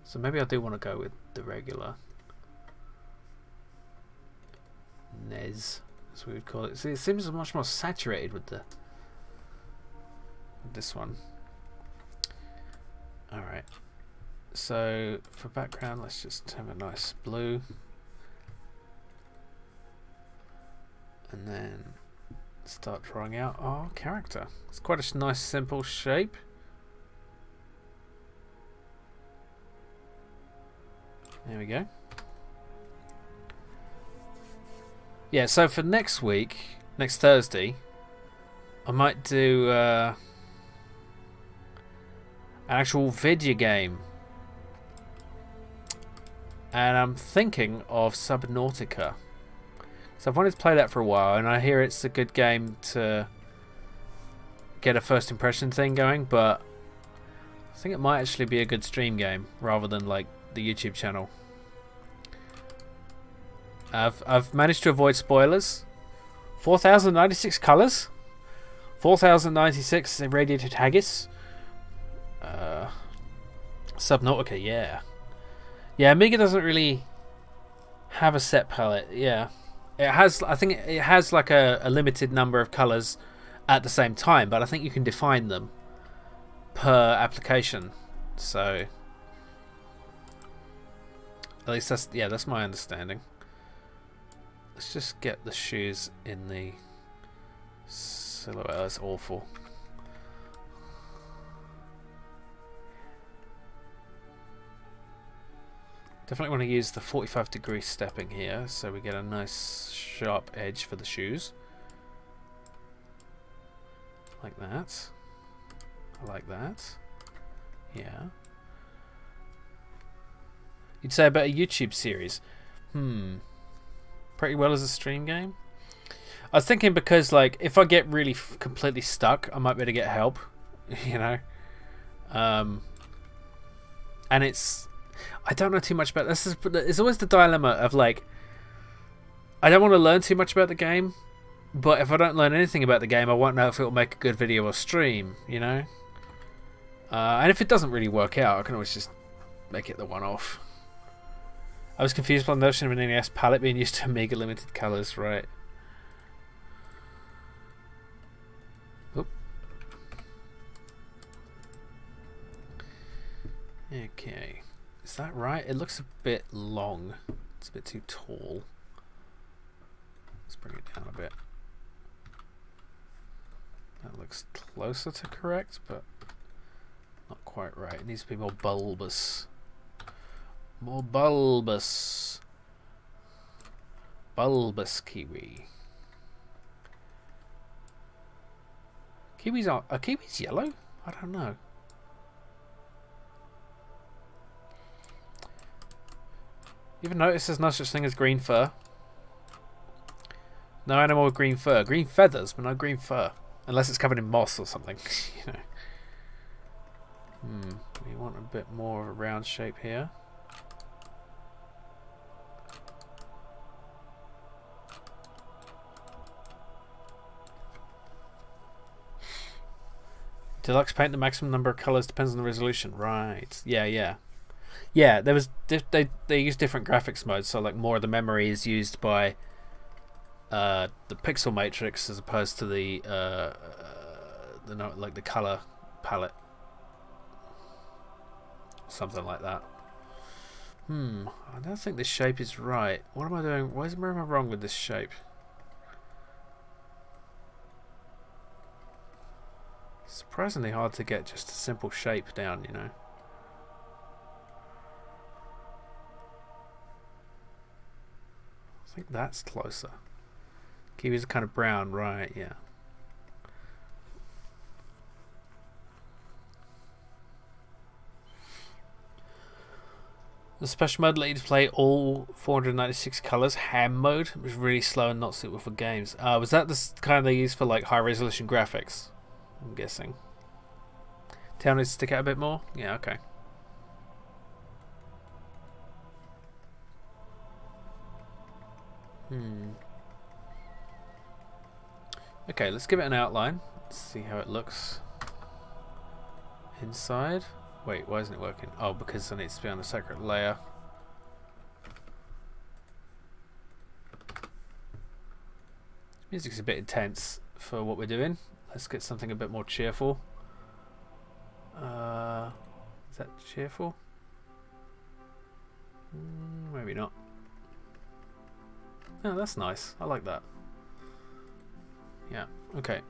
So maybe I do want to go with the regular NES, as we would call it. See, it seems much more saturated with this one. Alright. So for background, let's just have a nice blue, and then start drawing out our character. It's quite a nice simple shape. There we go. Yeah, so for next week, next Thursday, I might do an actual video game. And I'm thinking of Subnautica. So I've wanted to play that for a while, and I hear it's a good game to get a first impression thing going, but I think it might actually be a good stream game rather than like the YouTube channel. I've managed to avoid spoilers. 4,096 colours. 4,096 irradiated haggis. Subnautica, yeah. Yeah, Amiga doesn't really have a set palette. Yeah, it has. I think it has like a limited number of colours at the same time, but I think you can define them per application. So at least that's my understanding. Let's just get the shoes in the silhouette. That's awful. Definitely want to use the 45-degree stepping here, so we get a nice sharp edge for the shoes. Like that. I like that. Yeah. You'd say about a YouTube series. Pretty well as a stream game. I was thinking because, like, if I get really completely stuck, I might be able to get help. You know? And it's... I don't know too much about this. It's always the dilemma of like, I don't want to learn too much about the game, but if I don't learn anything about the game, I won't know if it will make a good video or stream, you know. And if it doesn't really work out, I can always just make it the one-off. I was confused by the notion of an NES palette being used to Amiga limited colors, right? Oop. Okay. Is that right? It looks a bit long. It's a bit too tall. Let's bring it down a bit. That looks closer to correct, but not quite right. It needs to be more bulbous. More bulbous. Bulbous kiwi. Kiwis are kiwis yellow? I don't know. You ever notice there's no such thing as green fur? No animal with green fur. Green feathers, but no green fur. Unless it's covered in moss or something. You know. We want a bit more of a round shape here. Deluxe paint, the maximum number of colours depends on the resolution. Right. Yeah. Yeah, there was they use different graphics modes, so like more of the memory is used by the pixel matrix as opposed to the like the color palette, something like that. I don't think this shape is right. What am I doing? Where am I wrong with this shape? Surprisingly hard to get just a simple shape down, you know. I think that's closer. Kiwis are kind of brown, right? Yeah. The special mode let you play all 496 colours, ham mode. It was really slow and not suitable for games. Was that the kind they use for like high resolution graphics? I'm guessing. Tail needs to stick out a bit more? Yeah, okay. Okay, let's give it an outline. Let's see how it looks inside. Wait, why isn't it working? Oh, because it needs to be on a separate layer. Music's a bit intense for what we're doing. Let's get something a bit more cheerful. Is that cheerful? Maybe not. Oh, that's nice. I like that. Yeah, okay.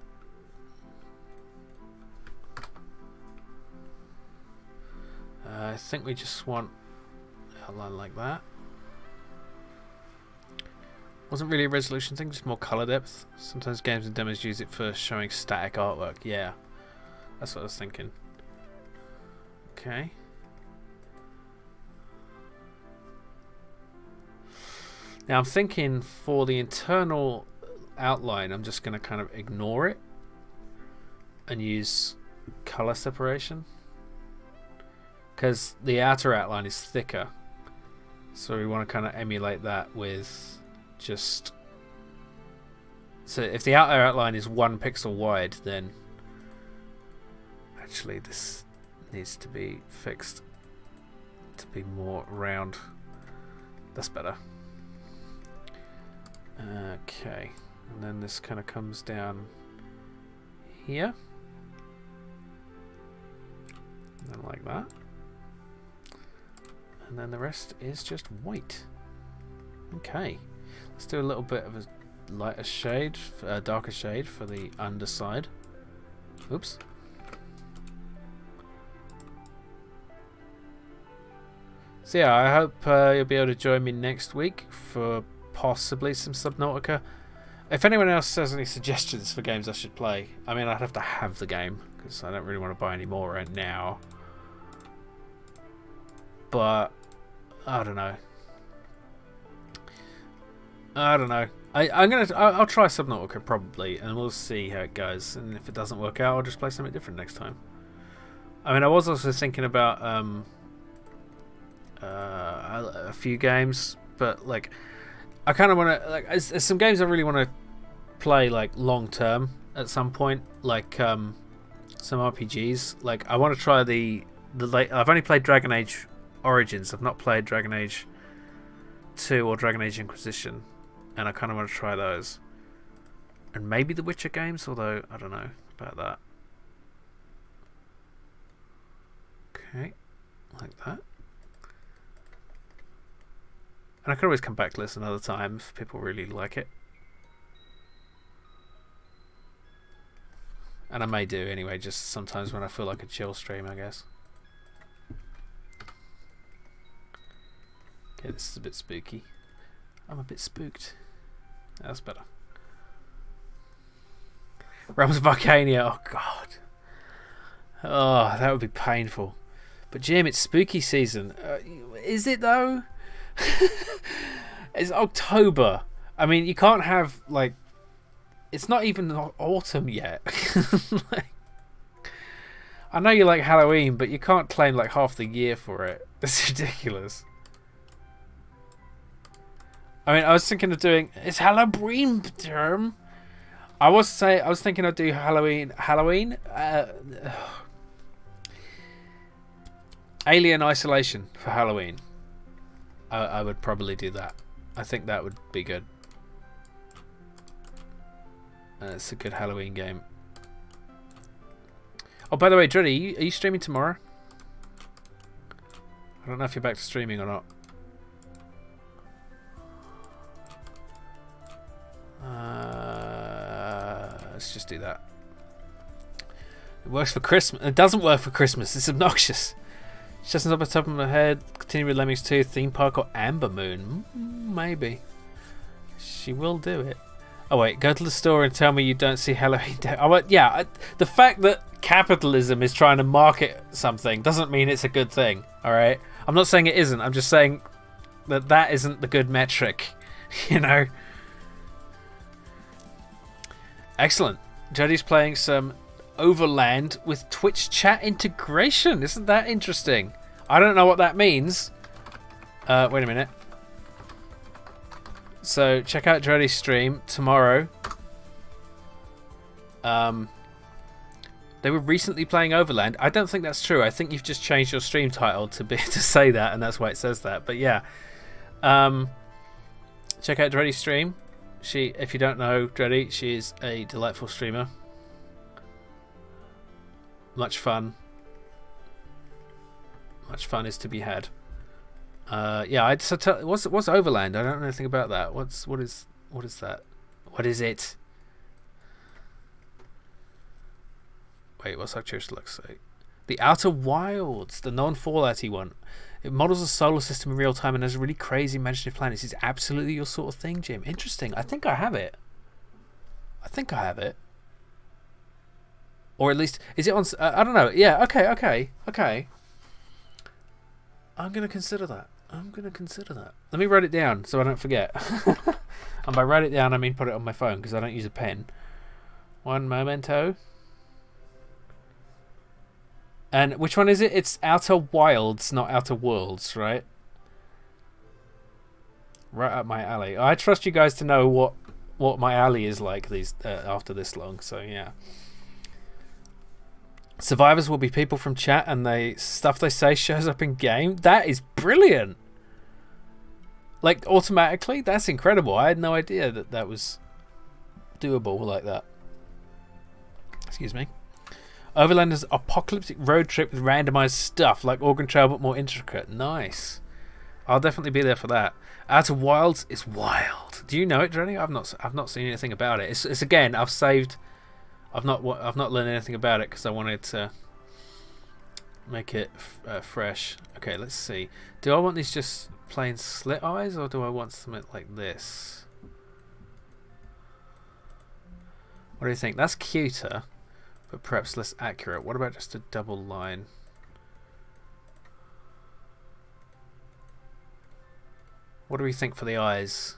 I think we just want an outline like that. Wasn't really a resolution thing, just more color depth. Sometimes games and demos use it for showing static artwork. Yeah, that's what I was thinking. Okay. Now I'm thinking for the internal outline, I'm just going to kind of ignore it and use color separation, because the outer outline is thicker, so we want to kind of emulate that with just, so if the outer outline is 1 pixel wide, then actually this needs to be fixed to be more round. That's better. Okay, and then this kind of comes down here, and then like that, and then the rest is just white. Okay, let's do a little bit of a lighter shade, darker shade for the underside. Oops. So yeah, I hope you'll be able to join me next week for possibly some Subnautica. If anyone else has any suggestions for games I should play, I mean, I'd have to have the game because I don't really want to buy any more right now. But I don't know. I'll try Subnautica probably, and we'll see how it goes. And if it doesn't work out, I'll just play something different next time. I mean, I was also thinking about a few games, but like, I kind of want to, like, there's some games I really want to play like long term at some point, like some RPGs. Like, I want to try the late. I've only played Dragon Age Origins. I've not played Dragon Age 2 or Dragon Age Inquisition, and I kind of want to try those. And maybe the Witcher games, although I don't know about that. Okay, like that. And I can always come back to this another time if people really like it. And I may do anyway, just sometimes when I feel like a chill stream, I guess. Okay, this is a bit spooky. I'm a bit spooked. That's better. Realms of Arcania, oh god. Oh, that would be painful. But Jim, it's spooky season. Is it though? It's October. I mean, you can't have, like, it's not even autumn yet. Like, I know you like Halloween, but you can't claim like half the year for it. It's ridiculous. I mean, I was thinking of doing, it's Halloween term. I was thinking I'd do Halloween Alien Isolation for Halloween. I would probably do that. I think that would be good. It's a good Halloween game. Oh, by the way, Dreddy, are you streaming tomorrow? I don't know if you're back to streaming or not. Let's just do that. It works for Christmas. It doesn't work for Christmas. It's obnoxious. Just off the top of my head. Continue with Lemmings 2, Theme Park, or Amber Moon. Maybe. She will do it. Oh wait, go to the store and tell me you don't see Halloween. The fact that capitalism is trying to market something doesn't mean it's a good thing. All right. I'm not saying it isn't. I'm just saying that isn't the good metric. You know. Excellent. Jodie's playing some Overland with Twitch chat integration. Isn't that interesting? I don't know what that means. Wait a minute. So check out Jodie's stream tomorrow. They were recently playing Overland. I don't think that's true. I think you've just changed your stream title to say that, and that's why it says that. But yeah, check out Dreddy's stream. If you don't know Dreddy, she is a delightful streamer. Much fun. Much fun is to be had. Yeah, what's Overland? I don't know anything about that. What is that? What is it? Wait, what's Arcturus looks like? The Outer Wilds, the non-Fallouty one. It models a solar system in real time and has really crazy imaginative planets. It's absolutely your sort of thing, Jim. Interesting. I think I have it. Or at least, is it on? I don't know. Yeah. Okay. I'm gonna consider that. Let me write it down so I don't forget. And by write it down, I mean put it on my phone because I don't use a pen. One momento. And which one is it? It's Outer Wilds, not Outer Worlds, right? Right up my alley. I trust you guys to know what my alley is like after this long. So yeah. Survivors will be people from chat, and stuff they say shows up in game. That is brilliant. Like automatically, that's incredible. I had no idea that was doable like that. Excuse me. Overlander's apocalyptic road trip with randomized stuff like Organ Trail but more intricate. Nice. I'll definitely be there for that. Outer Wilds is wild. Do you know it, Drenny? I've not seen anything about it. It's again. I've not learned anything about it because I wanted to make it fresh. Okay, let's see. Do I want these just plain slit eyes or do I want something like this? What do you think? That's cuter, but perhaps less accurate. What about just a double line? What do we think for the eyes?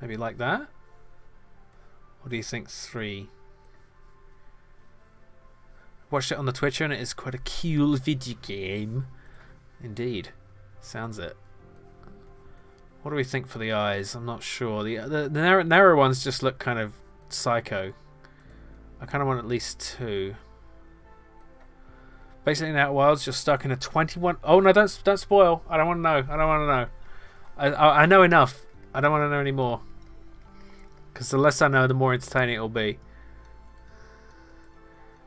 Maybe like that? What do you think? 3? Watched it on the Twitch and it is quite a cool video game. Indeed. Sounds it. What do we think for the eyes? I'm not sure. The narrow ones just look kind of psycho. I kind of want at least 2. Basically in Outer Wilds you're stuck in a 21... Oh no, don't spoil. I don't want to know. I know enough. I don't want to know any more. Because the less I know, the more entertaining it will be.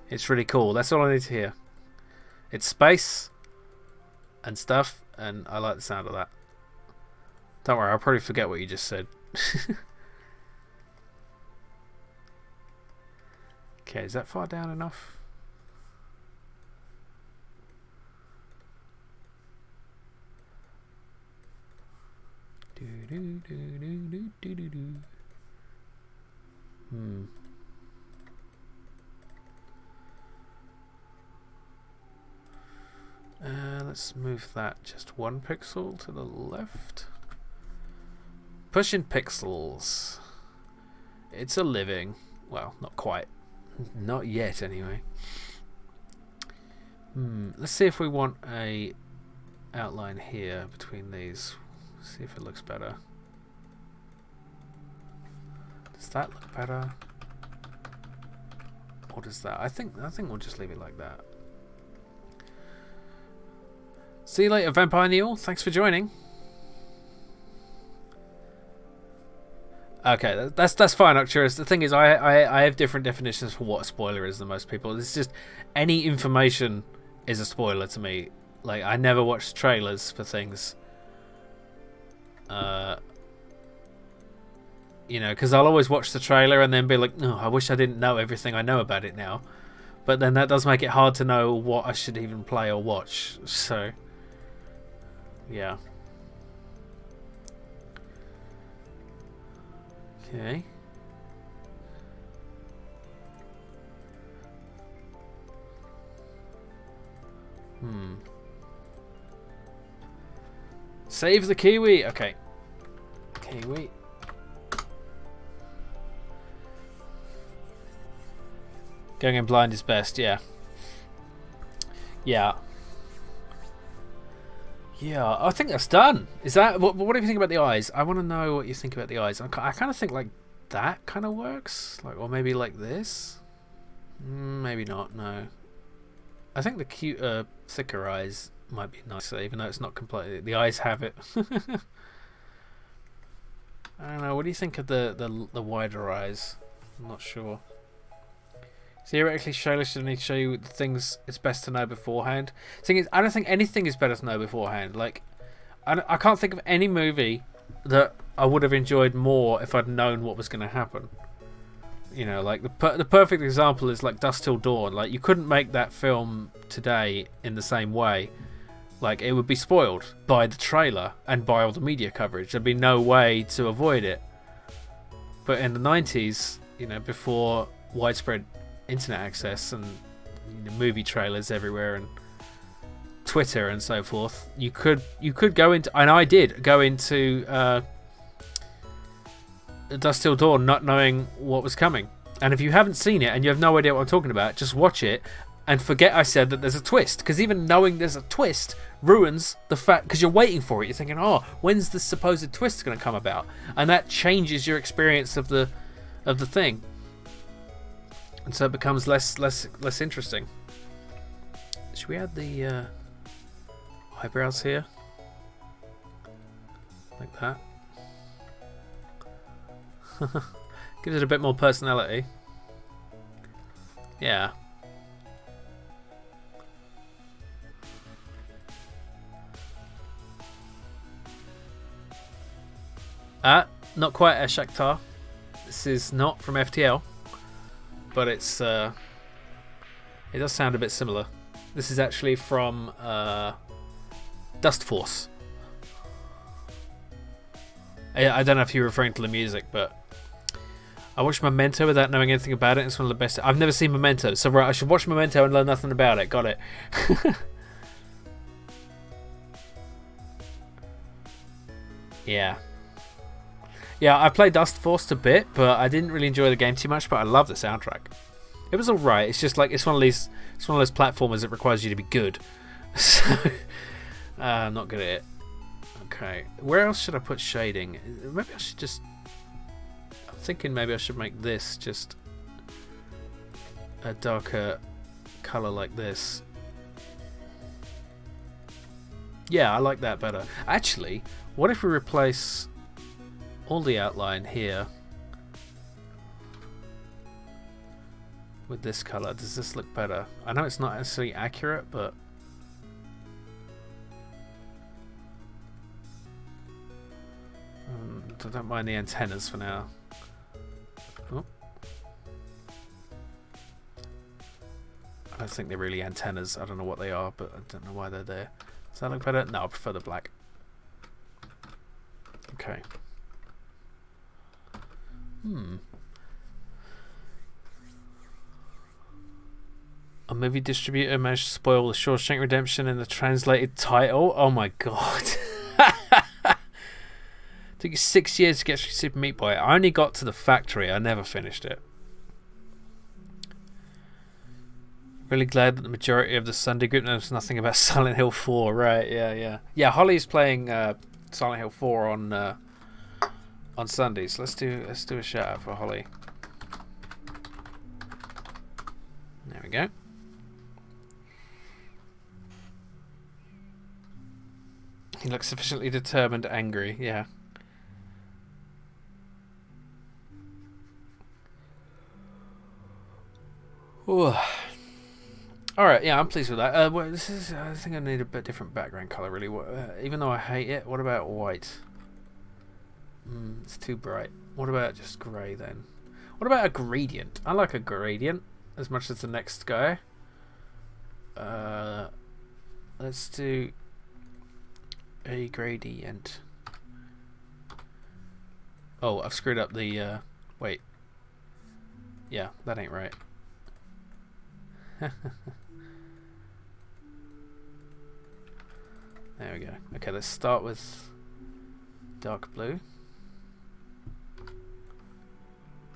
It's really cool. That's all I need to hear. It's space and stuff, and I like the sound of that. Don't worry, I'll probably forget what you just said. Okay, is that far down enough? Let's move that just 1 pixel to the left. Pushing pixels. It's a living. Well, not quite. Not yet, anyway. Let's see if we want a outline here between these. See if it looks better. Does that look better? Or does that? I think we'll just leave it like that. See you later, Vampire Neil. Thanks for joining. Okay, that's fine, Arcturus. The thing is, I have different definitions for what a spoiler is than most people. It's just any information is a spoiler to me. Like, I never watch trailers for things. You know, because I'll always watch the trailer and then be like, no, I wish I didn't know everything I know about it now. But then that does make it hard to know what I should even play or watch. So, yeah. Okay. Save the Kiwi. Okay. Kiwi. Going in blind is best, yeah. Yeah. Yeah, I think that's done. Is that... What do you think about the eyes? I want to know what you think about the eyes. I kind of think like that kind of works. Like, or maybe like this. Maybe not, no. I think the cuter, thicker eyes might be nicer, even though it's not completely... The eyes have it. I don't know, what do you think of the wider eyes? I'm not sure. Theoretically, Shayla should need to show you the things it's best to know beforehand. The thing is, I don't think anything is better to know beforehand. Like, I can't think of any movie that I would have enjoyed more if I'd known what was going to happen. You know, like the perfect example is like Dusk Till Dawn. Like, you couldn't make that film today in the same way. Like, it would be spoiled by the trailer and by all the media coverage. There'd be no way to avoid it. But in the 90s, you know, before widespread internet access and, you know, movie trailers everywhere and Twitter and so forth, you could go into, and I did go into Dusk Till Dawn not knowing what was coming. And if you haven't seen it and you have no idea what I'm talking about, just watch it and forget I said that there's a twist, because even knowing there's a twist ruins the fact, because you're waiting for it. You're thinking, oh, when's the supposed twist going to come about? And that changes your experience of the thing. And so it becomes less interesting. Should we add the eyebrows here? Like that. Gives it a bit more personality. Yeah. Not quite a Shakhtar. This is not from FTL. But it's it does sound a bit similar. This is actually from Dust Force. I don't know if you're referring to the music, but I watched Memento without knowing anything about it. It's one of the best. I've never seen Memento, so right, I should watch Memento and learn nothing about it. Got it. Yeah. Yeah, I played Dust Force a bit, but I didn't really enjoy the game too much. But I love the soundtrack. It was alright. It's just like it's one of those platformers that requires you to be good. So I'm not good at it. Okay, where else should I put shading? Maybe I should just... I'm thinking maybe I should make this just a darker colour like this. Yeah, I like that better. Actually, what if we replace all the outline here with this colour? Does this look better? I know it's not necessarily accurate, but I don't mind the antennas for now. Oh. I don't think they're really antennas. I don't know what they are, but I don't know why they're there. Does that look better? No, I prefer the black. Okay. A movie distributor managed to spoil the Shawshank Redemption in the translated title. Oh my god. Took you 6 years to get through Super Meat Boy. I only got to the factory. I never finished it. Really glad that the majority of the Sunday group knows nothing about Silent Hill 4. Right, yeah. Yeah, Holly's playing Silent Hill 4 on Sundays. Let's do a shout out for Holly. There we go. He looks sufficiently determined, angry. Yeah. All right, yeah, I'm pleased with that. Well, this is. I think I need a bit different background color, really. Even though I hate it, what about white? It's too bright. What about just grey then? What about a gradient? I like a gradient as much as the next guy. Let's do a gradient. Oh, I've screwed up the. Wait. Yeah, that ain't right. There we go. Okay, let's start with dark blue.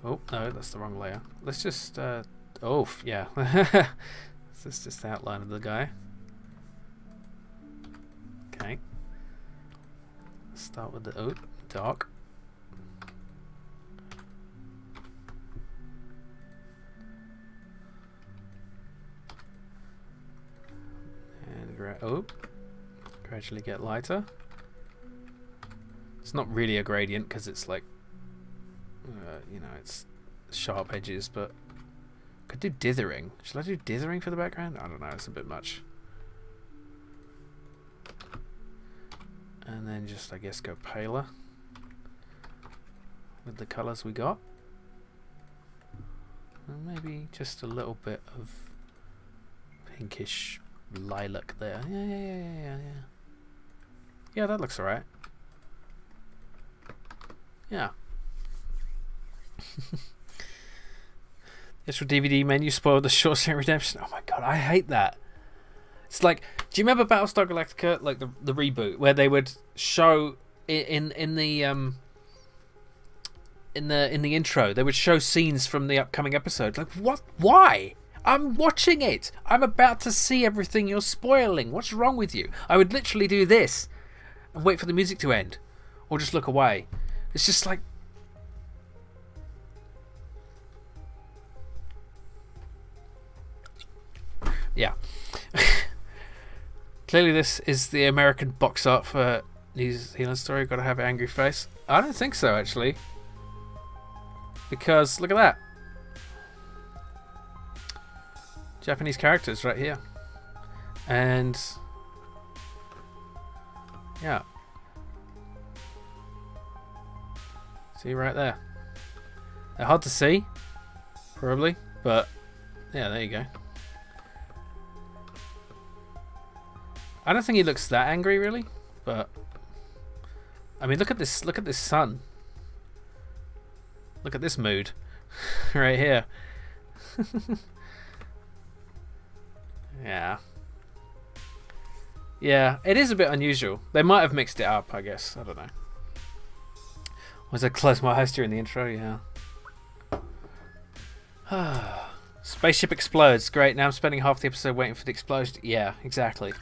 Oh, no, that's the wrong layer. Let's just, oh, yeah. This is just the outline of the guy. Okay. Start with the, oh, dark. And, gradually get lighter. It's not really a gradient because it's like, you know, it's sharp edges, but I could do dithering. Should I do dithering for the background? I don't know, it's a bit much. And then just, I guess, go paler with the colours we got. And maybe just a little bit of pinkish lilac there. Yeah. Yeah, that looks alright. Yeah. This DVD menu spoiled the short series redemption. Oh my god, I hate that. It's like, do you remember Battlestar Galactica, like the reboot, where they would show in the intro, they would show scenes from the upcoming episode. Like, what? Why? I'm watching it. I'm about to see everything you're spoiling. What's wrong with you? I would literally do this and wait for the music to end, or just look away. It's just like. Yeah. Clearly this is the American box art for New Zealand story. Gotta have an angry face. I don't think so, actually. Because, look at that. Japanese characters right here. And... yeah. See right there. They're hard to see, probably, but yeah, there you go. I don't think he looks that angry, really, but I mean, look at this. Look at this sun. Look at this mood, right here. Yeah. Yeah, it is a bit unusual. They might have mixed it up, I guess. I don't know. Was I close my eyes during the intro? Yeah. Spaceship explodes. Great. Now I'm spending half the episode waiting for the explosion. Yeah, exactly.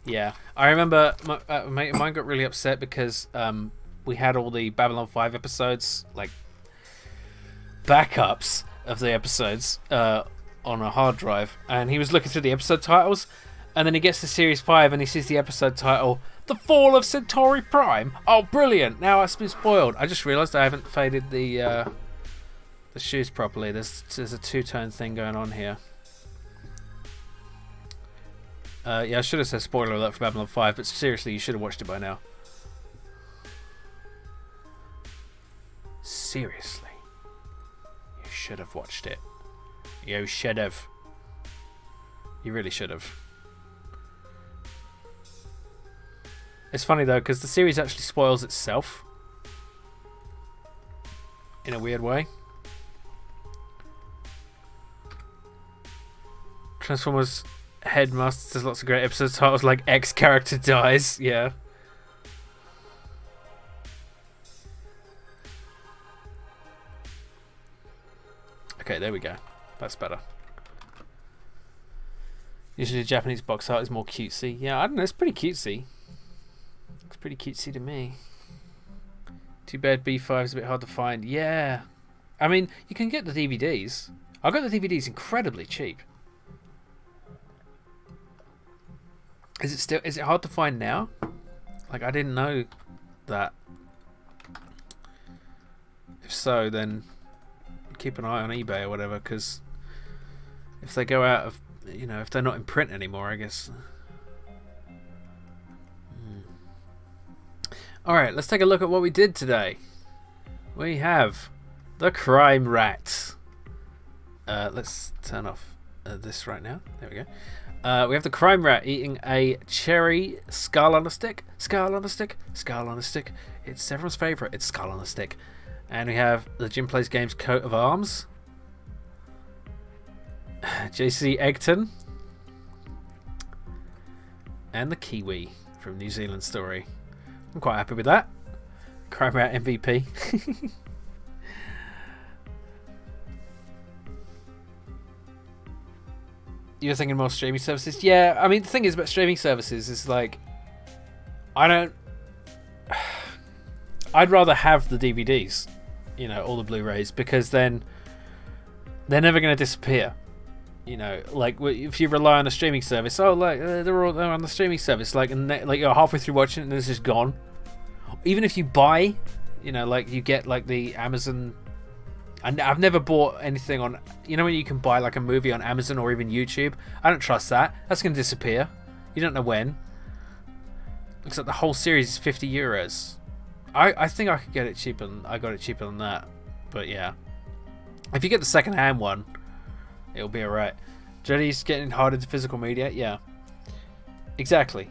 Yeah, I remember mine got really upset because we had all the Babylon 5 episodes, like backups of the episodes on a hard drive, and he was looking through the episode titles, and then he gets to Series 5 and he sees the episode title, The Fall of Centauri Prime. Oh, brilliant! Now I've been spoiled. I just realised I haven't faded the shoes properly. There's a two-tone thing going on here. Yeah, I should have said spoiler alert for Babylon 5, but seriously, you should have watched it by now. Seriously. You should have watched it. You should have. You really should have. It's funny though, because the series actually spoils itself. In a weird way. Transformers Headmaster does lots of great episode titles like X character dies. Yeah. Okay, there we go. That's better. Usually the Japanese box art is more cutesy. Yeah, I don't know. It's pretty cutesy. It's pretty cutesy to me. Too bad B5 is a bit hard to find. Yeah. I mean, you can get the DVDs. I got the DVDs incredibly cheap. Is it hard to find now? Like, I didn't know that. If so, then keep an eye on eBay or whatever, because if they go out of, you know, if they're not in print anymore, I guess. Alright, let's take a look at what we did today. We have the crime rat. Let's turn off this right now. There we go. We have the crime rat eating a cherry skull on a stick. Skull on a stick. Skull on a stick. It's everyone's favourite. It's skull on a stick. And we have the Jim Plays Games coat of arms. JC Eggton. And the Kiwi from New Zealand Story. I'm quite happy with that. Crime rat MVP. You're thinking more streaming services? Yeah, I mean, the thing is about streaming services is like, I'd rather have the DVDs, you know, all the Blu-rays, because then they're never going to disappear. You know, like if you rely on a streaming service, oh, like they're on the streaming service, like you're halfway through watching it and it's just gone. Even if you buy, you know, like you get like the Amazon. And I've never bought anything on, you know, when you can buy like a movie on Amazon or even YouTube. I don't trust that. That's going to disappear. You don't know when. Looks like the whole series is €50. I think I could get it cheaper. I got it cheaper than that. But yeah, if you get the second-hand one, it'll be alright. Journey's getting harder to physical media. Yeah, exactly.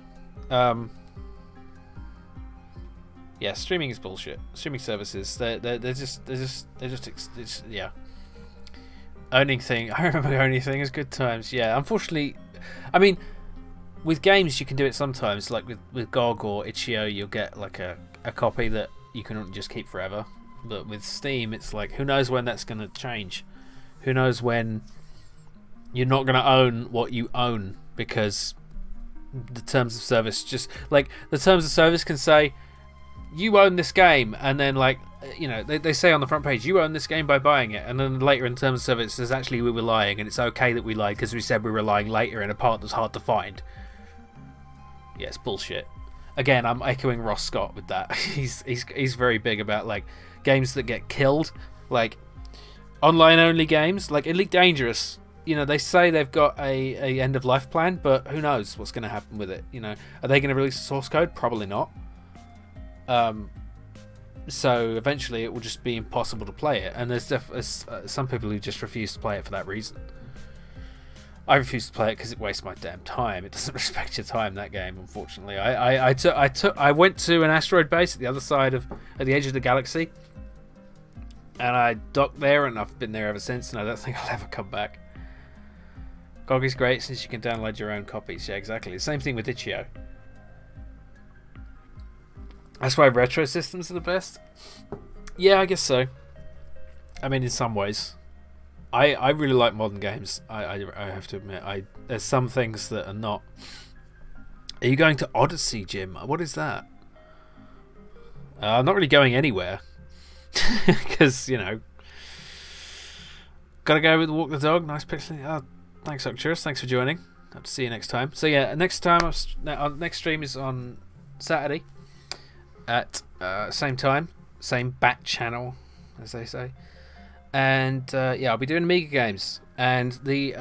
Yeah, streaming is bullshit. Streaming services, they're just yeah. Owning thing. I remember owning thing is good times. Yeah, unfortunately, I mean, with games you can do it sometimes. Like with GOG or itch.io, you'll get like a copy that you can just keep forever. But with Steam, it's like, who knows when that's going to change? Who knows when you're not going to own what you own, because the terms of service, just like the terms of service can say, you own this game, and then like, you know, they say on the front page, you own this game by buying it, and then later in terms of service it says actually we were lying, and it's okay that we lied because we said we were lying later in a part that's hard to find. Yeah, it's bullshit. Again, I'm echoing Ross Scott with that. he's very big about like games that get killed, like online only games, like Elite Dangerous. You know, they say they've got a end of life plan, but who knows what's going to happen with it? You know, are they going to release a source code? Probably not. So eventually it will just be impossible to play it, and there's some people who just refuse to play it for that reason. I refuse to play it because it wastes my damn time. It doesn't respect your time, that game, unfortunately. I went to an asteroid base at the other side at the edge of the galaxy, and I docked there, and I've been there ever since, and I don't think I'll ever come back. GOG is great since you can download your own copies. Yeah, exactly. The same thing with itch.io. That's why retro systems are the best? Yeah, I guess so. I mean, in some ways. I really like modern games. I have to admit. There's some things that are not. Are you going to Odyssey, Jim? What is that? I'm not really going anywhere. Because, you know. Gotta go with Walk the Dog. Nice picture. Oh, thanks, Octurus. Thanks for joining. Hope to see you next time. So yeah, next stream is on Saturday. At same time, same bat channel, as they say, and yeah, I'll be doing Amiga games, and the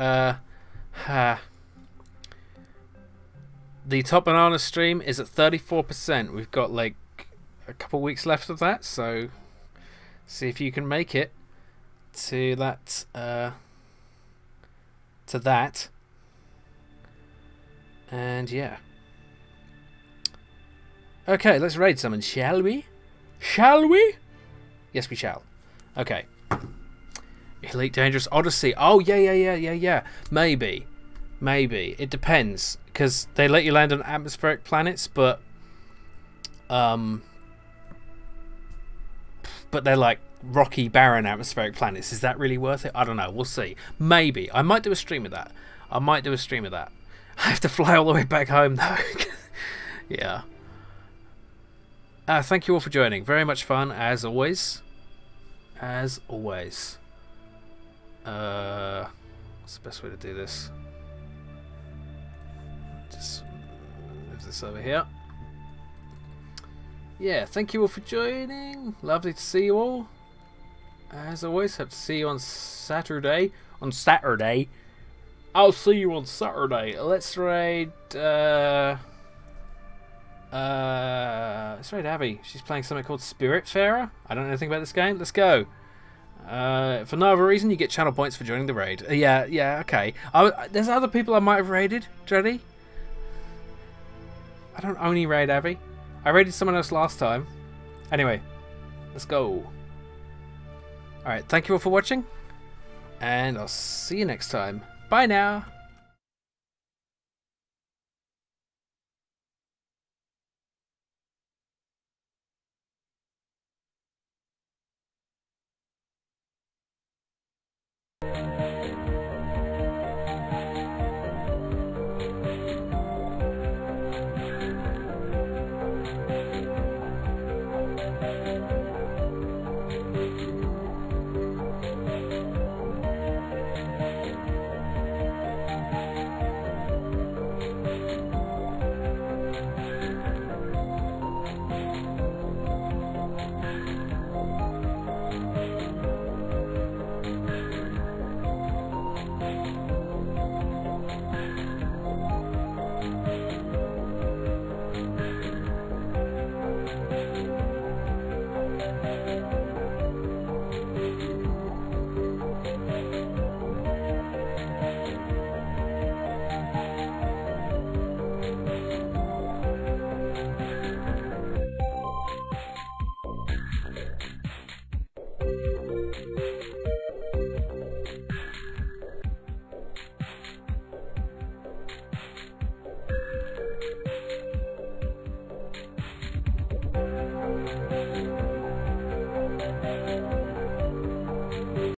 Top Banana stream is at 34%. We've got like a couple weeks left of that, so see if you can make it to that. And yeah. Okay, let's raid someone, shall we? Shall we? Yes, we shall. Okay. Elite Dangerous Odyssey. Oh, yeah. Maybe. It depends. Because they let you land on atmospheric planets, but they're like rocky, barren atmospheric planets. Is that really worth it? I don't know. We'll see. Maybe. I might do a stream of that. I have to fly all the way back home, though. Yeah. Thank you all for joining. Very much fun, as always. What's the best way to do this? Just move this over here. Yeah, thank you all for joining. Lovely to see you all. As always, hope to see you on Saturday. On Saturday. I'll see you on Saturday. Let's raid. Let's raid Abby. She's playing something called Spiritfarer. I don't know anything about this game. Let's go. For no other reason, you get channel points for joining the raid. Yeah, okay. There's other people I might have raided, Dreddy. I don't only raid Abby. I raided someone else last time. Anyway, let's go. Alright, thank you all for watching. And I'll see you next time. Bye now.